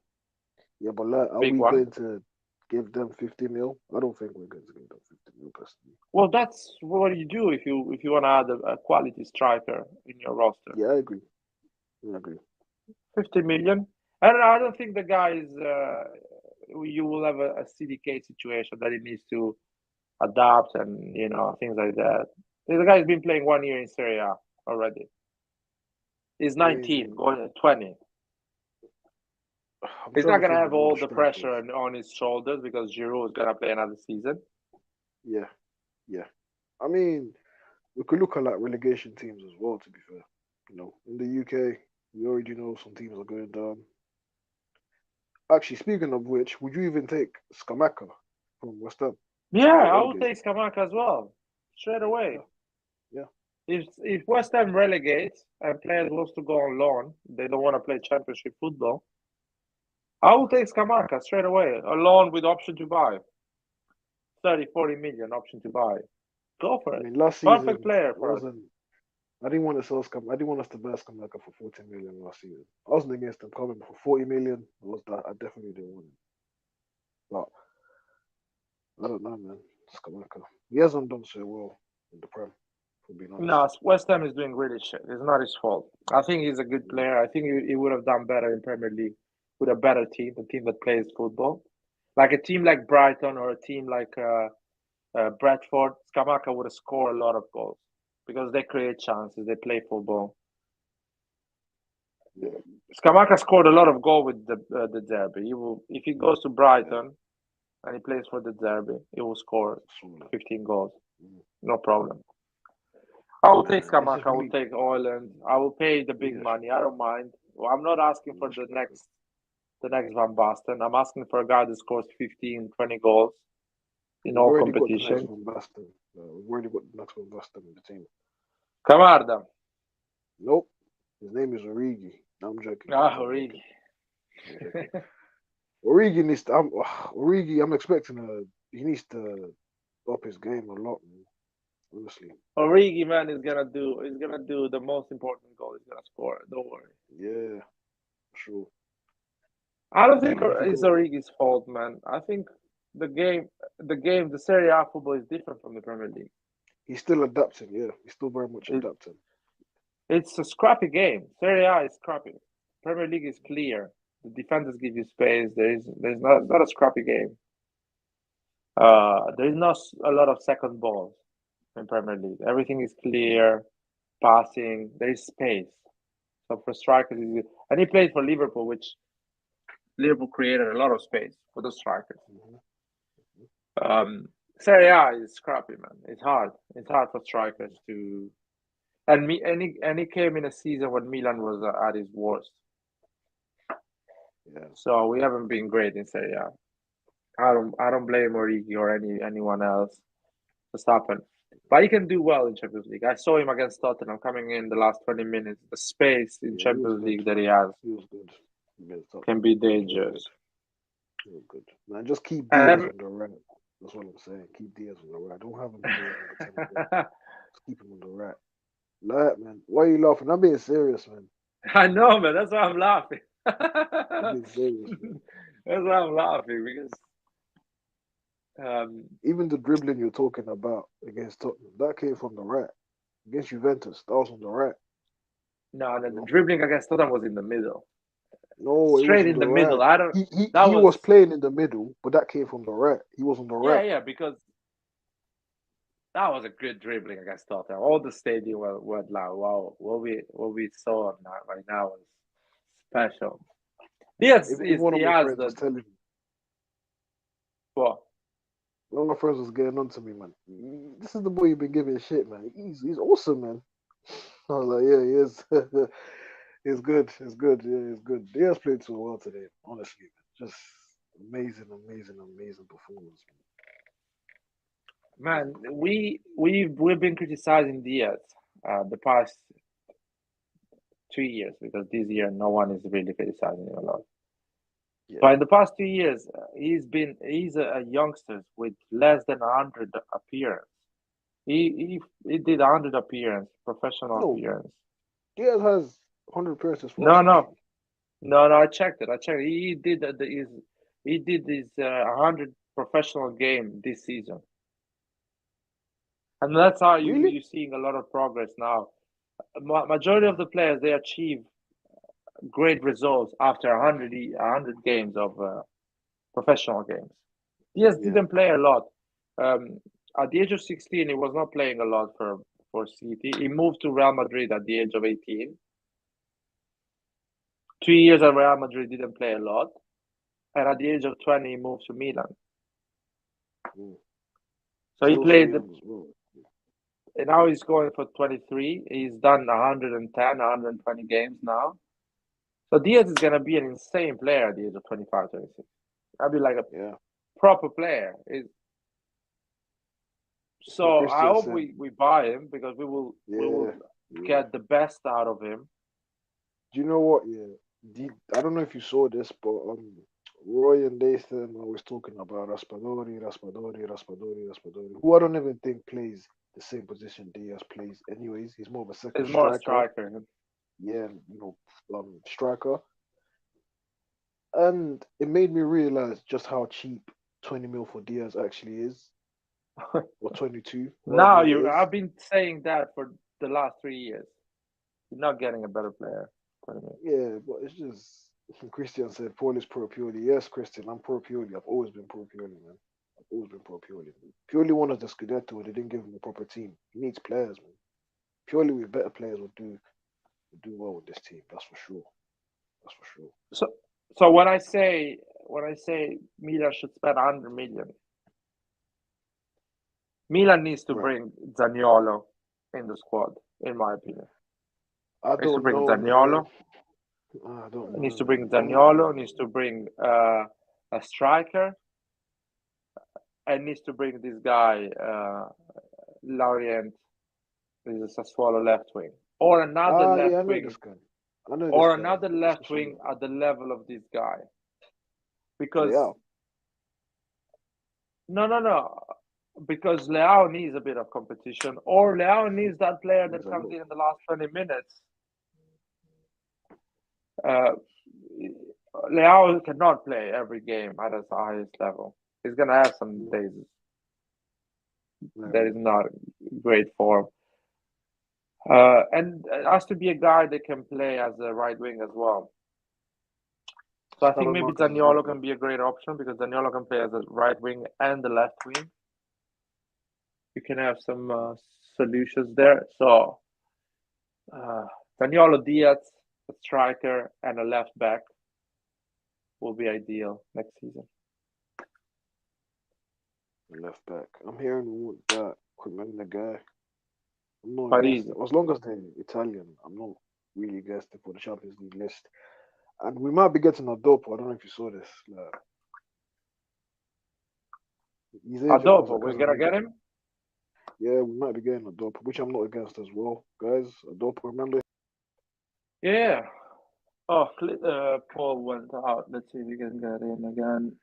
Yeah, but like, are Big we one. going to give them 50 mil? I don't think we're going to give them 50 mil personally. Well, that's what you do if you want to add a quality striker in your roster. Yeah, I agree. 50 million. And I don't think the guy is. You will have a CDK situation that he needs to adapt and things like that. The guy's been playing 1 year in Serie A already. He's 19, going to 20. He's not going to have all the pressure on his shoulders because Giroud is going to play another season. Yeah. I mean, we could look at like relegation teams as well, to be fair. In the UK, we already know some teams are going down. Actually, speaking of which, would you even take Scamacca from West Ham? Yeah, I would take Scamacca as well, straight away. Yeah. If West Ham relegates and players wants to go on loan, they don't want to play Championship football, I will take Scamacca straight away. A loan with option to buy. 30, 40 million option to buy. Go for it. I mean, last Perfect season player for us. I didn't want to sell Scamacca. I didn't want us to buy Scamacca for 40 million last season. I wasn't against them coming for 40 million. I definitely didn't want it. But I don't know, man. Scamacca. He hasn't done so well in the Prem, for being honest. No, West Ham is doing really shit. It's not his fault. I think he's a good player. I think he would have done better in Premier League with a better team, a team that plays football. Like a team like Brighton or a team like Bradford, Scamacca would have scored a lot of goals because they create chances, they play football. Yeah. Scamacca scored a lot of goals with the derby. If he goes to Brighton and he plays for the derby, he will score 15 goals. No problem. I will take Scamacca, I will take Ireland. I will pay the big money. I don't mind. Well, I'm not asking for the next Van Basten. I'm asking for a guy that scores 15, 20 goals in all competition. We've already got the next Van Basten in the team. Camarda. Nope. His name is Origi. No, I'm joking. Origi. Origi needs to. Origi, I'm expecting he needs to up his game a lot, man. Honestly. Origi, man, is gonna do the most important goal. He's gonna score. Don't worry. Yeah, sure. I don't think it's Origi's fault, man. I think the Serie A football is different from the Premier League. He's still adapting. Yeah, he's still very much adapting. It's a scrappy game. Serie A is scrappy. Premier League is clear. The defenders give you space. There's not a scrappy game. There is not a lot of second balls in Premier League. Everything is clear, passing. There is space. So for strikers, and he played for Liverpool, which Liverpool created a lot of space for the strikers. Serie A is scrappy, man. It's hard. It's hard for strikers to. And he came in a season when Milan was at his worst. Yeah. So we haven't been great in Serie A. I don't blame Origi or anyone else. Just happened. But he can do well in Champions League. I saw him against Tottenham coming in the last 20 minutes. The space in Champions League that he has can be dangerous. He was good. Man, just keep Diaz on the right. That's what I'm saying. Keep Diaz on the right. Don't have him on the 10. Just keep him on the right. Like, man, why are you laughing? I'm being serious, man. I know, man. That's why I'm laughing. I'm being serious, man. That's why I'm laughing because even the dribbling you're talking about against Tottenham, that came from the right. Against Juventus, that was on the right. No, the dribbling against Tottenham was in the middle. No, straight in the right. middle. I don't. He was playing in the middle, but that came from the right. He was on the right. Yeah, because that was a good dribbling against Tottenham. All the stadium were like, wow, what we saw right now is special. Yes, one of my friends was telling me. What? One of my friends was getting on to me, man. This is the boy you've been giving shit, man. He's awesome, man. I was like, yeah, he is. It's good. It's good. Yeah, it's good. Diaz played so well today. Honestly, just amazing, amazing, amazing performance. Man, we've been criticizing Diaz the past 2 years, because this year no one is really criticizing him a lot. Yeah. But in the past 2 years, he's a youngster with less than 100 appearance. He did 100 appearance, professional No. appearance. Diaz has 100 appearances for No, us. no, actually. no, no. I checked it. He did his 100 professional game this season, and that's how Really? you're seeing a lot of progress now. Majority of the players, they achieve great results after 100 games of professional games. Diaz Yeah. didn't play a lot. At the age of 16, he was not playing a lot for City. He moved to Real Madrid at the age of 18. 2 years at Real Madrid, didn't play a lot. And at the age of 20, he moved to Milan. Mm. So he Still so played, young as well. and now he's going for 23. He's done 110, 120 games now. So Diaz is going to be an insane player at the age of 25, 26. I'll be like a Yeah. proper player. So I Christian hope said, we buy him, because we will get the best out of him. Do you know what? Yeah. I don't know if you saw this, but Roy and Nathan always talking about Raspadori, who I don't even think plays the same position Diaz plays. Anyways, he's more of a second He's more a striker. striker. Yeah, striker. And it made me realize just how cheap 20 mil for Diaz actually is, or 22. Now whatever it is. I've been saying that for the last 3 years. You're not getting a better player. Yeah, but it's just Christian said Paul is pro Pioli. Yes, Christian, I'm pro Pioli. I've always been pro Pioli, man. I've always been pro Pioli. Pioli wanted the Scudetto, and they didn't give him a proper team. He needs players, man. Pioli with better players will do well with this team. That's for sure. That's for sure. So when I say Milan should spend 100 million, Milan needs to bring Zaniolo in the squad, in my opinion. I don't know. Zaniolo. I don't know. Needs to bring Zaniolo. Needs to bring a striker, and needs to bring this guy Laurent, is a Sassuolo left wing, or another left wing, or another left wing at the level of this guy. Because no, because Leao needs a bit of competition, or Leao needs that player that comes in the last 20 minutes. Leao cannot play every game at his highest level. He's gonna have some days that is not great form. And it has to be a guy that can play as a right wing as well. So I think maybe Zaniolo can be a great option, because Zaniolo can play as a right wing and the left wing. You can have some solutions there. So Zaniolo, Diaz, a striker, and a left back will be ideal next season. Left back. I'm hearing that Quimenda guy. I'm not Paris. As long as they're Italian, I'm not really against it for the Champions League list. And we might be getting Adopo. I don't know if you saw this. Adopo, we're gonna get him? Yeah, we might be getting Adopo, which I'm not against as well. Guys, Adopo, remember? Yeah. Oh, Paul went out. Let's see if we can get in again.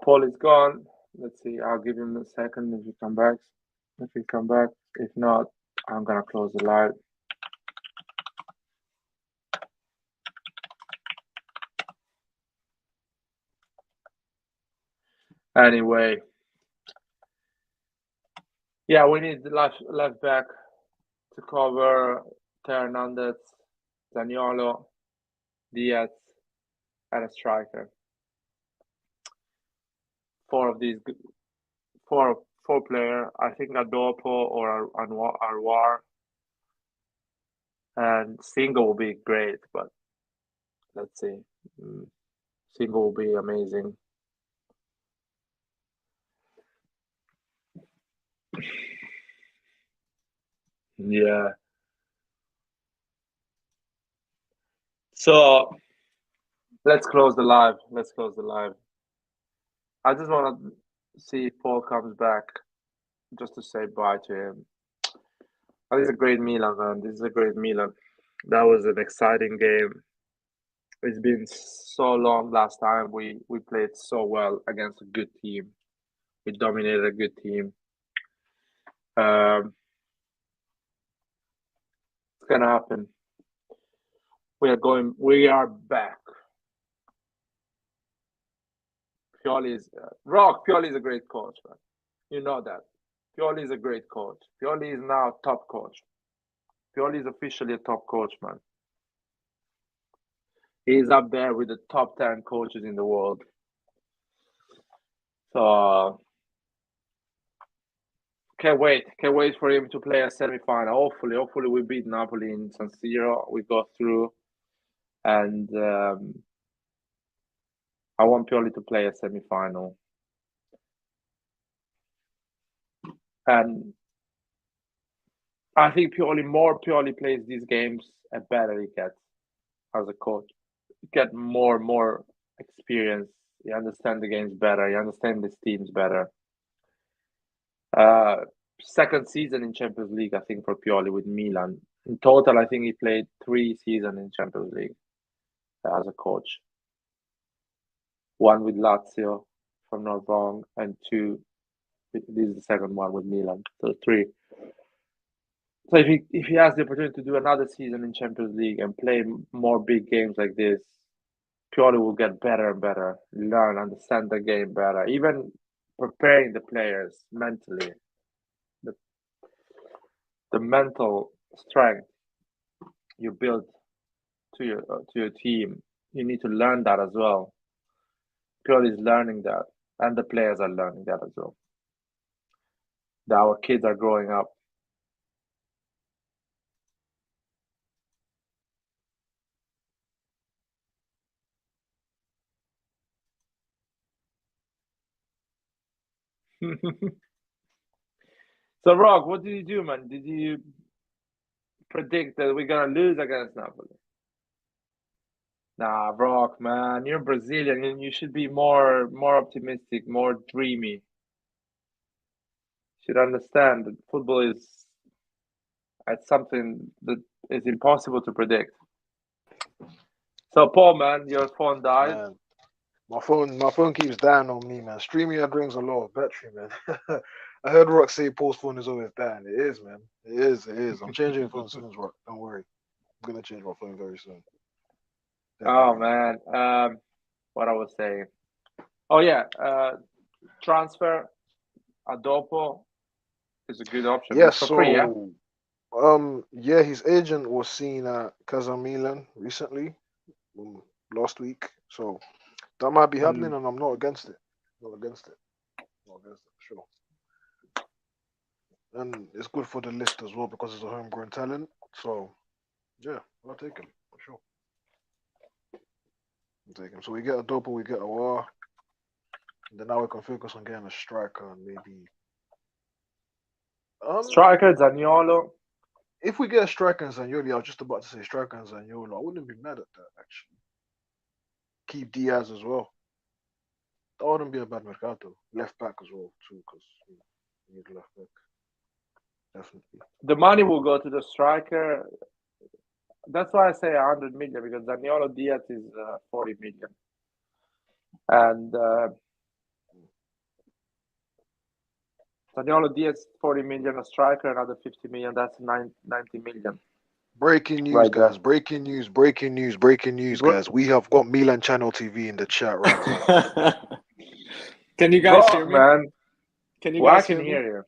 Paul is gone. Let's see. I'll give him a second if he comes back. If he come back, if not, I'm gonna close the live. Anyway, yeah, we need the left back to cover Hernandez, Zaniolo, Diaz, and a striker. four of these four player. I think Adopo or Aouar and Single will be great, but let's see. Single will be amazing. Yeah. So let's close the live. I just want to see if Paul comes back just to say bye to him. Oh, this is a great Milan, man. This is a great Milan. That was an exciting game. It's been so long last time we played so well against a good team. We dominated a good team. It's gonna happen. We are back. Pioli is a great coach, man. You know that. Pioli is a great coach. Pioli is now top coach. Pioli is officially a top coach, man. He's up there with the top 10 coaches in the world. So can't wait for him to play a semi-final. Hopefully we beat Napoli in San Siro. We go through, and I want Pioli to play a semi-final. And I think more Pioli plays these games, the better he gets as a coach. You get more experience. You understand the games better. You understand these teams better. Second season in Champions League, I think, for Pioli with Milan. In total, I think he played 3 seasons in Champions League as a coach. 1 with Lazio, if I'm not wrong, and 2. This is the second one with Milan, so 3. So if he has the opportunity to do another season in Champions League and play more big games like this, Pioli will get better and better, learn, understand the game better, even preparing the players mentally. The mental strength you build to your team, you need to learn that as well. Pioli is learning that, and the players are learning that as well. That our kids are growing up. So, Rock, what did you do, man? Did you predict that we're gonna lose against Napoli? Nah, Rock, man, you're Brazilian and you should be more optimistic, more dreamy. You should understand that football is something that is impossible to predict. So, Paul, man, your phone died. Man, my phone keeps dying on me, man. StreamYard brings a lot of battery, man. I heard Rock say Paul's phone is always dying. It is, man. It is. I'm changing phone soon, Rock. Don't worry. I'm gonna change my phone very soon. Oh man, what I was saying. Oh yeah, transfer Adopo is a good option. Yeah, for free, yeah? Yeah, his agent was seen at Casa Milan recently, last week. So that might be happening, and I'm not against it. Not against it, for sure. And it's good for the list as well because it's a homegrown talent. So yeah, I'll take him for sure. I'll take him. So we get Adopo, we get Aouar, and then now we can focus on getting a striker and maybe striker Zaniolo. If we get a striker and Zaniolo, I was just about to say striker and Zaniolo. I wouldn't be mad at that actually. Keep Diaz as well. That wouldn't be a bad mercato. Left back as well too, because we need left back. Definitely. The money will go to the striker. That's why I say 100 million, because Zaniolo Diaz is 40 million. And Zaniolo Diaz 40 million, a striker another 50 million, that's 90 million. Breaking news, guys. Breaking news, guys. We have got Milan Channel TV in the chat right now. Can you guys hear me? Man. Can you guys hear me? you?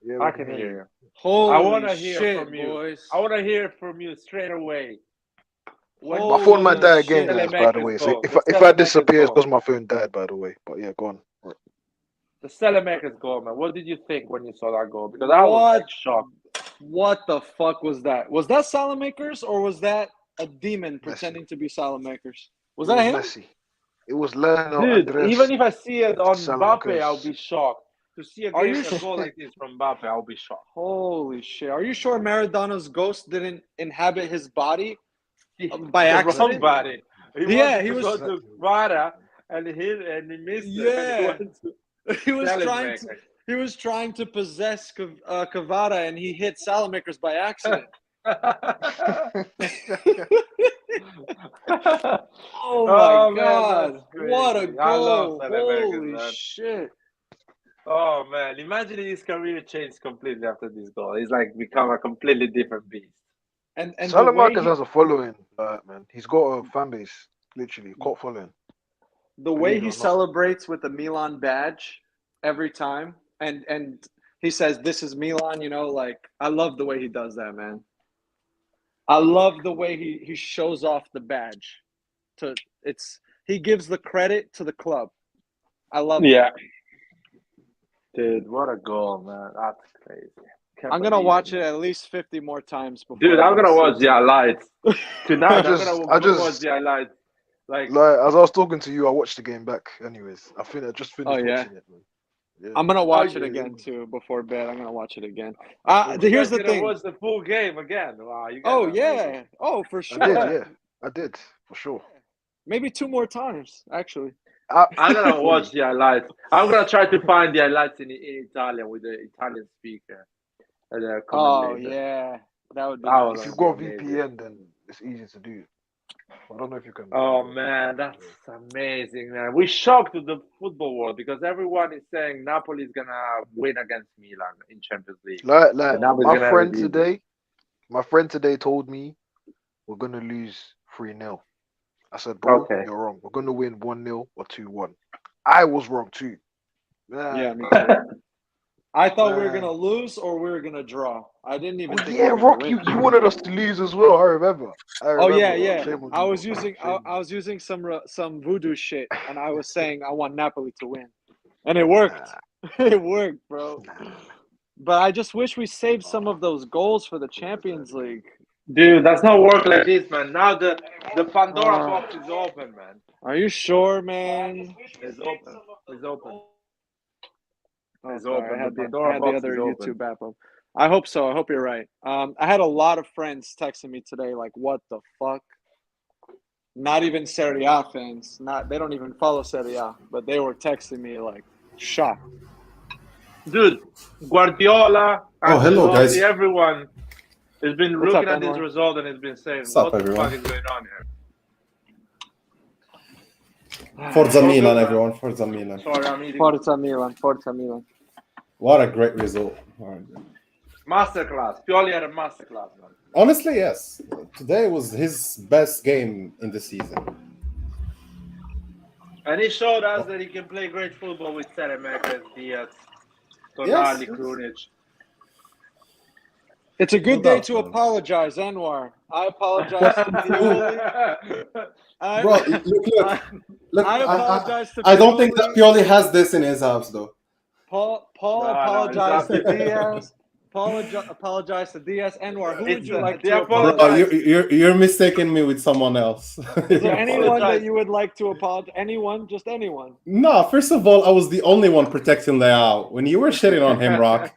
Yeah, I can hear you. Holy I want to hear shit, from you. boys. I want to hear from you straight away. My phone might die again, guys, by the way. So if I disappear, it's because my phone died, by the way. But yeah, go on. Right. The Saelemaekers goal, man. What did you think when you saw that goal? Because I was like shocked. What the fuck was that? Was that Saelemaekers or was that a demon pretending to be Saelemaekers? Was that him? Messi. It was Lionel Dude, Andres. even if I see it on Mbappe, Saelemaekers. I'll be shocked. To see a goal like this from Mbappe, I'll be shocked. Holy shit. Are you sure Maradona's ghost didn't inhabit his body by accident? Wrong body. He was to go to Vara and he missed it. He was trying to possess Kvara and he hit Saelemaekers by accident. Oh my god! What a goal! Holy shit! Oh man! Imagine his career changed completely after this goal. He's like become a completely different beast. And Saelemaekers has a following, man. He's got a fan base, literally, cult following. The way he celebrates with the Milan badge every time, and he says, "This is Milan," you know, like I love the way he does that, man. I love the way he shows off the badge. He gives the credit to the club. I love it. Yeah. Dude, what a goal, man. That's crazy. I'm going to watch it at least 50 more times before. Dude, I'm going to watch the highlights. Tonight, I'm going to watch the highlights. Like, as I was talking to you, I watched the game back anyways. I think I just finished watching it, man. Yeah. I'm going to watch it again, too, before bed. I'm going to watch it again. Here's the thing. Watch the full game again. Wow, for sure. I did, for sure. Maybe 2 more times, actually. I'm going to watch the highlights. I'm going to try to find the highlights in Italian with the Italian speaker. Yeah. That would be nice. If you've got VPN, then it's easy to do. I don't know if you can. Oh, man, that's amazing, man. We're shocked to the football world because everyone is saying Napoli is going to win against Milan in Champions League. My friend today told me we're going to lose 3-0. I said, bro, you're wrong. We're going to win 1-0 or 2-1. I was wrong too. Yeah, me too. I thought we were going to lose or we were going to draw. I didn't even think Rock, you wanted us to lose as well. I remember. Yeah. I was using some voodoo shit and I was saying I want Napoli to win. And it worked. It worked, bro. But I just wish we saved some of those goals for the Champions League. Dude, that's not work like this, man. Now the Pandora box is open, man. Are you sure, man? It's open. It's open. It's open. I had the other YouTube app up. I hope so. I hope you're right. I had a lot of friends texting me today, like, "What the fuck?" Not even Serie A fans. They don't even follow Serie A, but they were texting me like, shocked. Dude, Guardiola. Hello, guys. Everyone has been looking at this result and has been saying, "What the fuck is going on here?" Forza Milan, everyone. Forza Milan. Forza Milan. What a great result. Masterclass. Pioli had a masterclass, man. Honestly, yes. Today was his best game in the season. And he showed us that he can play great football with Saelemaekers, Diaz, Tonali, Krunic. It's a good day to apologize, Aouar. I apologize to Pioli. Look, I apologize to Pioli. I don't think that Pioli has this in his house, though. Paul apologized to Diaz. Apologize to Diaz. Aouar, who would you like to apologize? You're mistaking me with someone else. Is there anyone that you would like to apologize? Anyone? Just anyone? No, first of all, I was the only one protecting Leao. When you were shitting on him, Rock.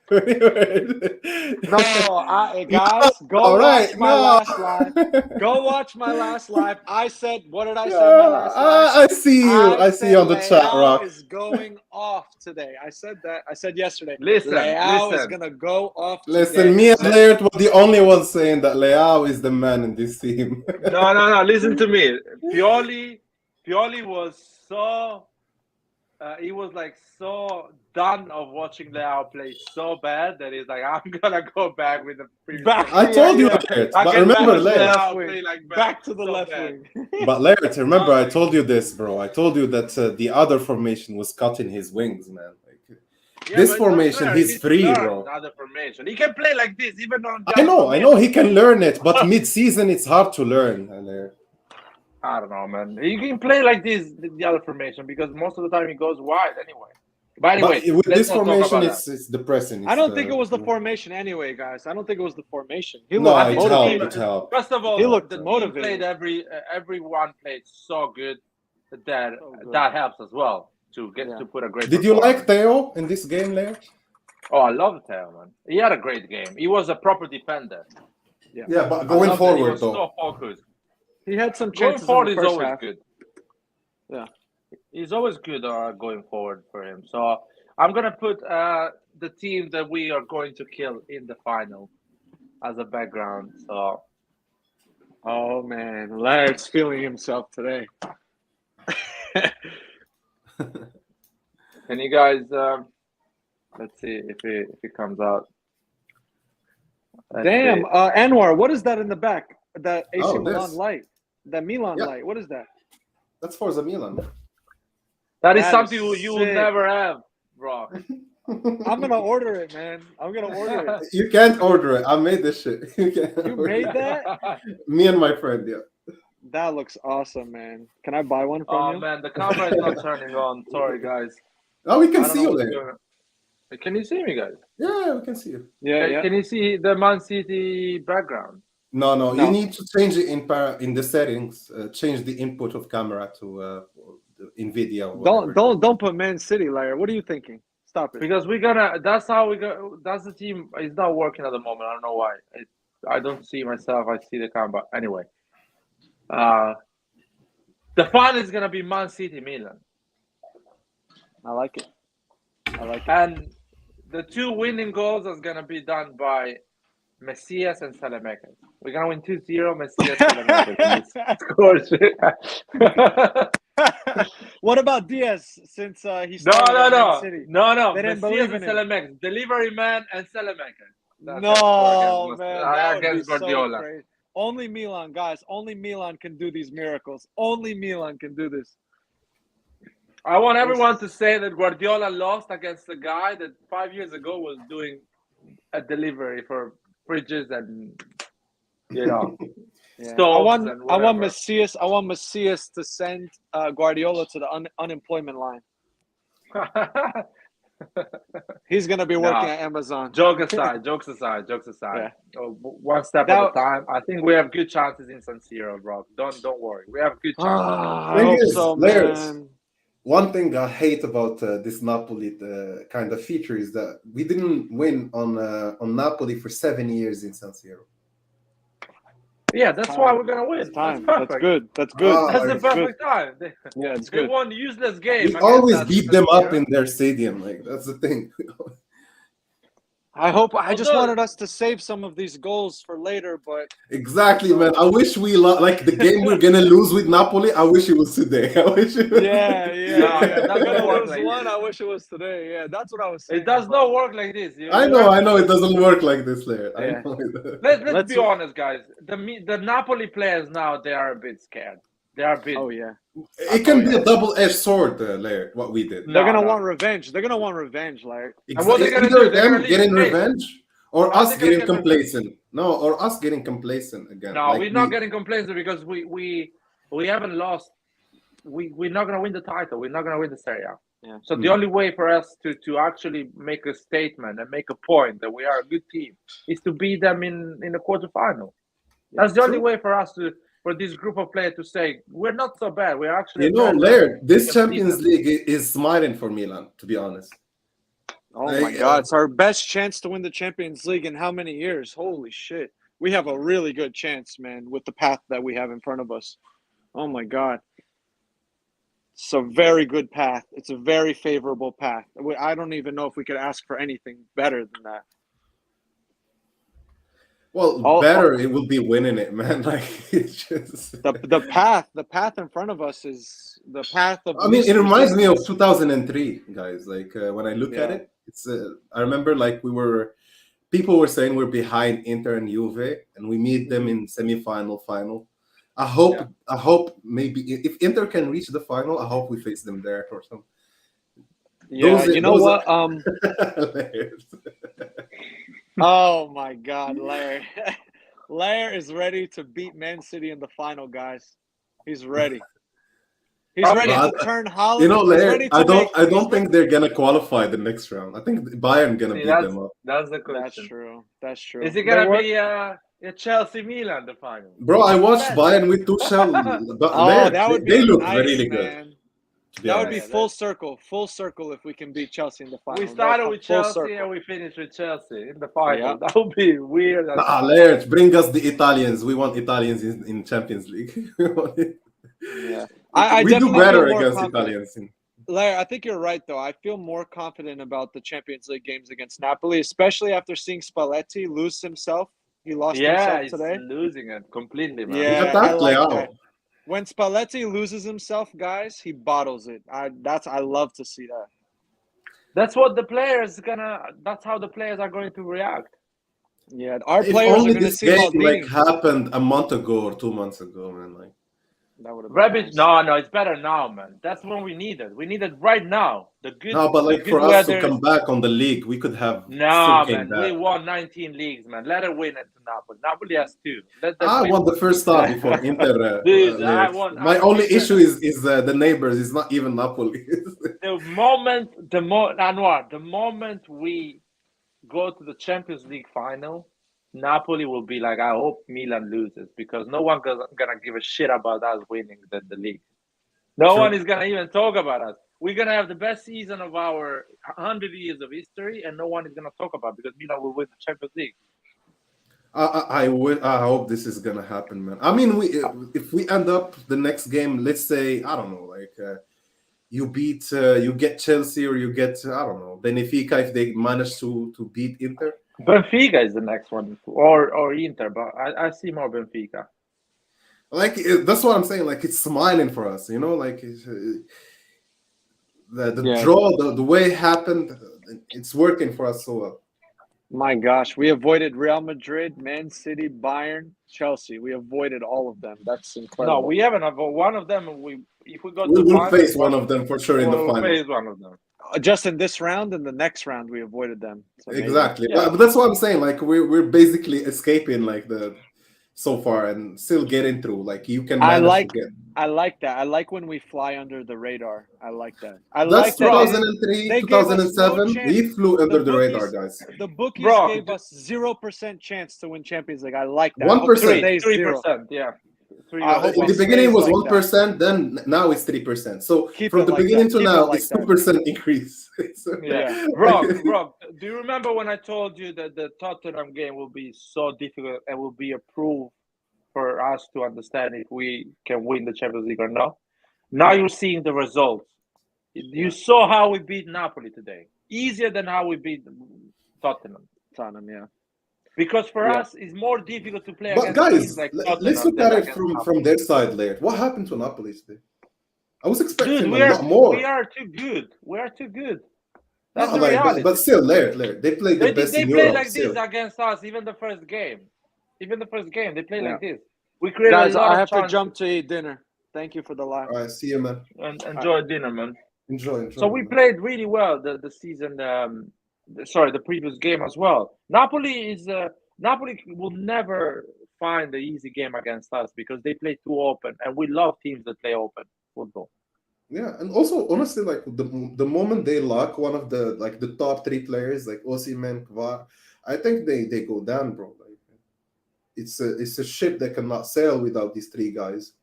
Guys, go watch my last live. Go watch my last live. I said, what did I say in my last live? I see you. I see you on the chat, Rock. Leao is going off today. I said that. I said yesterday. Leao is going to go off. Listen, me and Laird were the only ones saying that Leao is the man in this team. No. Listen to me. Pioli was so. He was like so done of watching Leao play so bad that he's like, I'm gonna go back with the previous. I told you that, but remember, Laird. Back to the left wing. But Laird, remember, I told you this, bro. I told you that the other formation was cutting his wings, man. This formation, he's free, bro. Other formation. He can play like this, even on. I know he can learn it, but mid-season it's hard to learn. I don't know, man. He can play like this, the other formation, because most of the time he goes wide anyway. But anyway, But with let's this not talk formation, about that. it's depressing. I don't think it was the formation anyway, guys. I don't think it was the formation. He No, looked it motivated. helped. It helped. First of all, He looked the team motivated. played everyone played so good that So good. that helps as well to get Yeah. to put a great. Did you like performance. Theo in this game, Leo? Oh, I love Theo, man. He had a great game. He was a proper defender. Yeah, but I going loved it. He forward was though. so focused. He had some Going chances forward in the is first always half. good. Yeah. He's always good going forward for him. So I'm gonna put the team that we are going to kill in the final as a background. So Oh man, Laird's feeling himself today. can you guys let's see if it comes out. Let's Damn, see. Anwar, what is that in the back? That AC Oh, Milan this. light, that Milan Yeah. light. What is that? That's Forza Milan. That is That something is you will sick. never have, bro. I'm gonna order it, man. I'm gonna order it. You can't order it. I made this shit. You can't You order made it. that? Me and my friend, yeah. That looks awesome, man. Can I buy one from Oh you? man, the camera is not turning on. Sorry, guys. Oh, we can I don't see know you what's there. going on. Can you see me, guys? Yeah, we can see you. Yeah, yeah. Can you see the Man City background? No, No. you need to change it in the settings. Change the input of camera to NVIDIA. Or whatever. Don't put Man City, Laird. What are you thinking? Stop it. Because we're gonna. That's how we go. That's the team. It's not working at the moment. I don't know why. I don't see myself. I see the camera. Anyway, the final is gonna be Man City Milan, I like it. I like it. and the two winning goals is gonna be done by Messias and Saelemaekers. We're gonna win 2-0. Messias Saelemaekers scores. What about Diaz? Since he No, started no, at Man no, City? no. They didn't Messias believe and in him. Saelemaekers, delivery man and Saelemaekers. That's No, it. Score man, that would be against so Guardiola. crazy. Only Milan, guys. Only Milan can do these miracles. Only Milan can do this. I want everyone to say that Guardiola lost against a guy that 5 years ago was doing a delivery for fridges and Yeah. stoves and I want whatever. Messias to send Guardiola to the unemployment line. He's gonna be working at Amazon. Jokes aside. Yeah. One step at a time. I think we have good chances in San Siro, bro. Don't worry. We have good chances. I Thing hope is, so, Laird's- man. One thing I hate about this Napoli kind of feature is that we didn't win on Napoli for 7 years in San Siro. Yeah, that's why we're gonna win. It's time. That's That's perfect. good. That's good. Ah, That's the it's perfect time. Yeah, it's They good. won useless game. We against always us beat in them San up Siro. in their stadium. Like that's the thing. I just Although- wanted us to save some of these goals for later, but Exactly, man. I wish we like the game we're gonna lose with Napoli. I wish it was today. I wish it was... yeah. it doesn't We're gonna work lose like one. this. I wish it was today. Yeah, that's what I was saying. It does but- not work like this. I know. It doesn't work like this, Laird. I Yeah. know it. Let's Let's- be honest, guys. The Napoli players now, they are a bit scared. They are a bit. Oh yeah. It can be a double-edged sword, Laird. What we did. They're gonna no. want revenge. They're gonna want revenge, like. And what they're gonna Either do, they're them gonna leave getting space. revenge or How us they gonna getting get revenge? complacent. No, or us getting complacent again. No, Like we're not getting complacent because we haven't lost. We're not gonna win the title. We're not gonna win the Serie A. Yeah. So the only way for us to actually make a statement and make a point that we are a good team is to beat them in the quarterfinal. That's the only way for us for this group of players to say we're not so bad. We're actually Laird, this We can beat Champions them. League is smiling for Milan, to be honest. Oh my God! It's our best chance to win the Champions League in how many years? Holy shit! We have a really good chance, man, with the path that we have in front of us. Oh my God! It's a very good path. It's a very favorable path. I don't even know if we could ask for anything better than that. Well, better it will be winning it, man. Like it's just the path in front of us is the path of. I mean, it reminds me of 2003, guys. Like when I look at it, it's. I remember like people were saying we're behind Inter and Juve, and we meet them in semi-final, final. I hope maybe if Inter can reach the final, I hope we face them there or something. Yeah, you know what? Oh my God, Lair. Lair is ready to beat Man City in the final, guys. He's ready. He's ready to turn Holland. You know, He's ready to I don't think they're gonna qualify the next round. I think Bayern gonna beat them up. That's the question. That's true. Is it gonna be a Chelsea Milan the final? Bro, I watched Bayern with Tuchel. That would be they look nice, really man. good. That would be full circle if we can beat Chelsea in the final. We started with Chelsea and we finished with Chelsea in the final. That would be weird. Laird, bring us the Italians. We want Italians in Champions League. We do better against Italians. Larry, I think you're right, though. I feel more confident about the Champions League games against Napoli, especially after seeing Spalletti lose himself. He lost himself today. He's losing it completely, man. Yeah, I like that. When Spalletti loses himself, guys, he bottles it. I love to see that. That's what the players that's how the players are going to react. Yeah, our players are going to see Maldini. Happened a month ago or 2 months ago, man. Rebic, no, it's better now, man. That's when we need it. We need it right now. But for us to come back on the league, we could have. No, man, we won 19 leagues, man. Let it win it to Napoli. Napoli has 2. I won the first time before Inter. Dude, I won. My only issue is the neighbors. It's not even Napoli. the moment we go to the Champions League final, Napoli will be like, I hope Milan loses, because no one gonna give a shit about us winning the league. No one is gonna even talk about us. We're gonna have the best season of our 100 years of history, and no one is gonna talk about it because Milan will win the Champions League. I hope this is gonna happen, man. I mean, if we end up the next game, let's say, I don't know, you get Chelsea, or you get, I don't know, Benfica, if they manage to beat Inter. Benfica is the next one, or Inter, but I see more Benfica. That's what I'm saying. It's smiling for us, you know. The draw, the way it happened, it's working for us so well. My gosh, we avoided Real Madrid, Man City, Bayern, Chelsea. We avoided all of them. That's incredible. No, we haven't avoided one of them. If we go to we will face one of them for sure in the final. Face one of them. Just in this round and the next round, we avoided them. Exactly, but that's what I'm saying. We're basically escaping so far and still getting through. You can manage to get. I like that. I like when we fly under the radar. I like that. That's 2003, 2007. We flew under the radar, guys. The bookies gave us 0% chance to win Champions League. I like that. 1%. 3%. Yeah. In the beginning it was 1%, then now it's 3%. So from the beginning to now, it's 2% increase. Yeah, Rob, do you remember when I told you that the Tottenham game will be so difficult and will be a proof for us to understand if we can win the Champions League or not? Now you're seeing the results. You saw how we beat Napoli today. Easier than how we beat Tottenham. Yeah. Because for us, it's more difficult to play against teams like Tottenham. Let's look at it from their side, Laird. What happened to Napoli today? I was expecting a lot more. We are too good. That's the reality. But still, Laird. They played the best in Europe. They played like this against us, even the first game. They played like this. We created Guys, a lot I have of to jump to eat dinner. Thank you for the live. All right, see you, man. And enjoy dinner, man. Enjoy. So we played really well the season. The previous game as well. Napoli will never find the easy game against us because they play too open, and we love teams that play open football. Yeah, and also honestly, the moment they lock one of the top 3 players like Osimhen, Kvara, I think they go down, bro. It's a ship that cannot sail without these 3 guys.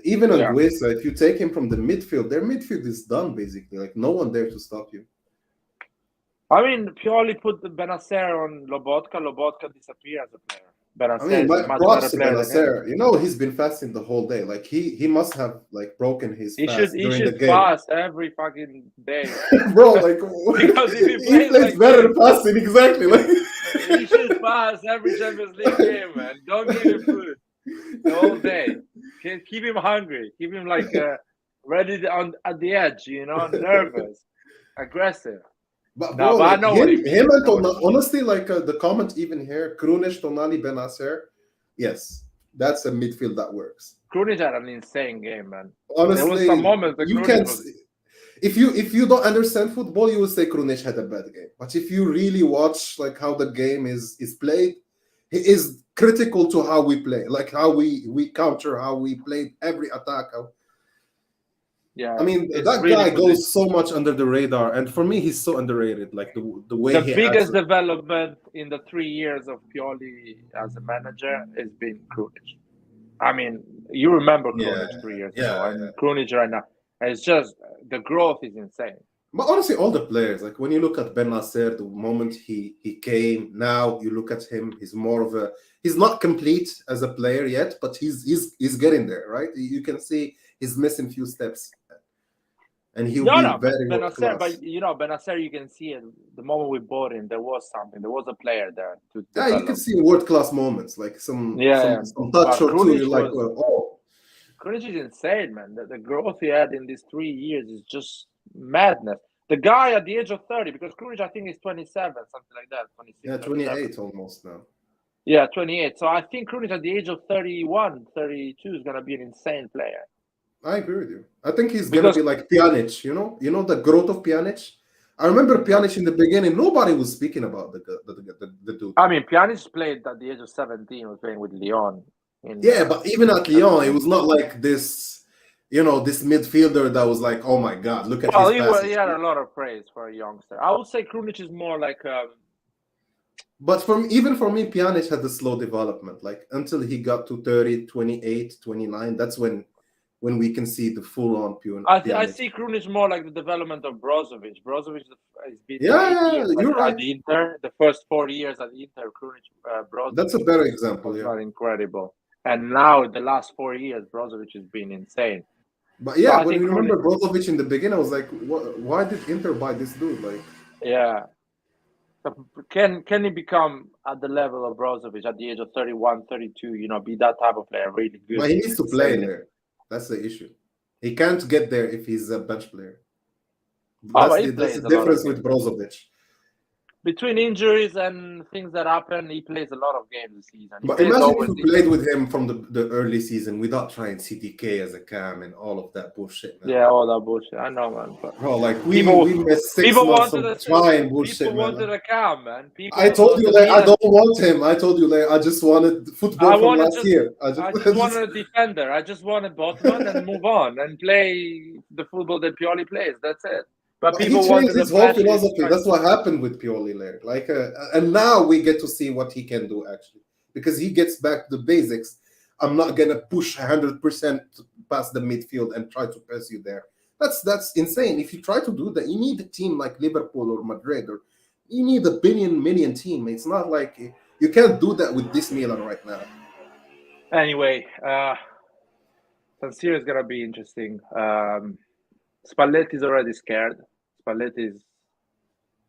Even Anguissa, if you take him from the midfield, their midfield is done basically. No one there to stop you. I mean, Pioli put the Benacer on Lobotka. Lobotka disappeared as a player. Benacer props to Benacer. You know, he's been fasting the whole day. He must have broken his fast during the game. He should fast every fucking day, bro. Because if he plays better fasting, exactly. He should fast every Champions League game, man. Don't give him food the whole day. Keep him hungry. Keep him ready at the edge. Nervous, aggressive. But bro, I know him and Tonali, honestly, the comment even here, Krunic, Tonali, Benacer, yes, that's a midfield that works. Krunic had an insane game, man. Honestly, there was some moments that you can. If you don't understand football, you will say Krunic had a bad game. But if you really watch how the game is played, He is critical to how we play, like how we counter, how we play every attack. Yeah, I mean, it's that really guy good. goes so much under the radar, and for me, he's so underrated. Like the way The he biggest acts. development in the 3 years of Pioli as a manager has been Krunic. I mean, you remember Krunic 3 years ago, and Krunic right now. It's just the growth is insane. But honestly, all the players, like when you look at Ben Nasser, the moment he came, now you look at him, he's more of a, he's not complete as a player yet, but he's getting there, right? You can see he's missing few steps, and he'll be very Ben world Nasser, class. but Ben Nasser, you can see it. The moment we bought him, there was something. There was a player there to Yeah, develop. you can see world class moments, like some touch or two. You're like, oh, Krunic is insane, man. The growth he had in these 3 years is just madness. The guy at the age of 30, because Krunic, I think, is 27, something like that. 26, yeah, 28 almost now. Yeah, 28. So I think Krunic at the age of 31, 32 is going to be an insane player. I agree with you. I think he's going to be like Pjanic, you know the growth of Pjanic? I remember Pjanic in the beginning, nobody was speaking about the dude. I mean, Pjanic played at the age of 17, was playing with Lyon. But even at Lyon, it was not like this, this midfielder that was like, oh my God, look at his passes. He had a lot of praise for a youngster. I would say Krunic is more like... But even for me, Pjanic had a slow development. Like until he got to 30, 28, 29, that's when we can see the full-on Pjanic. I see Krunic more like the development of Brozovic. Brozovic has been you're right. at the Inter. The first 4 years at the Inter, Krunic, Brozovic. That's a better example, was incredible. And now, the last 4 years, Brozovic has been insane. But yeah, when you remember Brozovic in the beginning, I was like, why did Inter buy this dude? Like, yeah. Can he become at the level of Brozovic at the age of 31, 32, be that type of player, really good? But he needs to play there. That's the issue. He can't get there if he's a bench player. That's the difference with Brozovic. Between injuries and things that happen, he plays a lot of games this season. But imagine if we played with him from the early season without trying CTK as a cam and all of that bullshit, man. Yeah, all that bullshit. I know, man. But we missed 6 months of trying bullshit, people wanted a cam, man. I told you, I don't want him. I told you, I just wanted football from last year. I just wanted a defender. I just wanted Botman and move on and play the football that Pioli plays. That's it. But he changed his whole philosophy. That's what happened with Pioli there. And now we get to see what he can do actually, because he gets back to the basics. I'm not gonna push 100% past the midfield and try to press you there. That's insane. If you try to do that, you need a team like Liverpool or Madrid, or you need a million team. It's not like you can't do that with this Milan right now. Anyway, San Siro is gonna be interesting. Spalletti is already scared. Spalletti is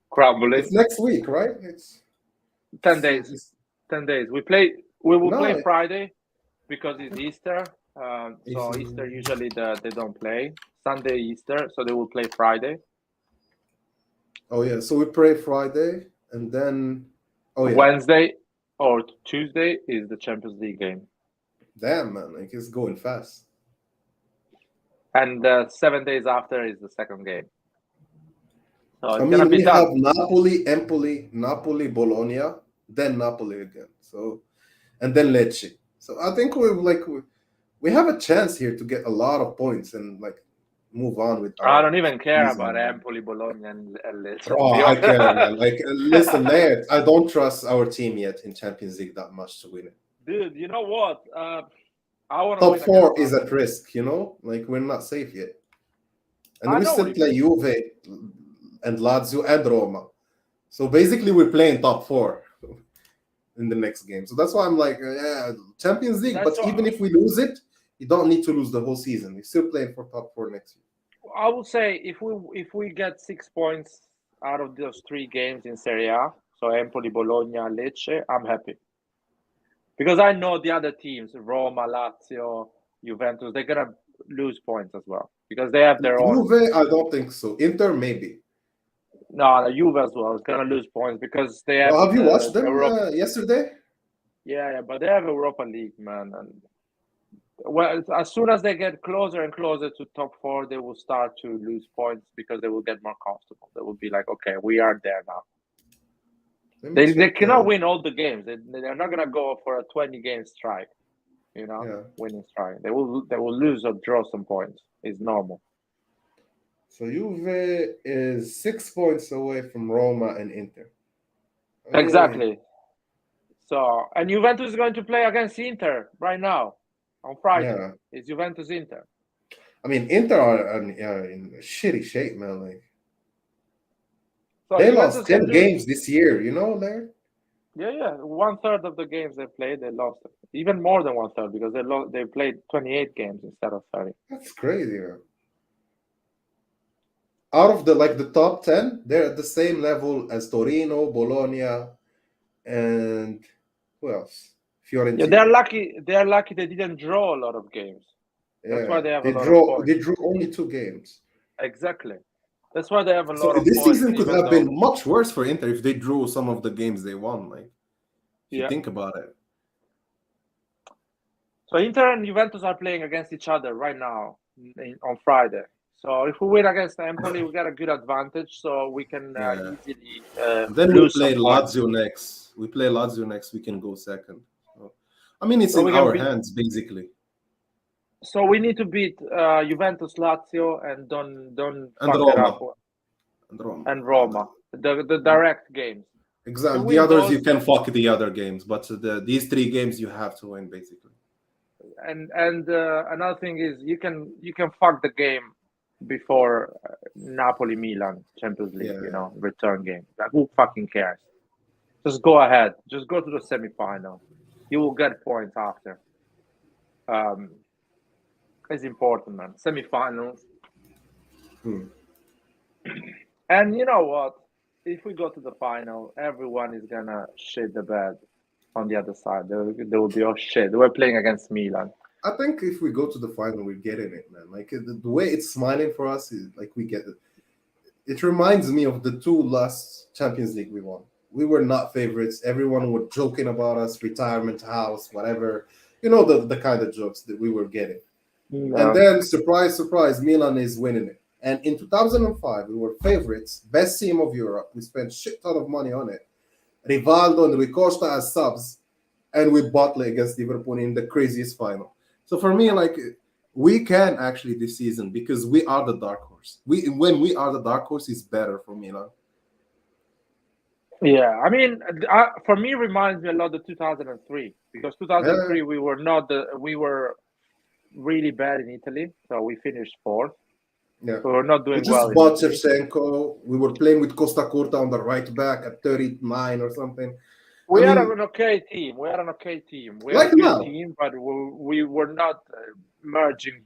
crumbling. It's next week, right? It's 10 days. 10 days. We will play Friday because it's Easter. So Easter usually they don't play. Sunday Easter, so they will play Friday. Oh yeah, so we play Friday and then Wednesday or Tuesday is the Champions League game. Damn, man, it's going fast. And 7 days after is the second game. So it's gonna be have Napoli, Empoli, Napoli, Bologna, then Napoli again. So, and then Lecce. So I think we have a chance here to get a lot of points and move on with. I don't even care about Empoli, Bologna, and Lecce. Oh, I care, man. Listen, Laird, I don't trust our team yet in Champions League that much to win it. Dude, you know what? Top 4 is at risk, we're not safe yet. And we still play Juve and Lazio and Roma. So basically we're playing top 4 in the next game. So that's why I'm Champions League, but even if we lose it, you don't need to lose the whole season. You're still playing for top 4 next year. I would say if we get 6 points out of those 3 games in Serie A, so Empoli, Bologna, Lecce, I'm happy. Because I know the other teams, Roma, Lazio, Juventus, they're going to lose points as well. Because they have their own... Juve, I don't think so. Inter, maybe. No, Juve as well is going to lose points because they have... have you watched them yesterday? Yeah, but they have Europa League, man. And as soon as they get closer and closer to top 4, they will start to lose points because they will get more comfortable. They will be like, okay, we are there now. They cannot win all the games. They're not gonna go for a 20-game strike. Winning strike. They will lose or draw some points. It's normal. So Juve is 6 points away from Roma and Inter. Exactly. So, and Juventus is going to play against Inter right now on Friday. Yeah. It's Juventus Inter. I mean, Inter are in shitty shape, man. Like, so they lost 10 games this year, Larry? Yeah. 1/3 of the games they played, they lost. Even more than 1/3 because they played 28 games instead of 30. That's crazy, man. Out of the top 10, they're at the same level as Torino, Bologna, and who else? Fiorentina. Yeah, they're lucky. They're lucky they didn't draw a lot of games. That's why they have a lot of points. They drew only 2 games. Exactly. That's why they have a lot of points. So this season could have been much worse for Inter if they drew some of the games they won. Like, if you think about it. So Inter and Juventus are playing against each other right now on Friday. So if we win against Napoli, we got a good advantage. So we can easily. Then we play Lazio next. We play Lazio next. We can go second. So, I mean, it's in our hands basically. So we need to beat Juventus, Lazio, and don't fuck Roma. it up. And Roma. The direct games. Exactly. The others you can fuck the other games, but these 3 games you have to win basically. And another thing is you can fuck the game before Napoli Milan Champions League, return game. Like, who fucking cares? Just go ahead. Just go to the semifinal. You will get points after. It's important, man. Semifinals. And you know what? If we go to the final, everyone is gonna shit the bed on the other side. They will be, oh shit, we're playing against Milan. I think if we go to the final, we're getting it, man. Like, the way it's smiling for us is like we get it. It reminds me of the 2 last Champions League we won. We were not favorites. Everyone was joking about us, retirement house, whatever. The kind of jokes that we were getting. And then, surprise, surprise, Milan is winning it. And in 2005, we were favorites, best team of Europe. We spent shit ton of money on it. Rivaldo and Rui Costa as subs, and we battled against Liverpool in the craziest final. So for me, like, we can actually this season because we are the dark horse. When we are the dark horse, it's better for Milan. Yeah, I mean, for me, reminds me a lot of 2003 because 2003 we were really bad in Italy, so we finished 4th. Yeah, we were not doing well. Well Just bought Shevchenko. We were playing with Costa Curta on the right back at 39 or something. We had an okay team. We had a good team, but we were not merging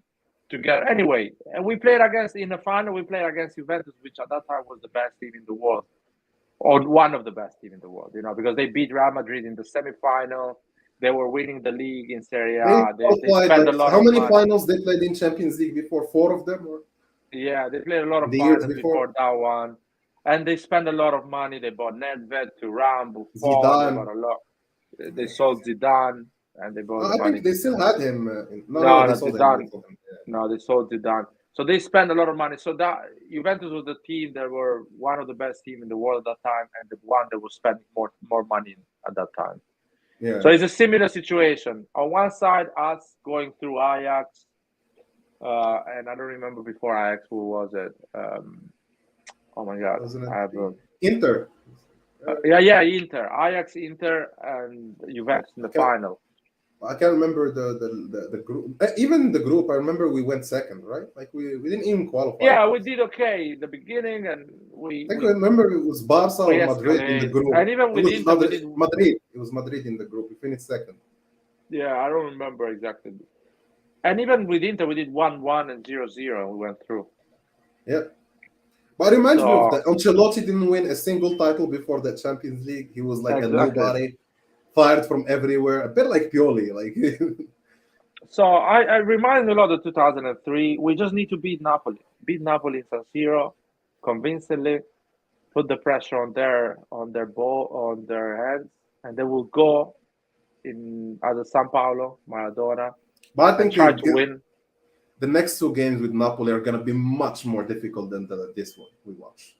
together. Anyway, and we played in the final. We played against Juventus, which at that time was the best team in the world, or one of the best team in the world. Because they beat Real Madrid in the semifinal. They were winning the league in Serie A. They spent a lot. How many finals they played in Champions League before? 4 of them? Yeah, they played a lot of finals before that one. And they spent a lot of money. They bought Nedved, Thuram, Buffon. Zidane. They bought a lot. They sold Zidane, and they bought. I think they still had him. They sold Zidane. No, they sold Zidane. So they spent a lot of money. So that Juventus was the team that were one of the best teams in the world at that time, and the one that was spending more money at that time. Yeah. So it's a similar situation. On one side, us going through Ajax, and I don't remember before Ajax. Who was it? Oh my God! Inter. Inter, Ajax, Inter, and Juventus in the final. I can't remember the group. Even the group, I remember we went second, right? Like we didn't even qualify. Yeah, we did okay in the beginning, and I remember it was Barca or Madrid in the group. And even with Inter, Madrid. It was Madrid in the group. We finished second. Yeah, I don't remember exactly. And even with Inter, we did 1-1 and 0-0, and we went through. Yeah. But it reminds me of that. Ancelotti didn't win a single title before the Champions League. He was like a nobody, fired from everywhere, a bit like Pioli. Like. So I remind me a lot of 2003. We just need to beat Napoli. Beat Napoli in San Siro, convincingly, put the pressure on their heads, and they will go in either San Paolo, Maradona. But I think try to win. The next 2 games with Napoli are going to be much more difficult than this one we watched.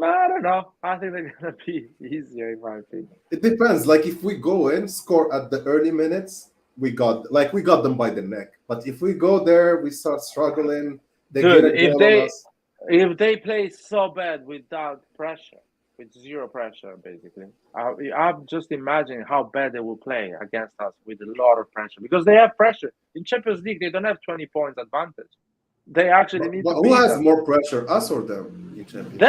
I don't know. I think they're gonna be easier in my opinion. It depends. Like if we go in, score at the early minutes, we got them by the neck. But if we go there, we start struggling. They Dude, get a goal on us. if they play so bad without pressure, with zero pressure, basically, I'm just imagining how bad they will play against us with a lot of pressure because they have pressure in Champions League. They don't have 20 points advantage. They actually need But to who beat has us. more pressure, us or them in Champions?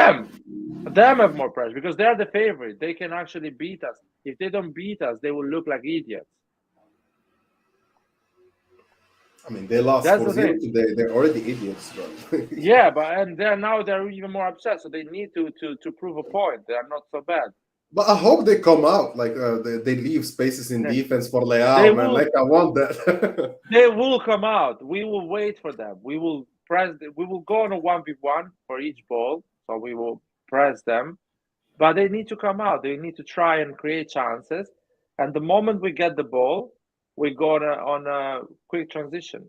Them have more pressure because they're the favorite. They can actually beat us. If they don't beat us, they will look like idiots. I mean, they lost That's the 4-0 thing. today. They're already idiots, bro. Yeah, but they're even more upset. So they need to prove a point. They are not so bad. But I hope they come out. Like they leave spaces in defense for They Leao, man. will. Like I want that. They will come out. We will wait for them. We will we will go on a 1v1 for each ball. So we will press them. But they need to come out. They need to try and create chances. And the moment we get the ball, we go on a quick transition.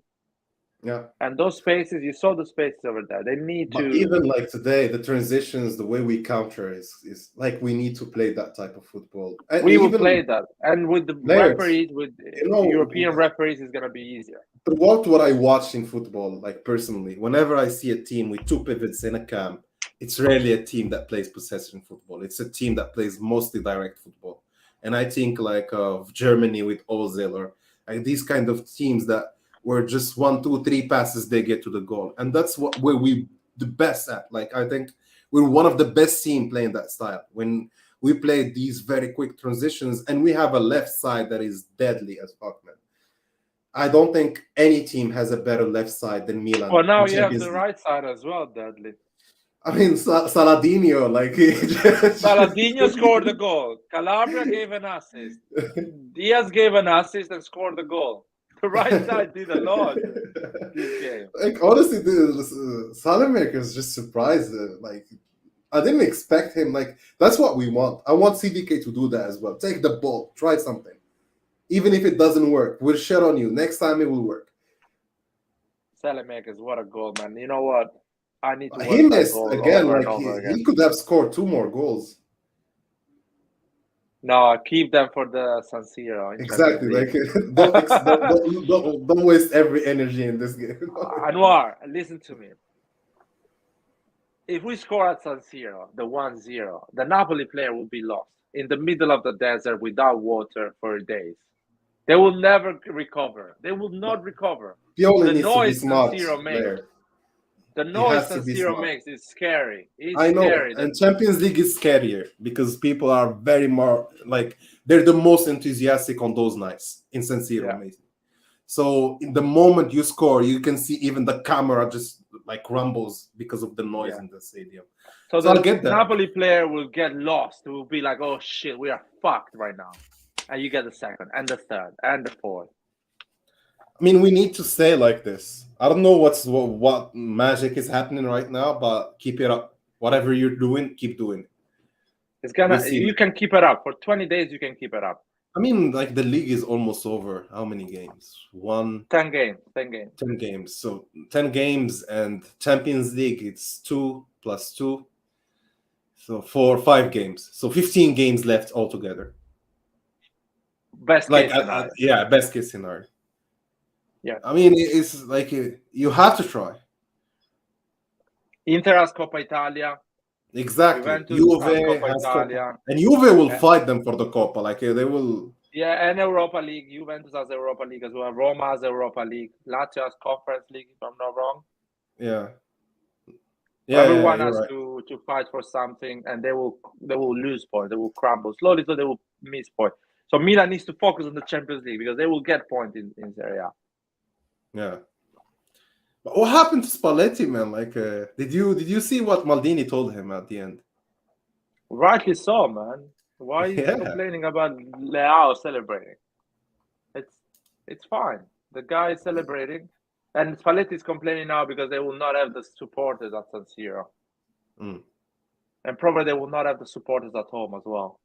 Yeah. And those spaces, you saw the spaces over there. They need But to. even like today, the transitions, the way we counter is like we need to play that type of football. And We will play that. And with the referees, with European referees, it's going to be easier. What I watch in football, like personally, whenever I see a team with two pivots in a camp, it's rarely a team that plays possession football. It's a team that plays mostly direct football. And I think like of Germany with Ozil or like these kind of teams that where just 1, 2, 3 passes they get to the goal, and that's where we the best at. Like I think we're one of the best team playing that style when we play these very quick transitions, and we have a left side that is deadly as fuck, man. I don't think any team has a better left side than Milan. Well, now you have the right side as well, deadly. I mean, Saladinho, like Saladinho scored the goal. Calabria gave an assist. Diaz gave an assist and scored the goal. The right side did a lot this game. Like honestly, the Saelemaekers just surprised. Like I didn't expect him. Like that's what we want. I want CDK to do that as well. Take the ball, try something, even if it doesn't work. We'll shit on you. Next time it will work. Saelemaekers, what a goal, man! You know what? I need to. He missed again. Like he could have scored 2 more goals. No, keep them for the San Siro. Exactly. Like don't waste every energy in this game. Aouar, listen to me. If we score at San Siro, the 1-0, the Napoli player will be lost in the middle of the desert without water for days. They will never recover. They will not recover. Pioli the needs noise to be smart San Siro makes. there. The noise San Siro makes is scary. I know, and Champions League is scarier because people are very more like they're the most enthusiastic on those nights in San Siro. Yeah. So in the moment you score, you can see even the camera just like rumbles because of the noise in the stadium. So the Napoli player will get lost. It will be like, oh shit, we are fucked right now. And you get the second and the third and the fourth. I mean, we need to stay like this. I don't know what magic is happening right now, but keep it up. Whatever you're doing, keep doing it. It's gonna. You can keep it up for 20 days. You can keep it up. I mean, like the league is almost over. How many games? 10 games. 10 games. 10 games. So 10 games and Champions League. It's 2 + 2. So 5 games. So 15 games left altogether. Best case scenario. Best case scenario. Yeah, I mean, it's like you have to try. Inter has Coppa Italia. Exactly. Juve has Coppa. And Juve will fight them for the Coppa. Like they will. Yeah, and Europa League. Juventus has Europa League as well. Roma has Europa League. Lazio has Conference League, if I'm not wrong. Yeah. Everyone has to fight for something, and they will lose points. They will crumble slowly, so they will miss points. So Milan needs to focus on the Champions League because they will get points in Serie A. Yeah. But what happened to Spalletti, man? Like, did you see what Maldini told him at the end? Rightly so, man. Why are you complaining about Leao celebrating? It's fine. The guy is celebrating, and Spalletti is complaining now because they will not have the supporters at San Siro, and probably they will not have the supporters at home as well.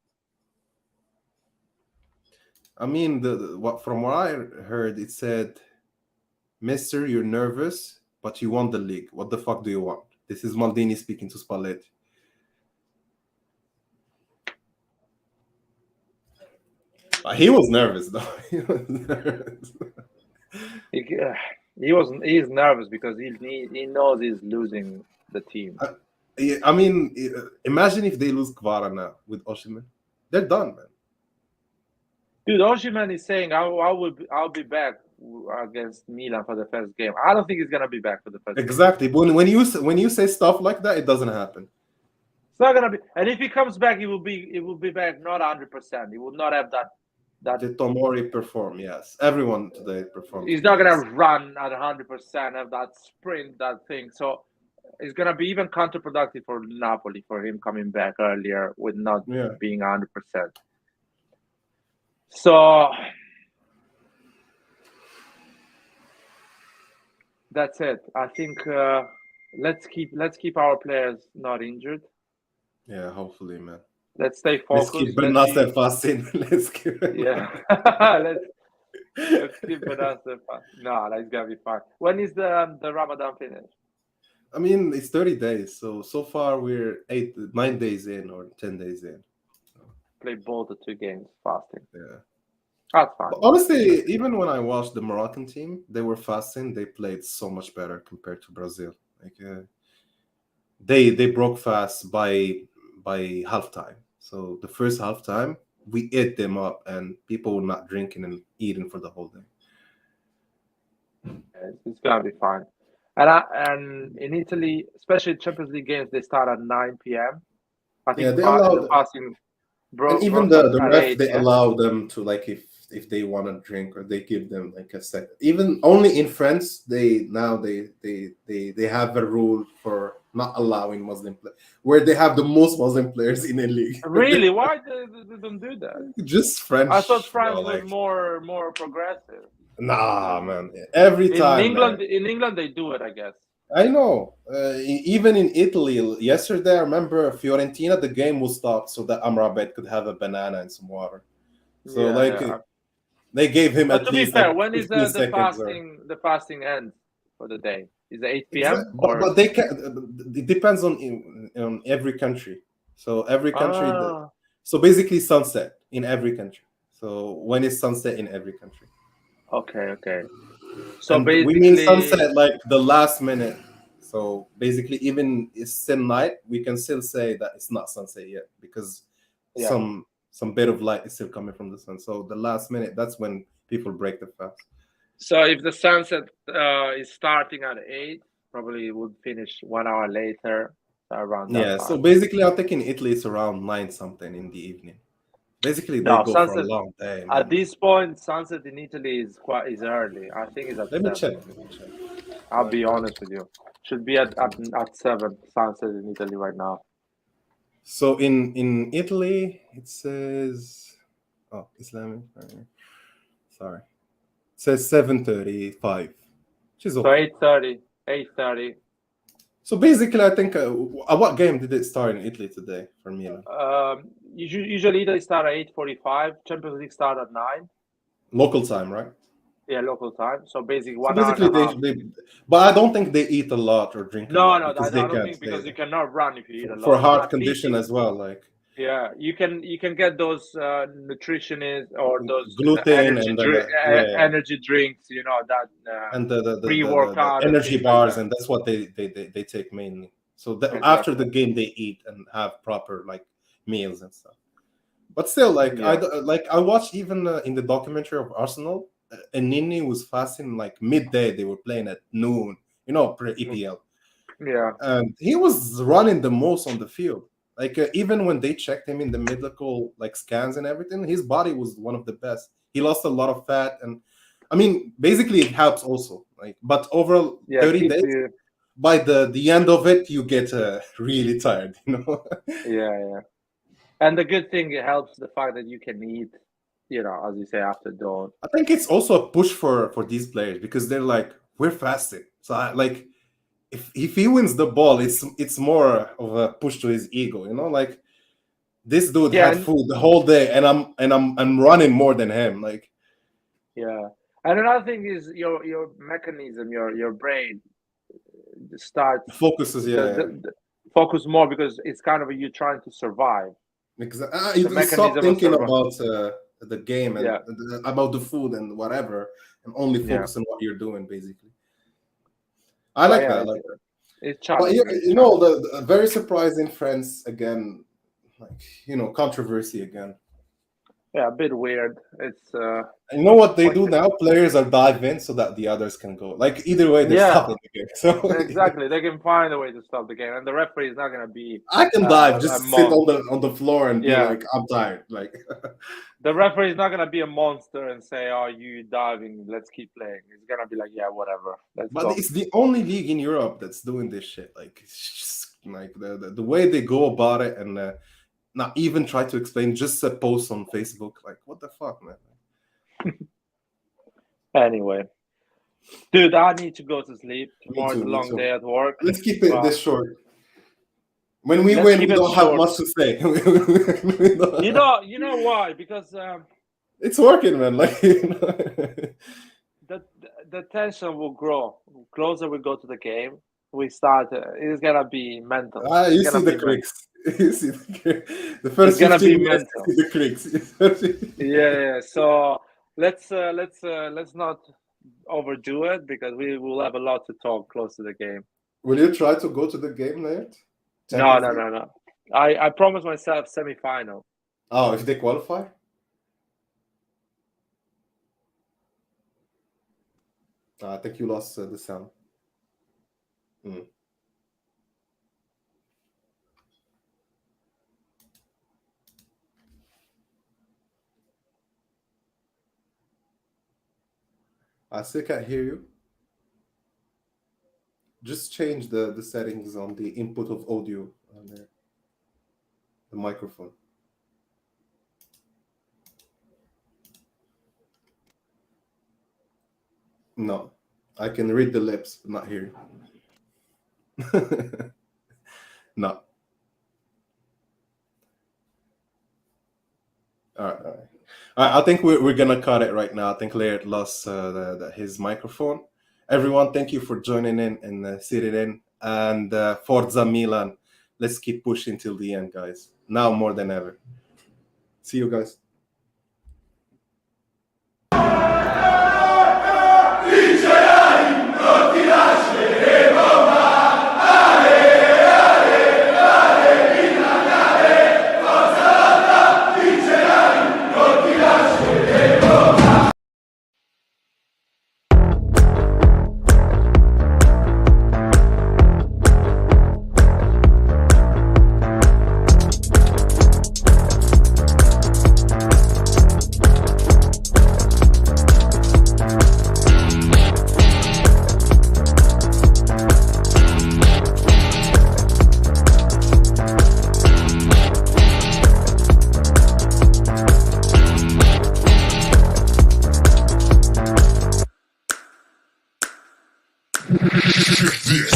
I mean, from what I heard, it said, Mister, you're nervous, but you want the league. What the fuck do you want? This is Maldini speaking to Spalletti. He was nervous though. He was nervous. He's nervous because he knows he's losing the team. I mean, imagine if they lose Kvara now with Osimhen. They're done, man. Dude, Osimhen is saying I'll be back against Milan for the first game. I don't think he's gonna be back for the first Exactly. Game. When you say stuff like that, it doesn't happen. It's not gonna be. And if he comes back, he will be back not 100%. He will not have that. The Tomori perform, yes. Everyone today performed. He's not gonna run at 100%, have that sprint, that thing. So it's gonna be even counterproductive for Napoli for him coming back earlier with not being 100%. So that's it. I think let's keep our players not injured. Yeah, hopefully, man. Let's stay focused. Let's keep Benacer fasting. Let's keep. Yeah. let's keep Benacer fasting. No, that's gonna be fine. When is the Ramadan finish? I mean, it's 30 days. So far we're 9 days in or 10 days in. Play both the 2 games fasting. Yeah. That's fine. But honestly, even when I watched the Moroccan team, they were fasting. They played so much better compared to Brazil. Like they broke fast by halftime. So the first halftime, we ate them up, and people were not drinking and eating for the whole day. It's gonna be fine. And in Italy, especially Champions League games, they start at 9 p.m. I think they allow the fasting. And even the ref, they allow them to, like, if they want to drink, or they give them like a second. Even only in France, they have a rule for not allowing Muslim players, where they have the most Muslim players in a league. Really? Why they don't do that? Just French. I thought France was more progressive. Nah, man. Every time in England they do it, I guess. I know. Even in Italy, yesterday, I remember Fiorentina, the game was stopped so that Amrabat could have a banana and some water. So they gave him at least. To be fair, when is the fasting ends for the day? Is it 8 p.m.? Exactly. But they can. It depends on every country. So every country. So basically, sunset in every country. So when is sunset in every country? Okay. So and basically, we mean sunset like the last minute. So basically, even it's still night, we can still say that it's not sunset yet because some bit of light is still coming from the sun. So the last minute, that's when people break the fast. So if the sunset is starting at 8, probably it would finish 1 hour later, around that time. So basically, I think in Italy it's around 9 something in the evening. Basically, they go for a long day. At this point, sunset in Italy is early. I think it's at 7. Let me check. I'll be honest with you. Should be at 7 sunset in Italy right now. So in Italy, it says Islamic. Sorry, it says 7:35. Which is okay. So 8:30. So basically, I think what game did it start in Italy today for Milan? Usually Italy start at 8:45. Champions League start at 9. Local time, right? Yeah, local time. So basically, but I don't think they eat a lot or drink. No, I don't think because you cannot run if you eat a lot. For heart condition as well, like. Yeah, you can get those nutritionists or those gluten energy drinks, that and the pre-workout energy bars, and that's what they take mainly. So after the game, they eat and have proper meals and stuff. But still, I watched even in the documentary of Arsenal, Nini was fasting midday. They were playing at noon, pre-EPL. Yeah, and he was running the most on the field. Even when they checked him in the medical scans and everything, his body was one of the best. He lost a lot of fat, and I mean, basically, it helps also. But over 30 days, by the end of it, you get really tired. Yeah. And the good thing, it helps the fact that you can eat, as you say, after dawn. I think it's also a push for these players because they're we're fasting, so If he wins the ball, it's more of a push to his ego, this dude had food the whole day, and I'm running more than him, Yeah, and another thing is your mechanism, your brain starts focuses, focus more because it's kind of you trying to survive. Exactly. You stop thinking about the game and about the food and whatever, and only focus on what you're doing, basically. I like that. I like that. It's but challenging. the very surprising friends again, like controversy again. Yeah, a bit weird. It's you know what they do now? Players are dive in so that the others can go. Like either way, they're stopping the game. So exactly, they can find a way to stop the game, and the referee is not gonna be. I can dive, just sit on the floor and be like, I'm tired. Like the referee is not gonna be a monster and say, "Oh, you diving, let's keep playing." He's gonna be like, "Yeah, whatever." But it's the only league in Europe that's doing this shit. Like it's just like the way they go about it and. Not even try to explain, just a post on Facebook. Like, what the fuck, man? Anyway. Dude, I need to go to sleep. Tomorrow's a long day at work. Let's keep it this short. When we win, we don't have much to say. You know why? Because it's working, man. Like the tension will grow. The closer we go to the game, we start. It's gonna be mental. You see the cricks. You see the first 15 minutes. You see the cricks. yeah. So let's not overdo it because we will have a lot to talk close to the game. Will you try to go to the game, Nate? No. I promised myself semi-final. Oh, if they qualify? I think you lost the sound. I still can't hear you. Just change the settings on the input of audio on there. The microphone. No, I can read the lips, but not hear. No. All right. I think we're gonna cut it right now. I think Laird lost his microphone. Everyone, thank you for joining in and sitting in. And Forza Milan. Let's keep pushing till the end, guys. Now more than ever. See you guys. This